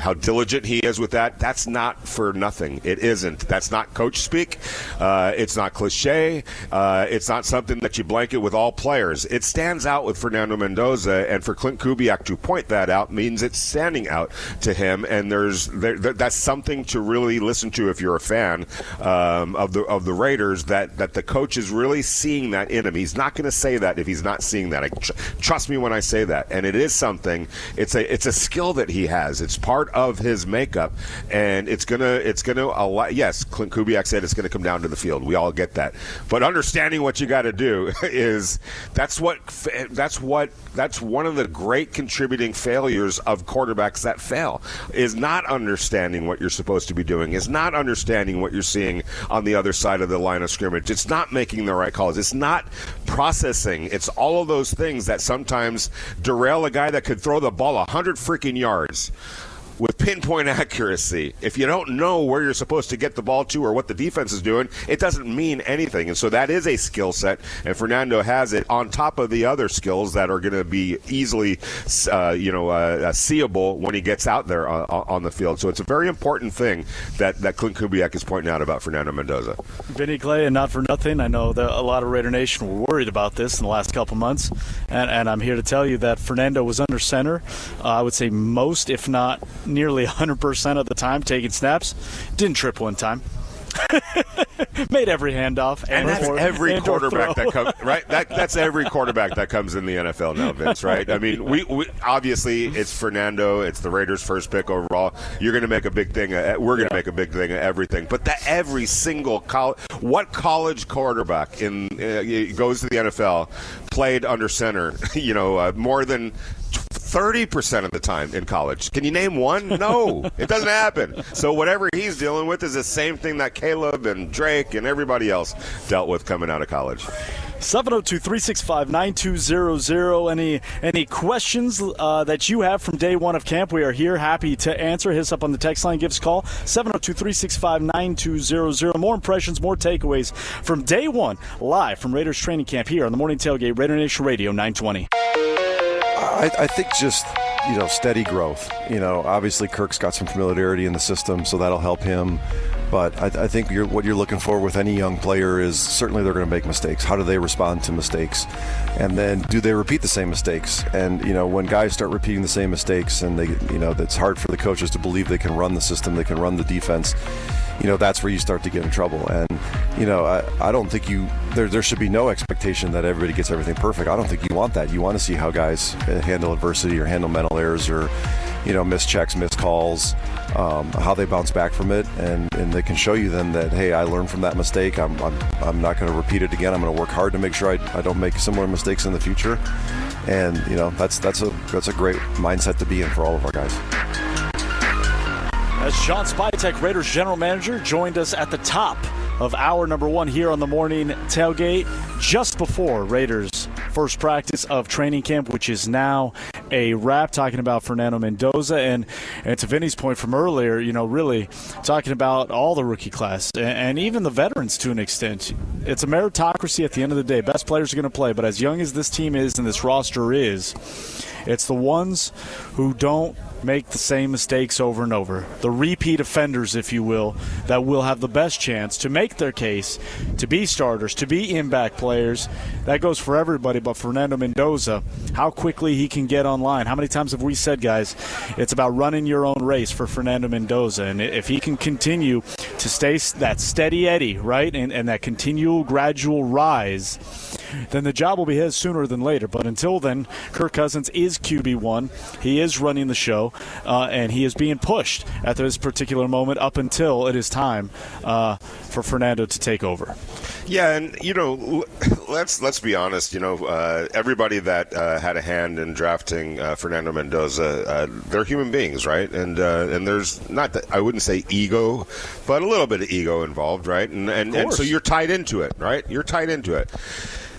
how diligent he is with that. That's not for nothing. It isn't. That's not coach speak. It's not cliche. It's not something that you blanket with all players. It stands out with Fernando Mendoza, and for Clint Kubiak to point that out means it's standing out to him. And that's something to really listen to if you're a fan of the Raiders. That the coach is really seeing that in him. He's not going to say that if he's not seeing that. Trust me when I say that. And it is something. It's a skill that he has. It's part of his makeup, and it's gonna allow. Yes, Clint Kubiak said it's going to come down to the field. We all get that. But understanding what you got to do is that's one of the great contributing failures of quarterbacks that fail is not understanding what you're supposed to be doing, is not understanding what you're seeing on the other side of the line of scrimmage. It's not making the right calls. It's not processing. It's all of those things that sometimes derail a guy that could throw the ball 100 freaking yards with pinpoint accuracy. If you don't know where you're supposed to get the ball to or what the defense is doing, it doesn't mean anything. And so that is a skill set, and Fernando has it on top of the other skills that are going to be easily seeable when he gets out there on the field. So it's a very important thing that Clint Kubiak is pointing out about Fernando Mendoza. Vinny, Clay, and not for nothing, I know that a lot of Raider Nation were worried about this in the last couple months, and I'm here to tell you that Fernando was under center, I would say most, if not nearly 100% of the time, taking snaps. Didn't trip one time. Made every handoff, and that's every quarterback that comes right. That's every quarterback that comes in the NFL now, Vince. Right? I mean, we obviously it's Fernando. It's the Raiders' first pick overall. You're going to make a big thing. We're going to make a big thing of everything. But every single college quarterback goes to the NFL played under center. More than 30% of the time in college. Can you name one? No, it doesn't happen. So whatever he's dealing with is the same thing that Caleb and Drake and everybody else dealt with coming out of college. 702-365-9200. Any questions that you have from day one of camp, we are here, happy to answer. Hit us up on the text line. Give us a call, 702-365-9200. More impressions, more takeaways from day one, live from Raiders training camp here on the Morning Tailgate, Raider Nation Radio 920. I think just, steady growth. Obviously Kirk's got some familiarity in the system, so that'll help him. But I think what you're looking for with any young player is certainly they're going to make mistakes. How do they respond to mistakes? And then do they repeat the same mistakes? And, when guys start repeating the same mistakes and it's hard for the coaches to believe they can run the system, they can run the defense, that's where you start to get in trouble. And, I don't think there should be no expectation that everybody gets everything perfect. I don't think you want that. You want to see how guys handle adversity or handle mental errors or, missed checks, missed calls, how they bounce back from it. And they can show you then that, hey, I learned from that mistake. I'm not going to repeat it again. I'm going to work hard to make sure I don't make similar mistakes in the future. And, that's a great mindset to be in for all of our guys. As John Spytek, Raiders General Manager, joined us at the top of hour number one here on the Morning Tailgate, just before Raiders' first practice of training camp, which is now a wrap, talking about Fernando Mendoza. And to Vinny's point from earlier, really talking about all the rookie class and even the veterans to an extent. It's a meritocracy at the end of the day. Best players are going to play, but as young as this team is and this roster is, it's the ones who don't make the same mistakes over and over, the repeat offenders, if you will, that will have the best chance to make their case, to be starters, to be impact players. That goes for everybody, but Fernando Mendoza, how quickly he can get online. How many times have we said, guys, it's about running your own race for Fernando Mendoza, and if he can continue to stay that steady Eddie, right, and that continual gradual rise, then the job will be his sooner than later. But until then, Kirk Cousins is QB1. He is running the show, and he is being pushed at this particular moment up until it is time for Fernando to take over. Yeah, and let's be honest. Everybody that had a hand in drafting Fernando Mendoza, they're human beings, right? And there's not that, I wouldn't say ego, but a little bit of ego involved, right? And so you're tied into it, right? You're tied into it.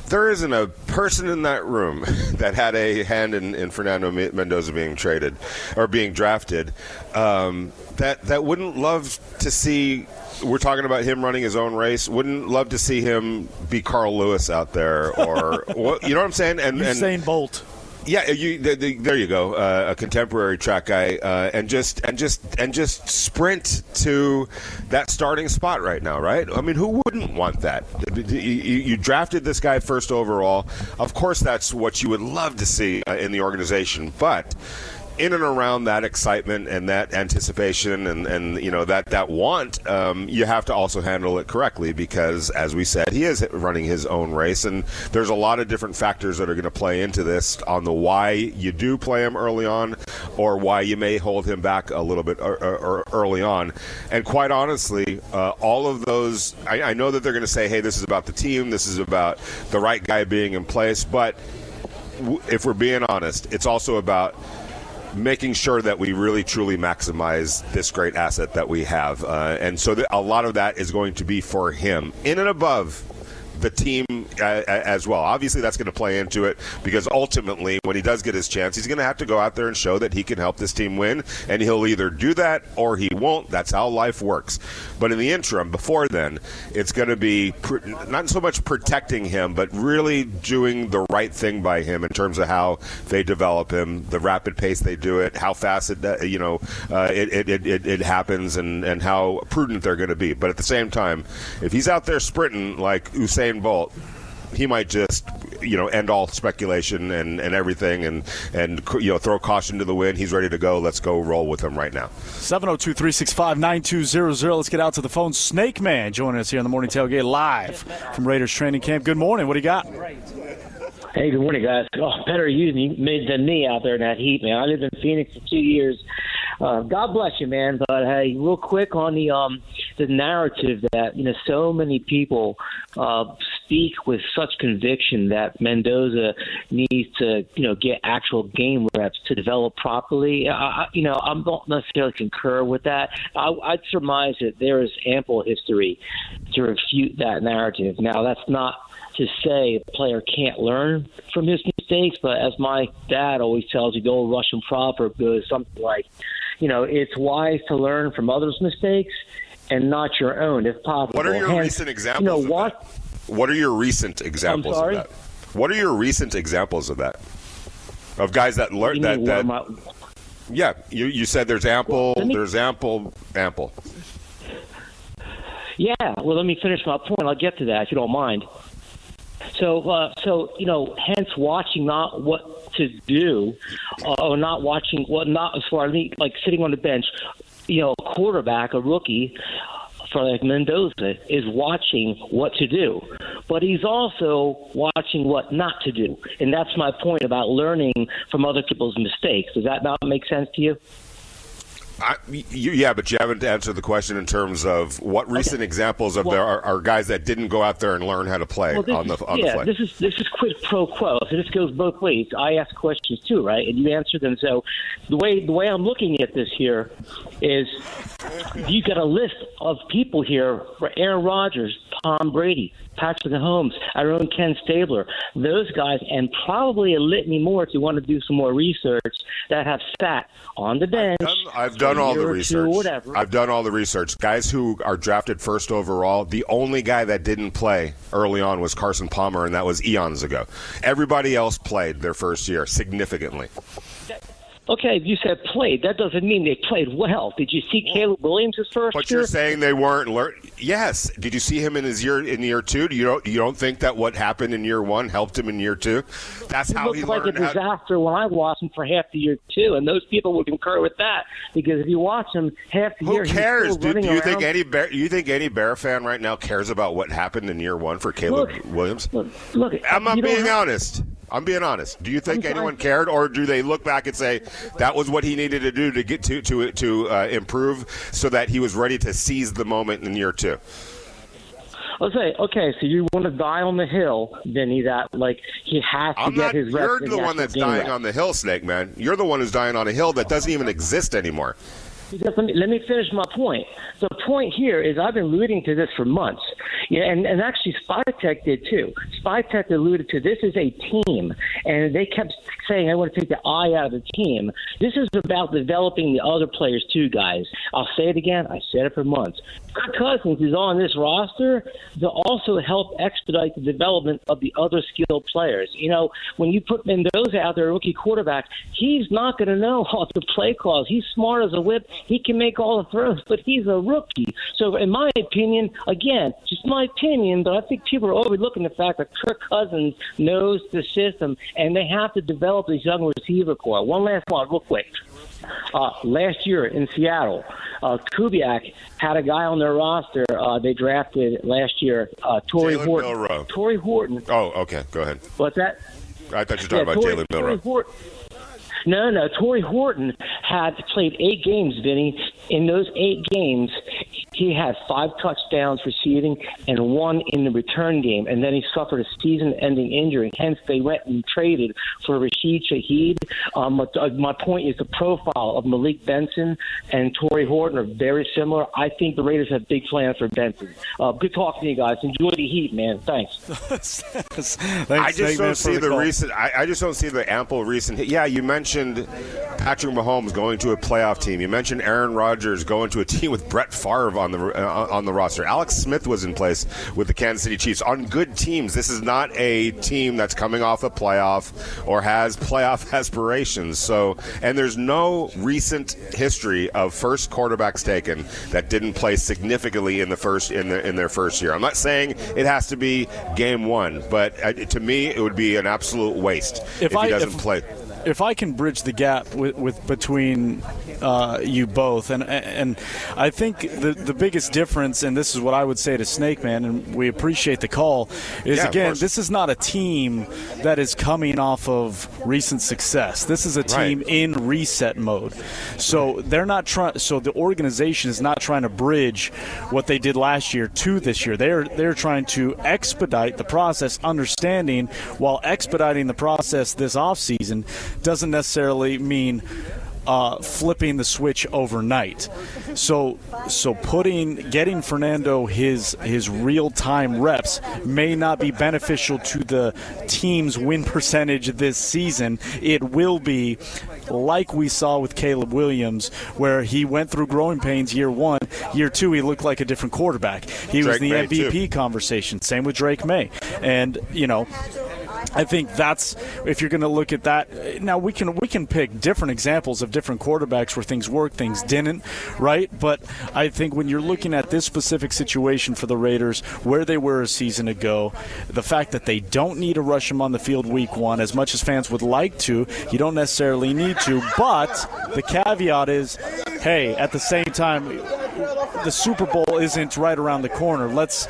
There isn't a person in that room that had a hand in Fernando Mendoza being traded or being drafted that wouldn't love to see. We're talking about him running his own race. Wouldn't love to see him be Carl Lewis out there, or you know what I'm saying? And Usain Bolt. Yeah, there you go. A contemporary track guy, and just sprint to that starting spot right now, right? I mean, who wouldn't want that? You drafted this guy first overall. Of course, that's what you would love to see in the organization, but in and around that excitement and that anticipation and you know that want, you have to also handle it correctly because, as we said, he is running his own race, and there's a lot of different factors that are going to play into this on the why you do play him early on or why you may hold him back a little bit early on. And quite honestly, all of those, I know that they're going to say, hey, this is about the team, this is about the right guy being in place, but if we're being honest, it's also about making sure that we really truly maximize this great asset that we have. And so a lot of that is going to be for him in and above the team as well. Obviously, that's going to play into it because ultimately, when he does get his chance, he's going to have to go out there and show that he can help this team win, and he'll either do that or he won't. That's how life works. But in the interim, before then, it's going to be not so much protecting him, but really doing the right thing by him in terms of how they develop him, the rapid pace they do it, how fast it happens, and how prudent they're going to be. But at the same time, if he's out there sprinting like Usain Bolt, he might just end all speculation and everything and throw caution to the wind. He's ready to go. Let's go roll with him right now. 702-365-9200. Let's get out to the phone. Snake Man joining us here on the Morning Tailgate live from Raiders training camp. Good morning. What do you got? Hey, good morning, guys. Oh, better you than me out there in that heat, man. I lived in Phoenix for 2 years. God bless you, man. But hey, real quick on the narrative that so many people speak with such conviction that Mendoza needs to get actual game reps to develop properly. I don't necessarily concur with that. I'd surmise that there is ample history to refute that narrative. Now, that's not to say a player can't learn from his mistakes, but as my dad always tells you, the old Russian proverb goes something like, it's wise to learn from others' mistakes and not your own, if possible. What are your recent examples of that? What are your recent examples of that? What are your recent examples of that? Of guys that learn that. Yeah, you said there's ample. Yeah, well, let me finish my point. I'll get to that if you don't mind. So hence watching not what to do, or not watching not as far as like sitting on the bench. A quarterback, a rookie, for like Mendoza, is watching what to do, but he's also watching what not to do, and that's my point about learning from other people's mistakes. Does that not make sense to you? Yeah, but you haven't answered the question in terms of what recent examples of there are guys that didn't go out there and learn how to play on the fly. This is quid pro quo. So this goes both ways. I ask questions too, right? And you answer them. So the way I'm looking at this here is you got a list of people here for Aaron Rodgers, Tom Brady, Patrick Mahomes, our own Ken Stabler, those guys, and probably a litany more if you want to do some more research that have sat on the bench. I've done all the research. I've done all the research. Guys who are drafted first overall, the only guy that didn't play early on was Carson Palmer, and that was eons ago. Everybody else played their first year significantly. Okay, you said played. That doesn't mean they played well. Did you see Caleb Williams' first year? But you're saying they weren't Yes. Did you see him in year two? You don't think that what happened in year one helped him in year two? That's how he learned. It looked like a disaster when I watched him for half the year too, and those people would concur with that because if you watch him half the year, who cares? Do you think any Bear fan right now cares about what happened in year one for Caleb Williams? Look, I'm being honest. I'm being honest. Do you think anyone cared, or do they look back and say that was what he needed to do to get to improve, so that he was ready to seize the moment in year two? I'll say, okay, so you want to die on the hill, Vinny, that like he has to get his reps. You're the one that's dying on the hill, Snake Man. You're the one who's dying on a hill that doesn't even exist anymore. Because let me finish my point. The point here is I've been alluding to this for months. Yeah, and actually Spytek did too. Spytek alluded to this is a team, and they kept saying, I want to take the eye out of the team. This is about developing the other players too, guys. I'll say it again. I said it for months. Kirk Cousins is on this roster to also help expedite the development of the other skilled players. You know, when you put Mendoza out there, rookie quarterback, he's not going to know all the play calls. He's smart as a whip. He can make all the throws, but he's a rookie. So in my opinion, again, just my opinion, but I think people are overlooking the fact that Kirk Cousins knows the system, and they have to develop this young receiver core. One last one, real quick. Last year in Seattle, Kubiak had a guy on their roster they drafted last year, Torrey Horton. Milroe. Torrey Horton. Oh, okay. Go ahead. What's that? I thought you were talking about Jalen Milroe. No. Torrey Horton had played 8 games, Vinny. In those 8 games, he had 5 touchdowns receiving and 1 in the return game, and then he suffered a season-ending injury. Hence, they went and traded for Rashid Shaheed. My point is the profile of Malik Benson and Torrey Horton are very similar. I think the Raiders have big plans for Benson. Good talking to you guys. Enjoy the heat, man. Thanks. I just don't see the recent. I just don't see the ample recent. Yeah, you mentioned Patrick Mahomes going to a playoff team. You mentioned Aaron Rodgers going to a team with Brett Favre on the roster. Alex Smith was in place with the Kansas City Chiefs on good teams. This is not a team that's coming off a playoff or has playoff aspirations. So, and there's no recent history of first quarterbacks taken that didn't play significantly in their first year. I'm not saying it has to be game 1, but to me, it would be an absolute waste if he doesn't play. If I can bridge the gap with between you both, and I think the biggest difference, and this is what I would say to Snake Man, and we appreciate the call, is again, this is not a team that is coming off of recent success. This is a team in reset mode. So they're not trying. So the organization is not trying to bridge what they did last year to this year. They're trying to expedite the process, understanding while expediting the process this offseason doesn't necessarily mean flipping the switch overnight. So getting Fernando his real-time reps may not be beneficial to the team's win percentage this season. It will be like we saw with Caleb Williams, where he went through growing pains year 1. Year 2, he looked like a different quarterback. He was in the MVP conversation. Same with Drake May. And, I think that's, if you're going to look at that, now we can pick different examples of different quarterbacks where things worked, things didn't, right? But I think when you're looking at this specific situation for the Raiders, where they were a season ago, the fact that they don't need to rush them on the field week 1, as much as fans would like to, you don't necessarily need to. But the caveat is, hey, at the same time, the Super Bowl isn't right around the corner. Let's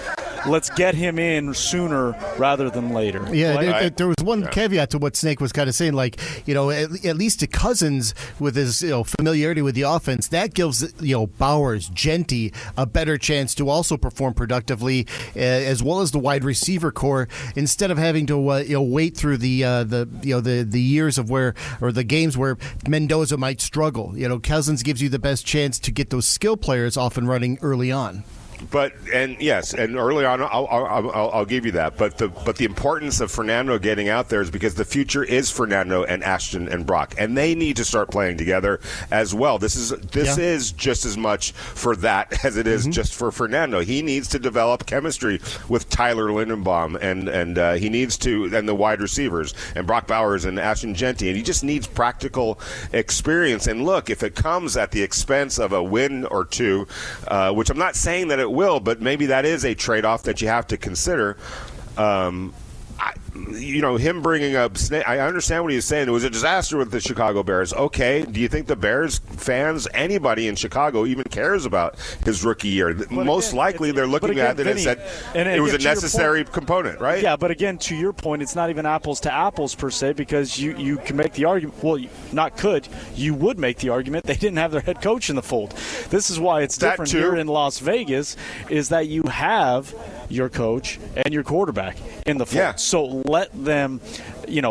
get him in sooner rather than later. Yeah, there was one caveat to what Snake was kind of saying, at least to Cousins with his familiarity with the offense, that gives Bowers, Genty a better chance to also perform productively, as well as the wide receiver core, instead of having to wait through the years of the games where Mendoza might struggle. Cousins gives you the best chance to get those skill players off and running early on. And early on, I'll give you that. But the importance of Fernando getting out there is because the future is Fernando and Ashton and Brock, and they need to start playing together as well. This is just as much for that as it is just for Fernando. He needs to develop chemistry with Tyler Lindenbaum, and he needs to, and the wide receivers, and Brock Bowers and Ashton Genty, and he just needs practical experience. And look, if it comes at the expense of a win or two, which I'm not saying that it will, but maybe that is a trade-off that you have to consider. Him bringing up Snake, I understand what he's saying. It was a disaster with the Chicago Bears. Okay, do you think the Bears fans, anybody in Chicago, even cares about his rookie year? Most likely they're looking at it and said it was a necessary component, right? Yeah, but again, to your point, it's not even apples to apples per se, because you can make the argument, you would make the argument they didn't have their head coach in the fold. This is why it's different here in Las Vegas, is that you have your coach and your quarterback in the fold. Yeah. So let them,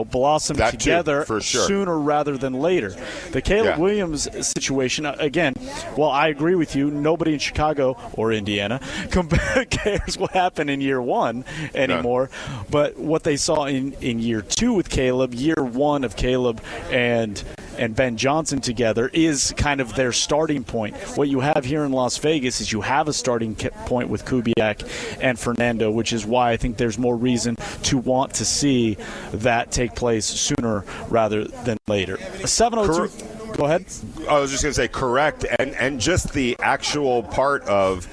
blossom That together too, for sure. sooner rather than later. The Caleb Williams situation, again, well, I agree with you. Nobody in Chicago or Indiana cares what happened in year one anymore. No. But what they saw in year two with Caleb, year one of Caleb and Ben Johnson together is kind of their starting point. What you have here in Las Vegas is you have a starting point with Kubiak and Fernando, which is why I think there's more reason to want to see that take place sooner rather than later. 7:02. Go ahead. I was just going to say correct, and just the actual part of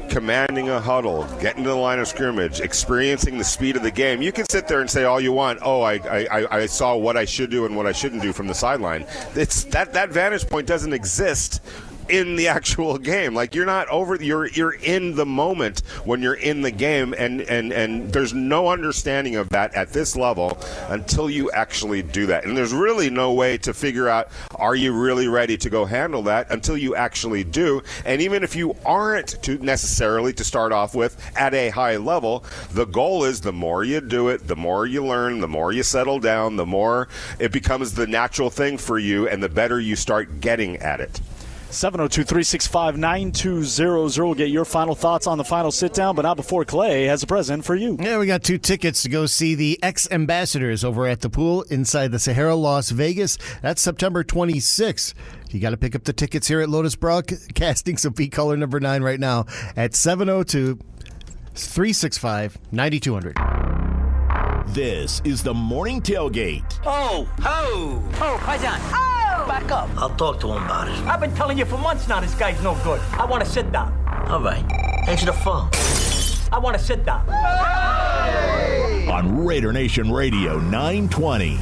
commanding a huddle, getting to the line of scrimmage, experiencing the speed of the game. You can sit there and say all you want, I saw what I should do and what I shouldn't do from the sideline. It's that vantage point doesn't exist in the actual game. Like, you're not you're in the moment when you're in the game, and there's no understanding of that at this level until you actually do that. And there's really no way to figure out, are you really ready to go handle that until you actually do. And even if you aren't necessarily to start off with at a high level, the goal is the more you do it, the more you learn, the more you settle down, the more it becomes the natural thing for you, and the better you start getting at it. 702-365-9200. We'll get your final thoughts on the final sit-down, but not before Clay has a present for you. Yeah, we got 2 tickets to go see the ex-ambassadors over at the pool inside the Sahara, Las Vegas. That's September 26th. You got to pick up the tickets here at Lotus Broadcasting, so be caller number 9 right now at 702-365-9200. This is the Morning Tailgate. Oh, Paisan. Oh! Back up. I'll talk to him about it. I've been telling you for months now this guy's no good. I want to sit down. All right. Answer the phone. I want to sit down. Hey! On Raider Nation Radio 920.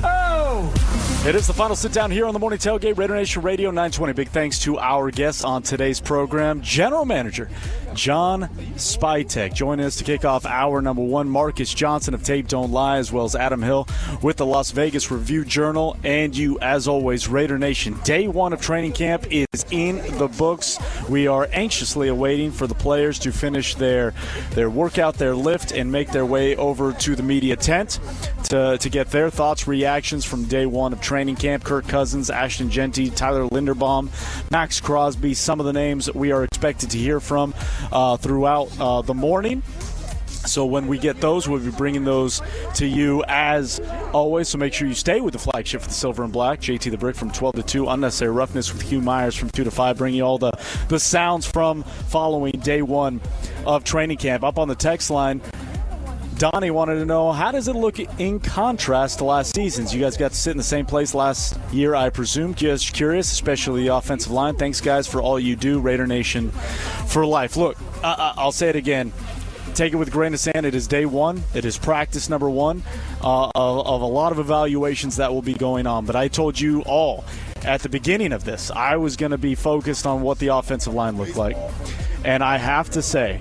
It is the final sit-down here on the Morning Tailgate, Raider Nation Radio 920. Big thanks to our guests on today's program, General Manager John Spytek. Joining us to kick off hour number 1, Marcus Johnson of Tape Don't Lie, as well as Adam Hill with the Las Vegas Review-Journal. And you, as always, Raider Nation. Day 1 of training camp is in the books. We are anxiously awaiting for the players to finish their workout, their lift, and make their way over to the media tent to get their thoughts, reactions from day 1 of training camp. Kirk Cousins, Ashton Genty, Tyler Linderbaum, Max Crosby, some of the names that we are expected to hear from throughout the morning. So when we get those, we'll be bringing those to you as always. So make sure you stay with the flagship for the Silver and Black. JT the Brick from 12 to 2. Unnecessary Roughness with Hugh Myers from 2 to 5. Bringing you all the sounds from following day 1 of training camp. Up on the text line, Donnie wanted to know, how does it look in contrast to last season's? You guys got to sit in the same place last year, I presume. Just curious, especially the offensive line. Thanks, guys, for all you do. Raider Nation for life. Look, I'll say it again. Take it with a grain of sand. It is day 1. It is practice number 1 of a lot of evaluations that will be going on. But I told you all at the beginning of this, I was going to be focused on what the offensive line looked like. And I have to say,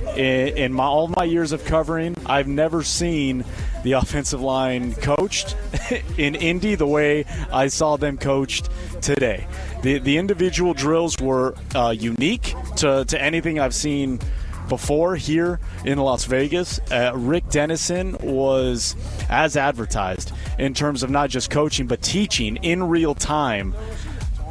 in all my years of covering, I've never seen the offensive line coached in Indy the way I saw them coached today. The individual drills were unique to anything I've seen before here in Las Vegas. Rick Dennison was as advertised in terms of not just coaching but teaching in real time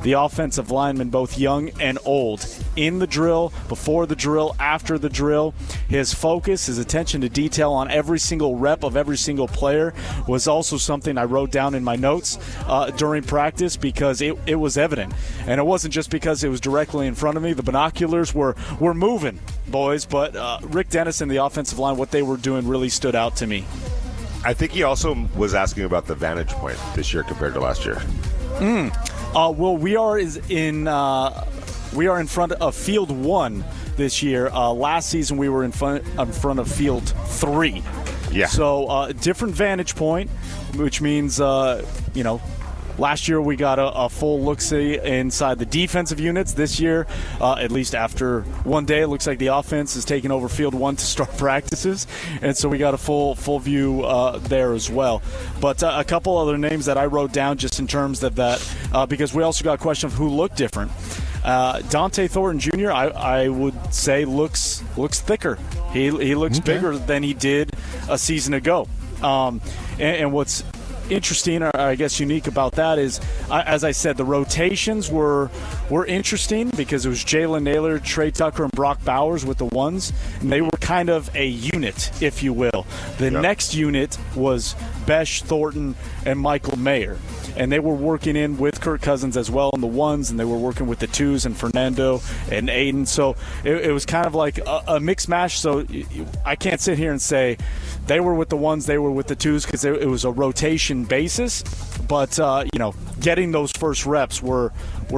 the offensive linemen, both young and old, in the drill, before the drill, after the drill. His focus, his attention to detail on every single rep of every single player was also something I wrote down in my notes during practice, because it was evident. And it wasn't just because it was directly in front of me. The binoculars were moving, boys. But Rick Dennison, the offensive line, what they were doing really stood out to me. I think he also was asking about the vantage point this year compared to last year. Well, we are in front of Field 1 this year. Last season we were in front of Field 3. Yeah. So different vantage point, which means last year we got a full look-see inside the defensive units. This year, at least after one day, it looks like the offense is taking over Field 1 to start practices, and so we got a full view there as well. But a couple other names that I wrote down just in terms of that, because we also got a question of who looked different. Dante Thornton Jr., I would say looks thicker He looks bigger than he did a season ago. And what's interesting, or I guess unique about that is, as I said, the rotations were interesting because it was Jalen Naylor, Trey Tucker, and Brock Bowers with the ones, and they were kind of a unit, if you will. The next unit was Besh, Thornton, and Michael Mayer. And they were working in with Kirk Cousins as well in the ones, and they were working with the twos and Fernando and Aiden. So it was kind of like a mixed match. So I can't sit here and say they were with the ones, they were with the twos, because it was a rotation basis. But, getting those first reps were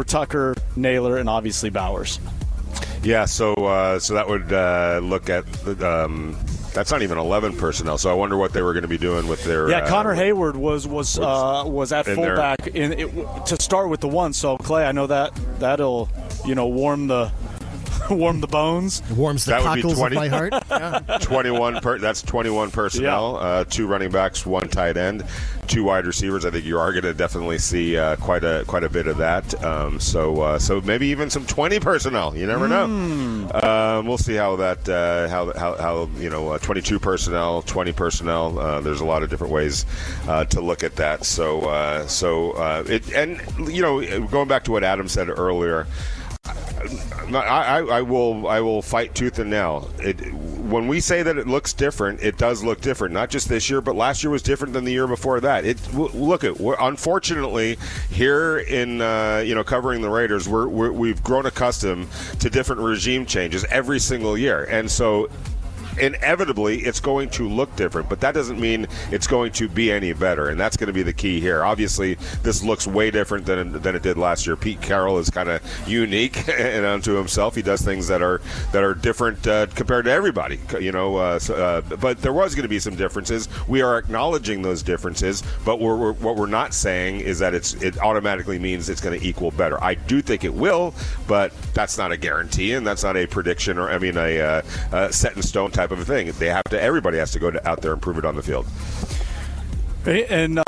Tucker, Naylor, and obviously Bowers. Yeah, so that would look at the that's not even 11 personnel. So I wonder what they were going to be doing with their. Yeah, Connor Hayward was at fullback to start with the one. So Clay, I know that'll warm the bones. It warms the cockles of my heart. 21. That's 21 personnel. Yeah. 2 running backs, 1 tight end, 2 wide receivers. I think you are going to definitely see quite a bit of that. So maybe even some 20 personnel. You never know. We'll see how that how 22 personnel, 20 personnel. There's a lot of different ways to look at that. Going back to what Adam said earlier. I will fight tooth and nail. When we say that it looks different, it does look different. Not just this year, but last year was different than the year before that. Unfortunately, here in covering the Raiders, we've grown accustomed to different regime changes every single year, and so. Inevitably, it's going to look different, but that doesn't mean it's going to be any better, and that's going to be the key here. Obviously, this looks way different than it did last year. Pete Carroll is kind of unique and unto himself. He does things that are different compared to everybody, but there was going to be some differences. We are acknowledging those differences, but what we're not saying is that it automatically means it's going to equal better. I do think it will, but that's not a guarantee, and that's not a prediction or a set in stone type of a thing. Everybody has to go out there and prove it on the field. And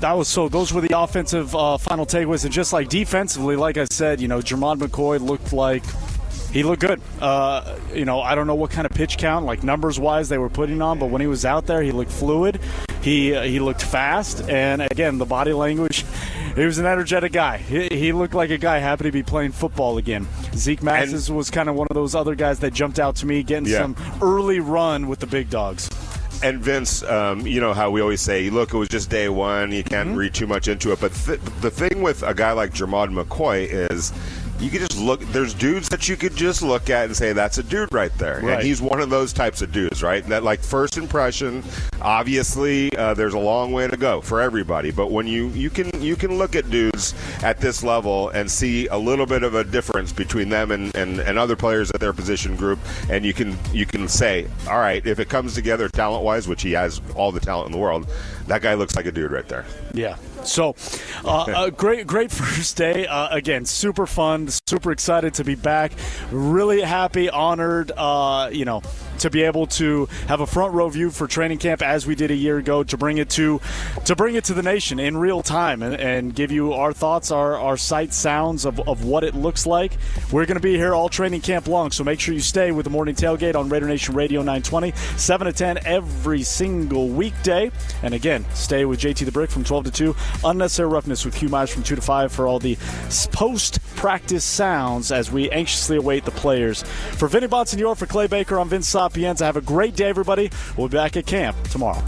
those were the offensive final takeaways, and just like defensively, like I said, Jermod McCoy looked good. I don't know what kind of pitch count, like numbers wise, they were putting on, but when he was out there, he looked fluid. He looked fast, and again, the body language. He was an energetic guy. He looked like a guy happy to be playing football again. Zeke Maxis was kind of one of those other guys that jumped out to me, getting some early run with the big dogs. And Vince, how we always say, look, it was just day one. You can't read too much into it. But the thing with a guy like Jermod McCoy is you could just look. There's dudes that you could just look at and say, that's a dude right there. Right. And he's one of those types of dudes, right? That, like, first impression, obviously, there's a long way to go for everybody. But when you can look at dudes at this level and see a little bit of a difference between them and other players at their position group, and you can say, all right, if it comes together talent-wise, which he has all the talent in the world, that guy looks like a dude right there. Yeah. So, a great first day. Again, super fun, super excited to be back. Really happy, honored, to be able to have a front row view for training camp as we did a year ago, to bring it to the nation in real time and give you our thoughts, our sight sounds of what it looks like. We're going to be here all training camp long, so make sure you stay with the Morning Tailgate on Raider Nation Radio 920, 7 to 10 every single weekday. And again, stay with JT the Brick from 12 to 2. Unnecessary Roughness with Q Myers from 2 to 5 for all the post-practice sounds as we anxiously await the players. For Vinny Bonsignore, for Clay Baker, I'm Vince Sapienza. Have a great day, everybody. We'll be back at camp tomorrow.